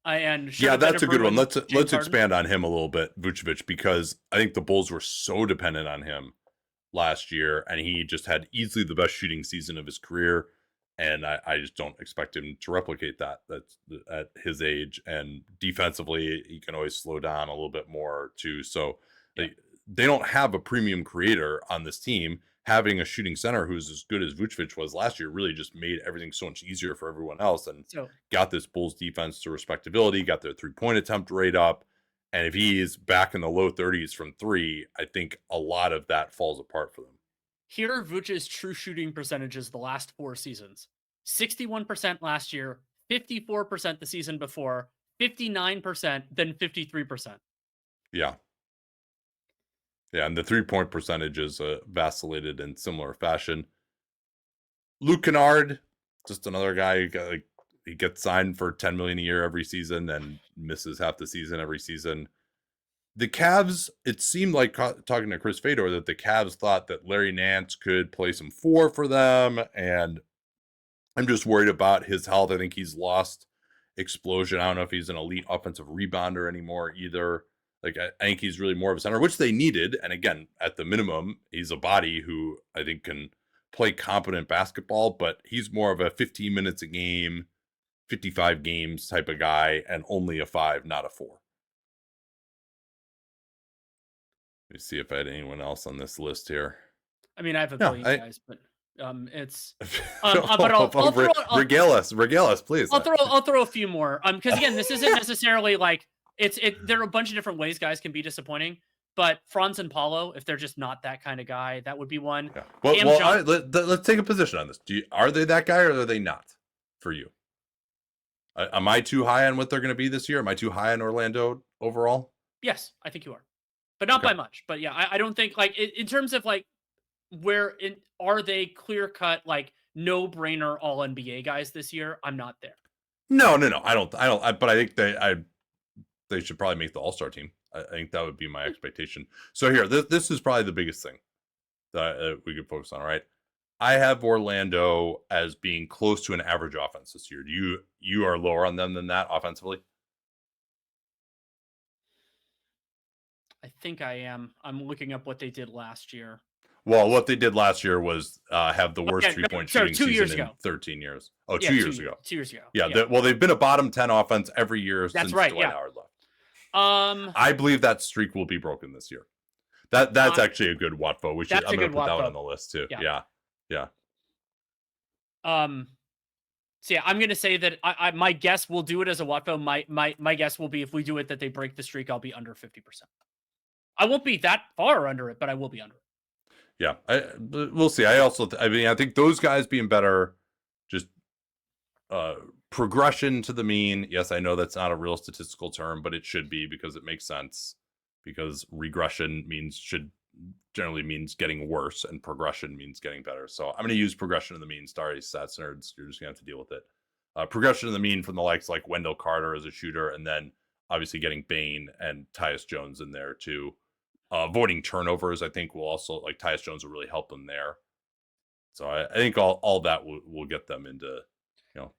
and that's a good one. Let's expand on him a little bit, Vucevic, because I think the Bulls were so dependent on him last year, and he just had easily the best shooting season of his career, and I just don't expect him to replicate that. That's at his age, and defensively he can always slow down a little bit more too. So they don't have a premium creator on this team. Having a shooting center who's as good as Vucevic was last year really just made everything so much easier for everyone else, and got this Bulls defense to respectability, got their 3-point attempt rate up. And if he is back in the low 30s from three, I think a lot of that falls apart for them. Here are Vucevic's true shooting percentages the last 4 seasons. 61% last year, 54% the season before, 59%, then 53%. Yeah. Yeah, and the 3-point percentages vacillated in similar fashion. Luke Kennard, just another guy who he gets signed for $10 million a year every season and misses half the season every season. The Cavs, it seemed like talking to Chris Fedor that the Cavs thought that Larry Nance could play some 4 for them, and I'm just worried about his health. I think he's lost explosion. I don't know if he's an elite offensive rebounder anymore either. Like, I think he's really more of a center, which they needed. And again, at the minimum, he's a body who I think can play competent basketball, but he's more of a 15 minutes a game, 55 games type of guy, and only a 5, not a 4. Let me see if I had anyone else on this list here. I mean, I have a billion guys, but it's but I'll regale us, please. I'll throw a few more because again, this isn't necessarily like there are a bunch of different ways guys can be disappointing. But Franz and Paulo, if they're just not that kind of guy, that would be one. Yeah. Cam All right, Johnson. let's take a position on this. Are they that guy or are they not for you? Am I too high on what they're going to be this year? Am I too high on Orlando overall? Yes, I think you are, but not Okay. by much. But yeah, I don't think like in terms of like where in are they clear cut like no brainer all NBA guys this year? I'm not there. No, no, no. But I think they should probably make the All Star team. I think that would be my expectation. So here, this is probably the biggest thing that we could focus on. Right, I have Orlando as being close to an average offense this year. Do you are lower on them than that offensively? I think I am. I'm looking up what they did last year. Well, what they did last year was have the worst Yeah, no, 3-point sorry, shooting 2 season years in ago. 13 years. Oh, Yeah, 2 years ago. 2 years ago. Yeah, Yeah, well, they've been a bottom 10 offense every year that's since right. Dwight Yeah. Howard left. Um, I believe that streak will be broken this year. That's uh, actually a good Watfo. that's I'm a going good to put that one Watfo. on the list too. Yeah. Yeah. Yeah. Um, so yeah, I'm gonna say that my guess we'll do it as a Watfo. My guess will be if we do it that they break the streak, I'll be under 50%. I won't be that far under it, but I will be under it. Yeah. We'll see. I mean, I think those guys being better, just uh, progression to the mean. Yes, I know that's not a real statistical term, but it should be because it makes sense. Because regression should generally means getting worse, and progression means getting better. So I'm going to use progression to the mean. Sorry, stats nerds, you're just going to have to deal with it. Progression to the mean from the likes like Wendell Carter as a shooter, and then obviously getting Bane and Tyus Jones in there too. Avoiding turnovers, I think will also like Tyus Jones will really help them there. So I think all that will get them into,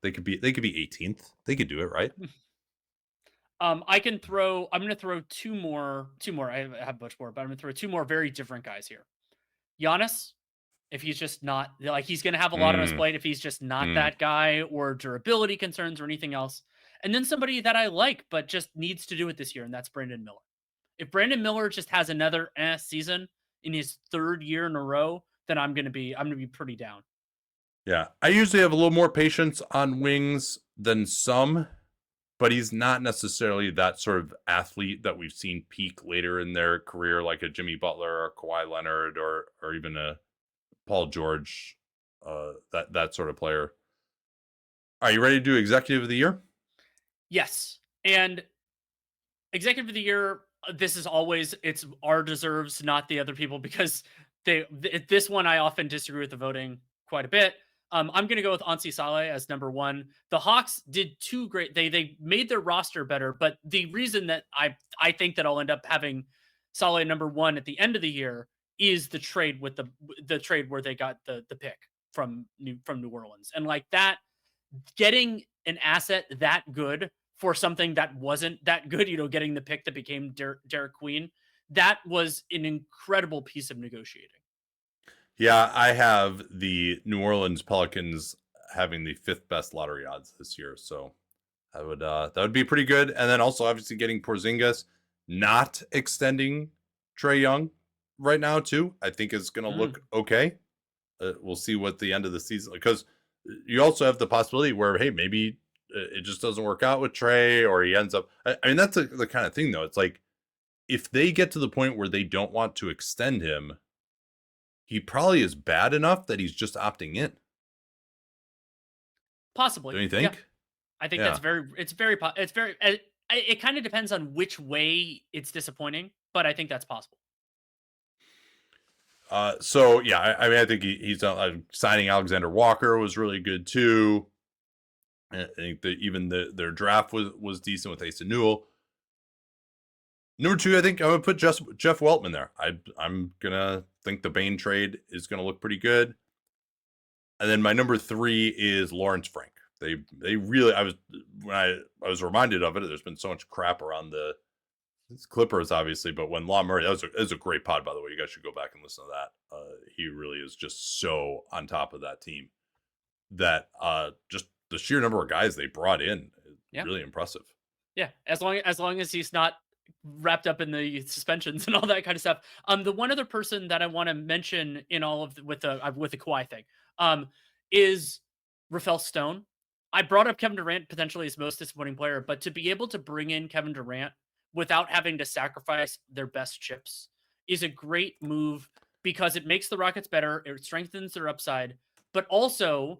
they could be 18th. They could do it, right? I can throw. I'm gonna throw two more. Two more. I have much more, but I'm gonna throw two more very different guys here. Giannis, if he's just not like he's gonna have a lot on his Mm, plate if he's just not mm. that guy or durability concerns or anything else. And then somebody that I like but just needs to do it this year, and that's Brandon Miller. If Brandon Miller just has another season in his third year in a row, then I'm gonna be pretty down. Yeah, I usually have a little more patience on wings than some, but he's not necessarily that sort of athlete that we've seen peak later in their career, like a Jimmy Butler or Kawhi Leonard or even a Paul George, that sort of player. Are you ready to do executive of the year? Yes. And executive of the year, this is always it's our deserves, not the other people, because this one I often disagree with the voting quite a bit. I'm going to go with Ansi Saleh as number one. The Hawks did two great. They made their roster better, but the reason that I think that I'll end up having Saleh number one at the end of the year is the trade with the trade where they got the pick from New Orleans, and like that getting an asset that good for something that wasn't that good, getting the pick that became Derek Queen, that was an incredible piece of negotiating. Yeah, I have the New Orleans Pelicans having the fifth best lottery odds this year, so that would be pretty good. And then also obviously getting Porzingis, not extending Trey Young right now too, I think is going to Mm. look okay. We'll see what the end of the season, because you also have the possibility where hey, maybe it just doesn't work out with Trey, or he ends up. I mean, that's the kind of thing though. It's like if they get to the point where they don't want to extend him, he probably is bad enough that he's just opting in. Possibly, Don't you yeah. think? I think Yeah. it's very. It kind of depends on which way it's disappointing, but I think that's possible. So yeah, I mean, I think he's signing Alexander Walker was really good too. I think that even their draft was decent with Asa Newell. Number two, I think I'm gonna put Jeff Weltman there. I'm gonna think the Bane trade is gonna look pretty good. And then my number three is Lawrence Frank. They really when I was reminded of it. There's been so much crap around the Clippers, obviously, but when Law Murray, that was a great pod, by the way. You guys should go back and listen to that. He really is just so on top of that team that just the sheer number of guys they brought in is Yeah, really impressive. yeah. As long as he's not wrapped up in the suspensions and all that kind of stuff. The one other person that I want to mention in all of with the Kawhi thing, is Rafael Stone. I brought up Kevin Durant potentially as most disappointing player, but to be able to bring in Kevin Durant without having to sacrifice their best chips is a great move because it makes the Rockets better, it strengthens their upside, but also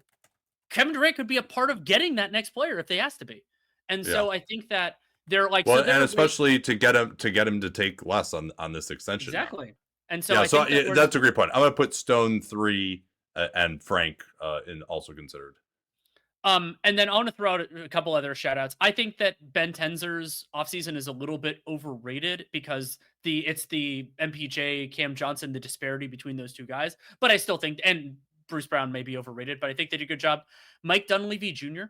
Kevin Durant could be a part of getting that next player if they has to be. And Yeah. so I think that they're like, so Well, and they're like, especially to get him to take less on this extension now. exactly. And so Yeah, I so think that we're that's a great point. I'm gonna put Stone 3 and Frank in also considered. And then I want to throw out a couple other shout outs. I think that Ben Tenzer's offseason is a little bit overrated because it's the MPJ, Cam Johnson, the disparity between those two guys. But I still think, and Bruce Brown may be overrated, but I think they did a good job. Mike Dunleavy Jr.,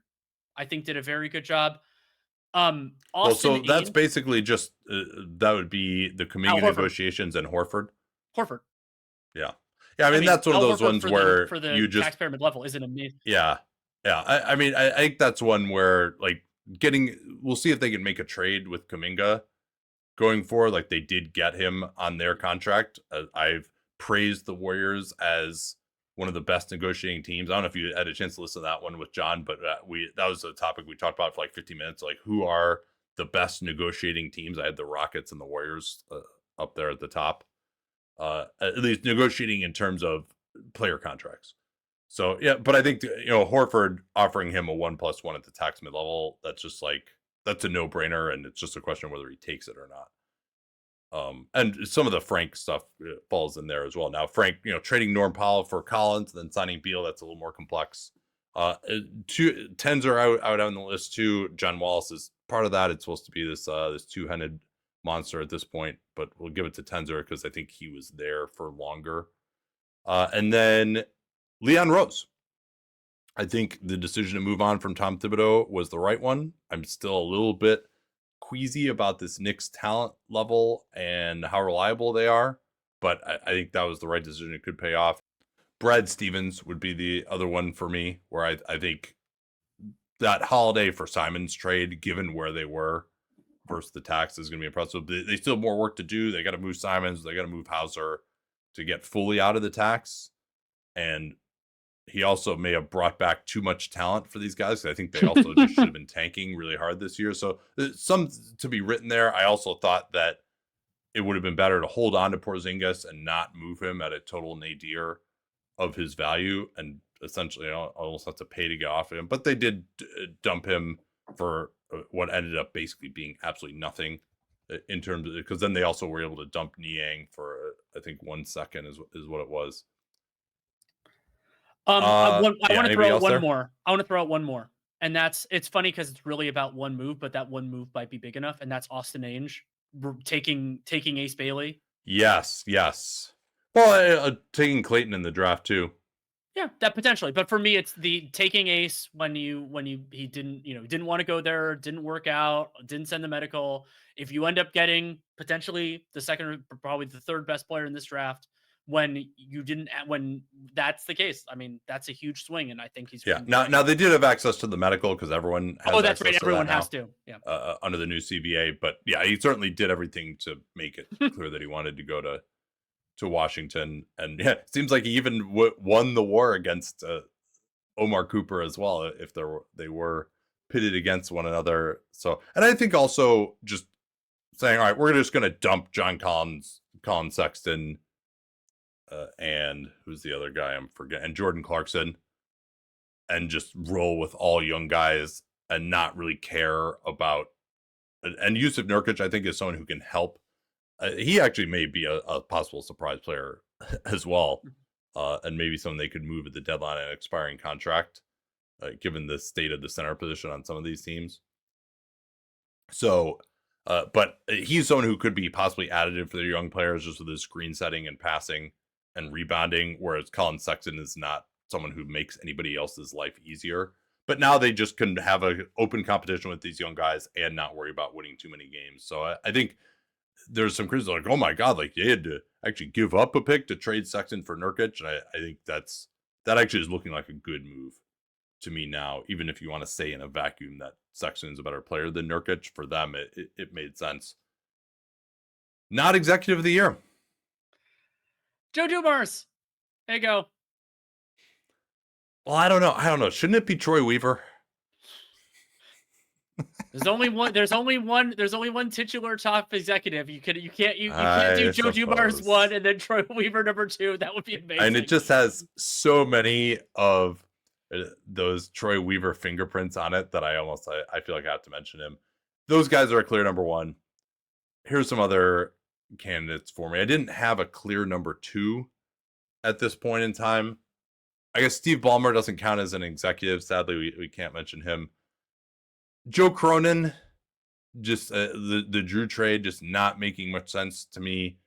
I think did a very good job. Well, Austin so that's Ames, basically just that would be the Al Kuminga Horford. negotiations and Horford. Horford. Yeah, yeah. I I mean, mean, that's one of Al those Horford ones where for the you just tax pyramid level isn't amazing. yeah, yeah. I mean, I think that's one where like we'll see if they can make a trade with Kuminga going forward. Like they did get him on their contract. I've praised the Warriors as one of the best negotiating teams. I don't know if you had a chance to listen to that one with John, but that was a topic we talked about for like 15 minutes. Like who are the best negotiating teams? I had the Rockets and the Warriors up there at the top. At least negotiating in terms of player contracts. So yeah, but I think Horford offering him a 1+1 at the tax mid level, that's just like that's a no brainer, and it's just a question of whether he takes it or not. And some of the Frank stuff falls in there as well. Now Frank, trading Norm Powell for Collins, then signing Beal, that's a little more complex. Two tens are out on the list too. John Wallace is part of that. It's supposed to be this two-headed monster at this point, but we'll give it to Tenzer because I think he was there for longer. And then Leon Rose. I think the decision to move on from Tom Thibodeau was the right one. I'm still a little bit queasy about this Knicks talent level and how reliable they are, but I think that was the right decision. It could pay off. Brad Stevens would be the other one for me, where I think that Holiday for Simons trade, given where they were versus the tax, is going to be impressive. They still have more work to do. They got to move Simons. They got to move Hauser to get fully out of the tax. And he also may have brought back too much talent for these guys. I think they also just should have been tanking really hard this year. So some to be written there. I also thought that it would have been better to hold on to Porzingis and not move him at a total nadir of his value, and essentially almost have to pay to get off of him. But they did dump him for what ended up basically being absolutely nothing in terms of, because then they also were able to dump Niang for I think 1 second is what it was. I want Yeah, to anybody throw out else one there? more. I want to throw out one more. And it's funny because it's really about one move, but that one move might be big enough, and that's Austin Ainge taking Ace Bailey. Yes, yes. Well, taking Clayton in the draft too. Yeah, that potentially. But for me, it's the taking Ace when he didn't want to go there, didn't work out, didn't send the medical. If you end up getting potentially the second, probably the third best player in this draft, when that's the case, I mean, that's a huge swing, and I think he's Yeah. been great. Now they did have access to the medical because everyone has Oh, that's right. access to Everyone that now. has to. Yeah. Under the new CBA, but yeah, he certainly did everything to make it clear that he wanted to go to Washington, and yeah, it seems like he even won the war against Omar Cooper as well, if they were pitted against one another. So, and I think also just saying, all right, we're just going to dump John Collins, Colin Sexton, and who's the other guy I'm forgetting, and Jordan Clarkson, and just roll with all young guys and not really care about. And Yusuf Nurkic, I think, is someone who can help. He actually may be a possible surprise player as well, and maybe someone they could move at the deadline and expiring contract, given the state of the center position on some of these teams. So, but he's someone who could be possibly additive for their young players just with his screen setting and passing and rebounding, whereas Colin Sexton is not someone who makes anybody else's life easier. But now they just can have an open competition with these young guys and not worry about winning too many games. So I think there's some criticism like, oh my God, like they had to actually give up a pick to trade Sexton for Nurkic. And I think that actually is looking like a good move to me now, even if you want to say in a vacuum that Sexton is a better player than Nurkic. For them, it made sense. Not executive of the year. Joe Dumars. There you go. Well, I don't know. Shouldn't it be Troy Weaver? There's only one. There's only one. There's only one titular top executive. You can't do I Joe Dumars one suppose. and then Troy Weaver number two. That would be And it amazing. just has so many of those Troy Weaver fingerprints on it that I feel like I have to mention him. Those guys are a clear number one. Here's some other candidates for me. I didn't have a clear number two at this point in time. I guess Steve Ballmer doesn't count as an executive. Sadly, we can't mention him. Joe Cronin, just the Drew trade, just not making much sense to me.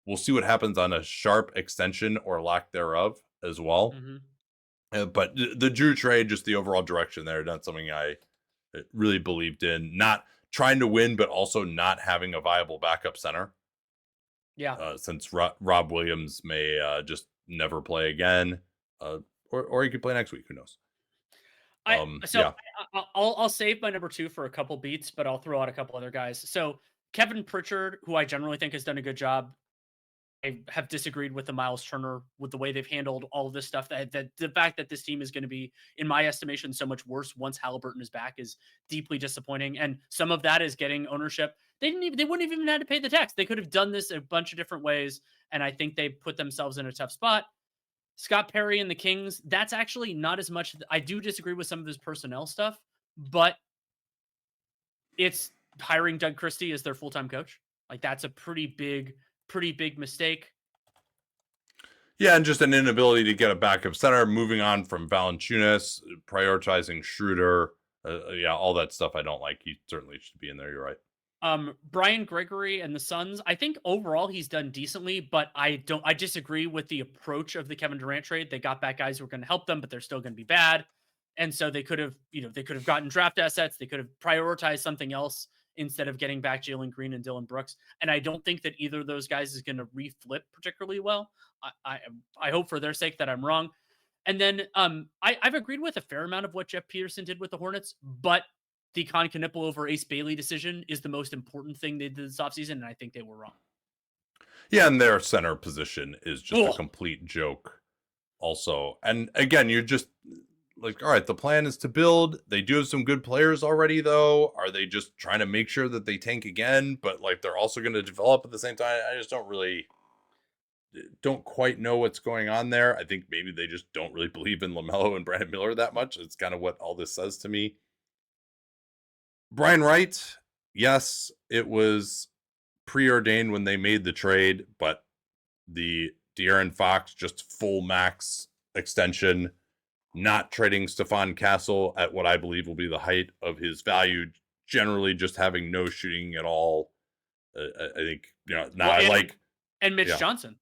We'll see what happens on a Sharp extension or lack thereof as well. Mm-hmm. But the Drew trade, just the overall direction there, not something I really believed in. Not trying to win, but also not having a viable backup center. Yeah. Since Rob Williams may just never play again, or he could play next week. Who knows? I so Yeah, I'll save my number two for a couple beats, but I'll throw out a couple other guys. So Kevin Pritchard, who I generally think has done a good job. I have disagreed with the Miles Turner with the way they've handled all of this stuff. That the fact that this team is going to be, in my estimation, so much worse once Halliburton is back is deeply disappointing. And some of that is getting ownership. They wouldn't have even had to pay the tax. They could have done this a bunch of different ways, and I think they put themselves in a tough spot. Scott Perry and the Kings, that's actually not as much. I do disagree with some of his personnel stuff, but it's hiring Doug Christie as their full-time coach. Like that's a pretty big mistake. yeah, and just an inability to get a backup center. Moving on from Valanciunas, prioritizing Schroeder. Yeah, all that stuff I don't like. He certainly should be in there. You're right. Brian Gregory and the Suns, I think overall he's done decently, but I disagree with the approach of the Kevin Durant trade. They got back guys who are going to help them, but they're still going to be bad. And so they could have, they could have gotten draft assets. They could have prioritized something else instead of getting back Jalen Green and Dylan Brooks. And I don't think that either of those guys is going to reflip particularly well. I hope for their sake that I'm wrong. And then I've agreed with a fair amount of what Jeff Peterson did with the Hornets, but the Con Knipple over Ace Bailey decision is the most important thing they did this offseason, and I think they were wrong. Yeah, and their center position is just a Ugh. complete joke. Also, and again, you're just like, all right, the plan is to build. They do have some good players already, though. Are they just trying to make sure that they tank again, but like they're also going to develop at the same time? I just don't quite know what's going on there. I think maybe they just don't really believe in LaMelo and Brandon Miller that much. It's kind of what all this says to me. Brian Wright, yes, it was preordained when they made the trade, but the De'Aaron Fox just full max extension, not trading Stephon Castle at what I believe will be the height of his value, generally just having no shooting at all. I think, now I like. And Mitch Yeah. Johnson.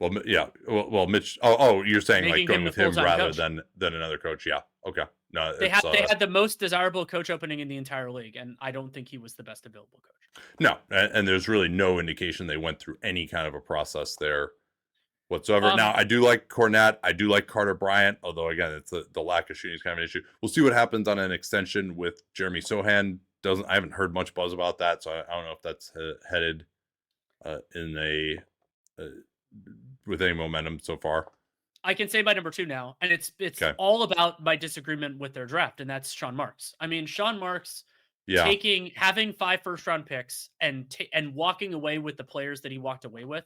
Well, yeah. Well, Mitch. Oh, you're saying Making like going him the with him full-time rather coach. than another coach. Yeah. Okay. No, They had the most desirable coach opening in the entire league, and I don't think he was the best available coach. no, and there's really no indication they went through any kind of a process there whatsoever. Now, I do like Cornette. I do like Carter Bryant, although again, it's the lack of shooting is kind of an issue. We'll see what happens on an extension with Jeremy Sohan. I haven't heard much buzz about that, so I don't know if that's headed in with any momentum so far. I can say my number two now, and it's Okay. all about my disagreement with their draft, and that's Sean Marks. I mean, Sean Marks Yeah. having 5 first-round picks and walking away with the players that he walked away with.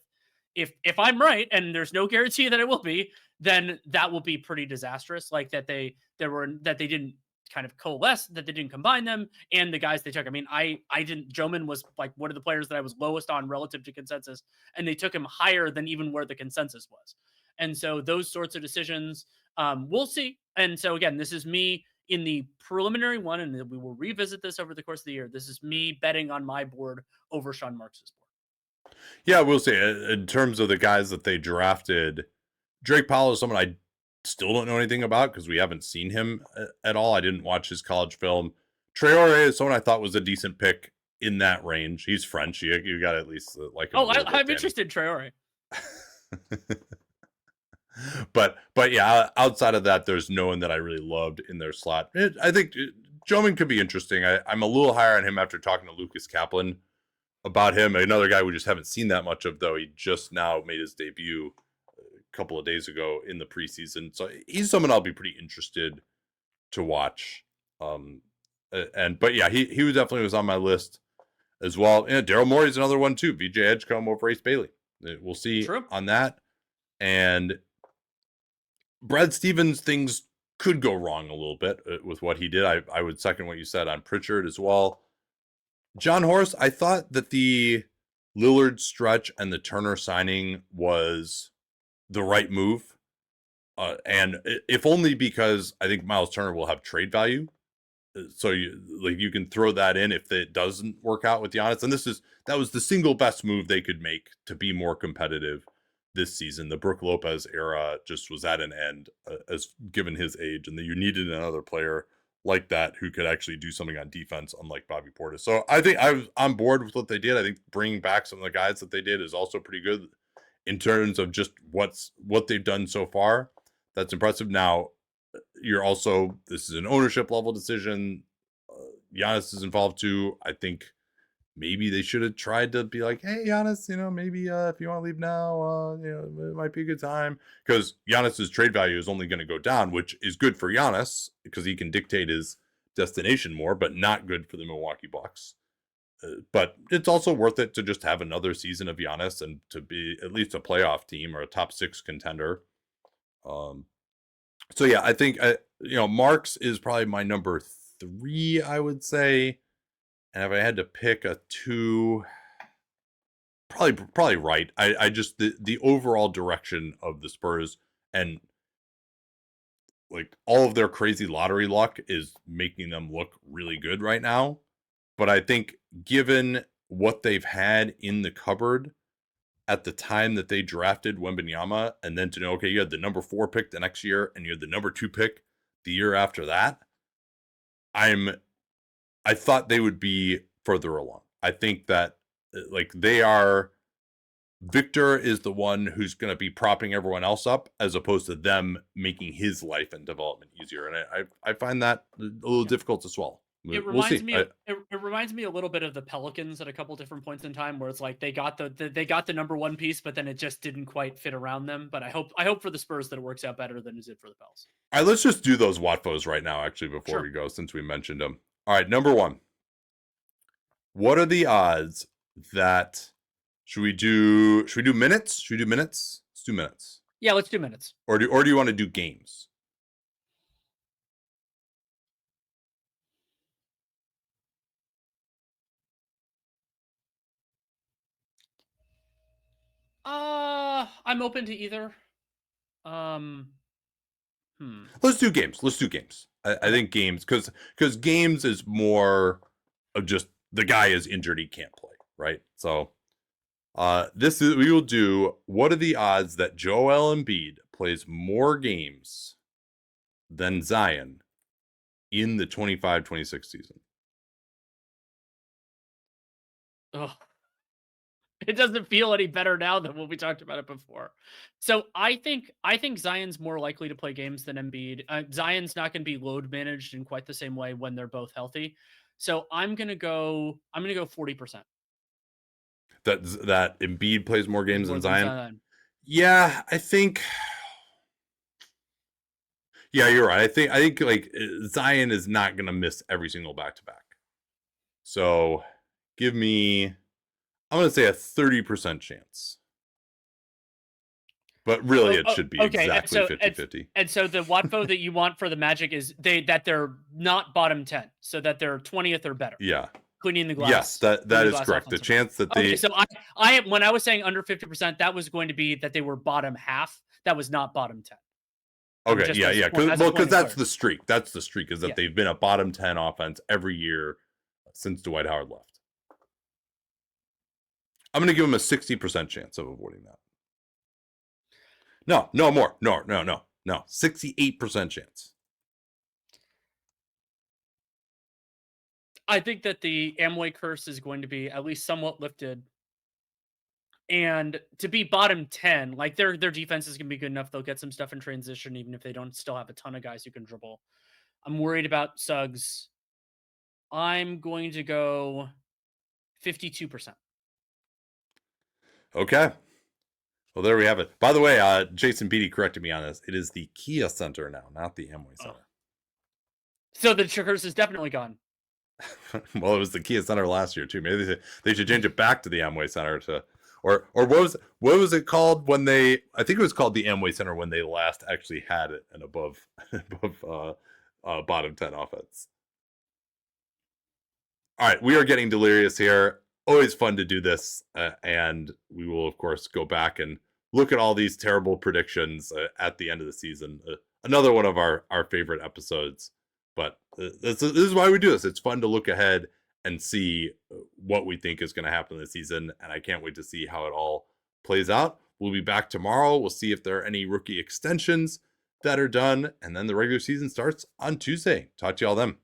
If I'm right, and there's no guarantee that it will be, then that will be pretty disastrous. Like that they didn't kind of coalesce, that they didn't combine them, and the guys they took. I mean, I didn't. Joman was like one of the players that I was lowest on relative to consensus, and they took him higher than even where the consensus was. And so those sorts of decisions, we'll see. And so again, this is me in the preliminary one, and we will revisit this over the course of the year. This is me betting on my board over Sean Marks's board. Yeah, we'll see. In terms of the guys that they drafted, Drake Powell is someone I still don't know anything about because we haven't seen him at all. I didn't watch his college film. Traore is someone I thought was a decent pick in that range. He's French. You got to at least like him. Oh, I'm interested in Traore. but yeah, outside of that, there's no one that I really loved in their slot. I think Joman could be interesting. I'm a little higher on him after talking to Lucas Kaplan about him. Another guy we just haven't seen that much of, though. He just now made his debut a couple of days ago in the preseason. So he's someone I'll be pretty interested to watch But yeah, he definitely was on my list as well. And Daryl Morey's another one too. VJ Edgecombe over Ace Bailey. We'll see True. on that. And Brad Stevens, things could go wrong a little bit with what he did. I would second what you said on Pritchard as well. John Horst, I thought that the Lillard stretch and the Turner signing was the right move. And if only because I think Miles Turner will have trade value. So you can throw that in if it doesn't work out with Giannis. And that was the single best move they could make to be more competitive this season. The Brook Lopez era just was at an end, as given his age, and that you needed another player like that who could actually do something on defense, unlike Bobby Portis. So I think I was on board with what they did. I think bringing back some of the guys that they did is also pretty good in terms of just what they've done so far. That's impressive. Now, this is an ownership level decision. Giannis is involved too. I think maybe they should have tried to be like, hey, Giannis, maybe if you want to leave now, it might be a good time. Because Giannis's trade value is only going to go down, which is good for Giannis because he can dictate his destination more, but not good for the Milwaukee Bucks. But it's also worth it to just have another season of Giannis and to be at least a playoff team or a top 6 contender. So yeah, I think Marks is probably my number 3, I would say. And if I had to pick a 2, probably right. I just the overall direction of the Spurs and like all of their crazy lottery luck is making them look really good right now. But I think given what they've had in the cupboard at the time that they drafted Wembanyama, and then to know, okay, you had the number 4 pick the next year, and you had the number 2 pick the year after that, I thought they would be further along. I think that Victor is the one who's going to be propping everyone else up, as opposed to them making his life and development easier. And I find that a little difficult to swallow. It reminds me. It reminds me a little bit of the Pelicans at a couple different points in time, where it's like they got the number 1 piece, but then it just didn't quite fit around them. But I hope for the Spurs that it works out better than it did for the Pels. All right, let's just do those Watfos right now, actually, before we go, since we mentioned them. All right, number 1. What are the odds that should we do minutes? Should we do minutes? Let's do minutes. Yeah, let's do minutes. Or do you want to do games? I'm open to either. Let's do games. I think games, because games is more of just the guy is injured, he can't play, right? So we will do, what are the odds that Joel Embiid plays more games than Zion in the 25-26 season? Oh, it doesn't feel any better now than when we talked about it before. So I think Zion's more likely to play games than Embiid. Zion's not going to be load managed in quite the same way when they're both healthy. So I'm gonna go 40%. That Embiid plays more games than Zion. Yeah, I think. Yeah, you're right. I think like Zion is not going to miss every single back-to-back. So give me, I'm going to say a 30% chance. But really, it should be exactly 50-50. And so the Watfo that you want for the Magic is that they're not bottom 10, so that they're 20th or better. Yeah. Cleaning the glass. Yes, that is correct. The chance that they. Okay, so I when I was saying under 50%, that was going to be that they were bottom half. That was not bottom 10. Okay, yeah. Because that's the streak. That's the streak, is that they've been a bottom 10 offense every year since Dwight Howard left. I'm going to give him a 60% chance of avoiding that. No more. No. 68% chance. I think that the Amway curse is going to be at least somewhat lifted. And to be bottom 10, like their defense is going to be good enough. They'll get some stuff in transition, even if they don't still have a ton of guys who can dribble. I'm worried about Suggs. I'm going to go 52%. Okay. Well, there we have it. By the way, Jason Beatty corrected me on this. It is the Kia Center now, not the Amway Center. So the curse is definitely gone. Well, it was the Kia Center last year too. Maybe they should change it back to the Amway Center to, or what was it called when they? I think it was called the Amway Center when they last actually had it an above bottom 10 offense. All right, we are getting delirious here. Always fun to do this, and we will of course go back and look at all these terrible predictions at the end of the season. Another one of our favorite episodes. But this is why we do this. It's fun to look ahead and see what we think is going to happen this season, and I can't wait to see how it all plays out. We'll be back tomorrow. We'll see if there are any rookie extensions that are done, and then the regular season starts on Tuesday. Talk to y'all then.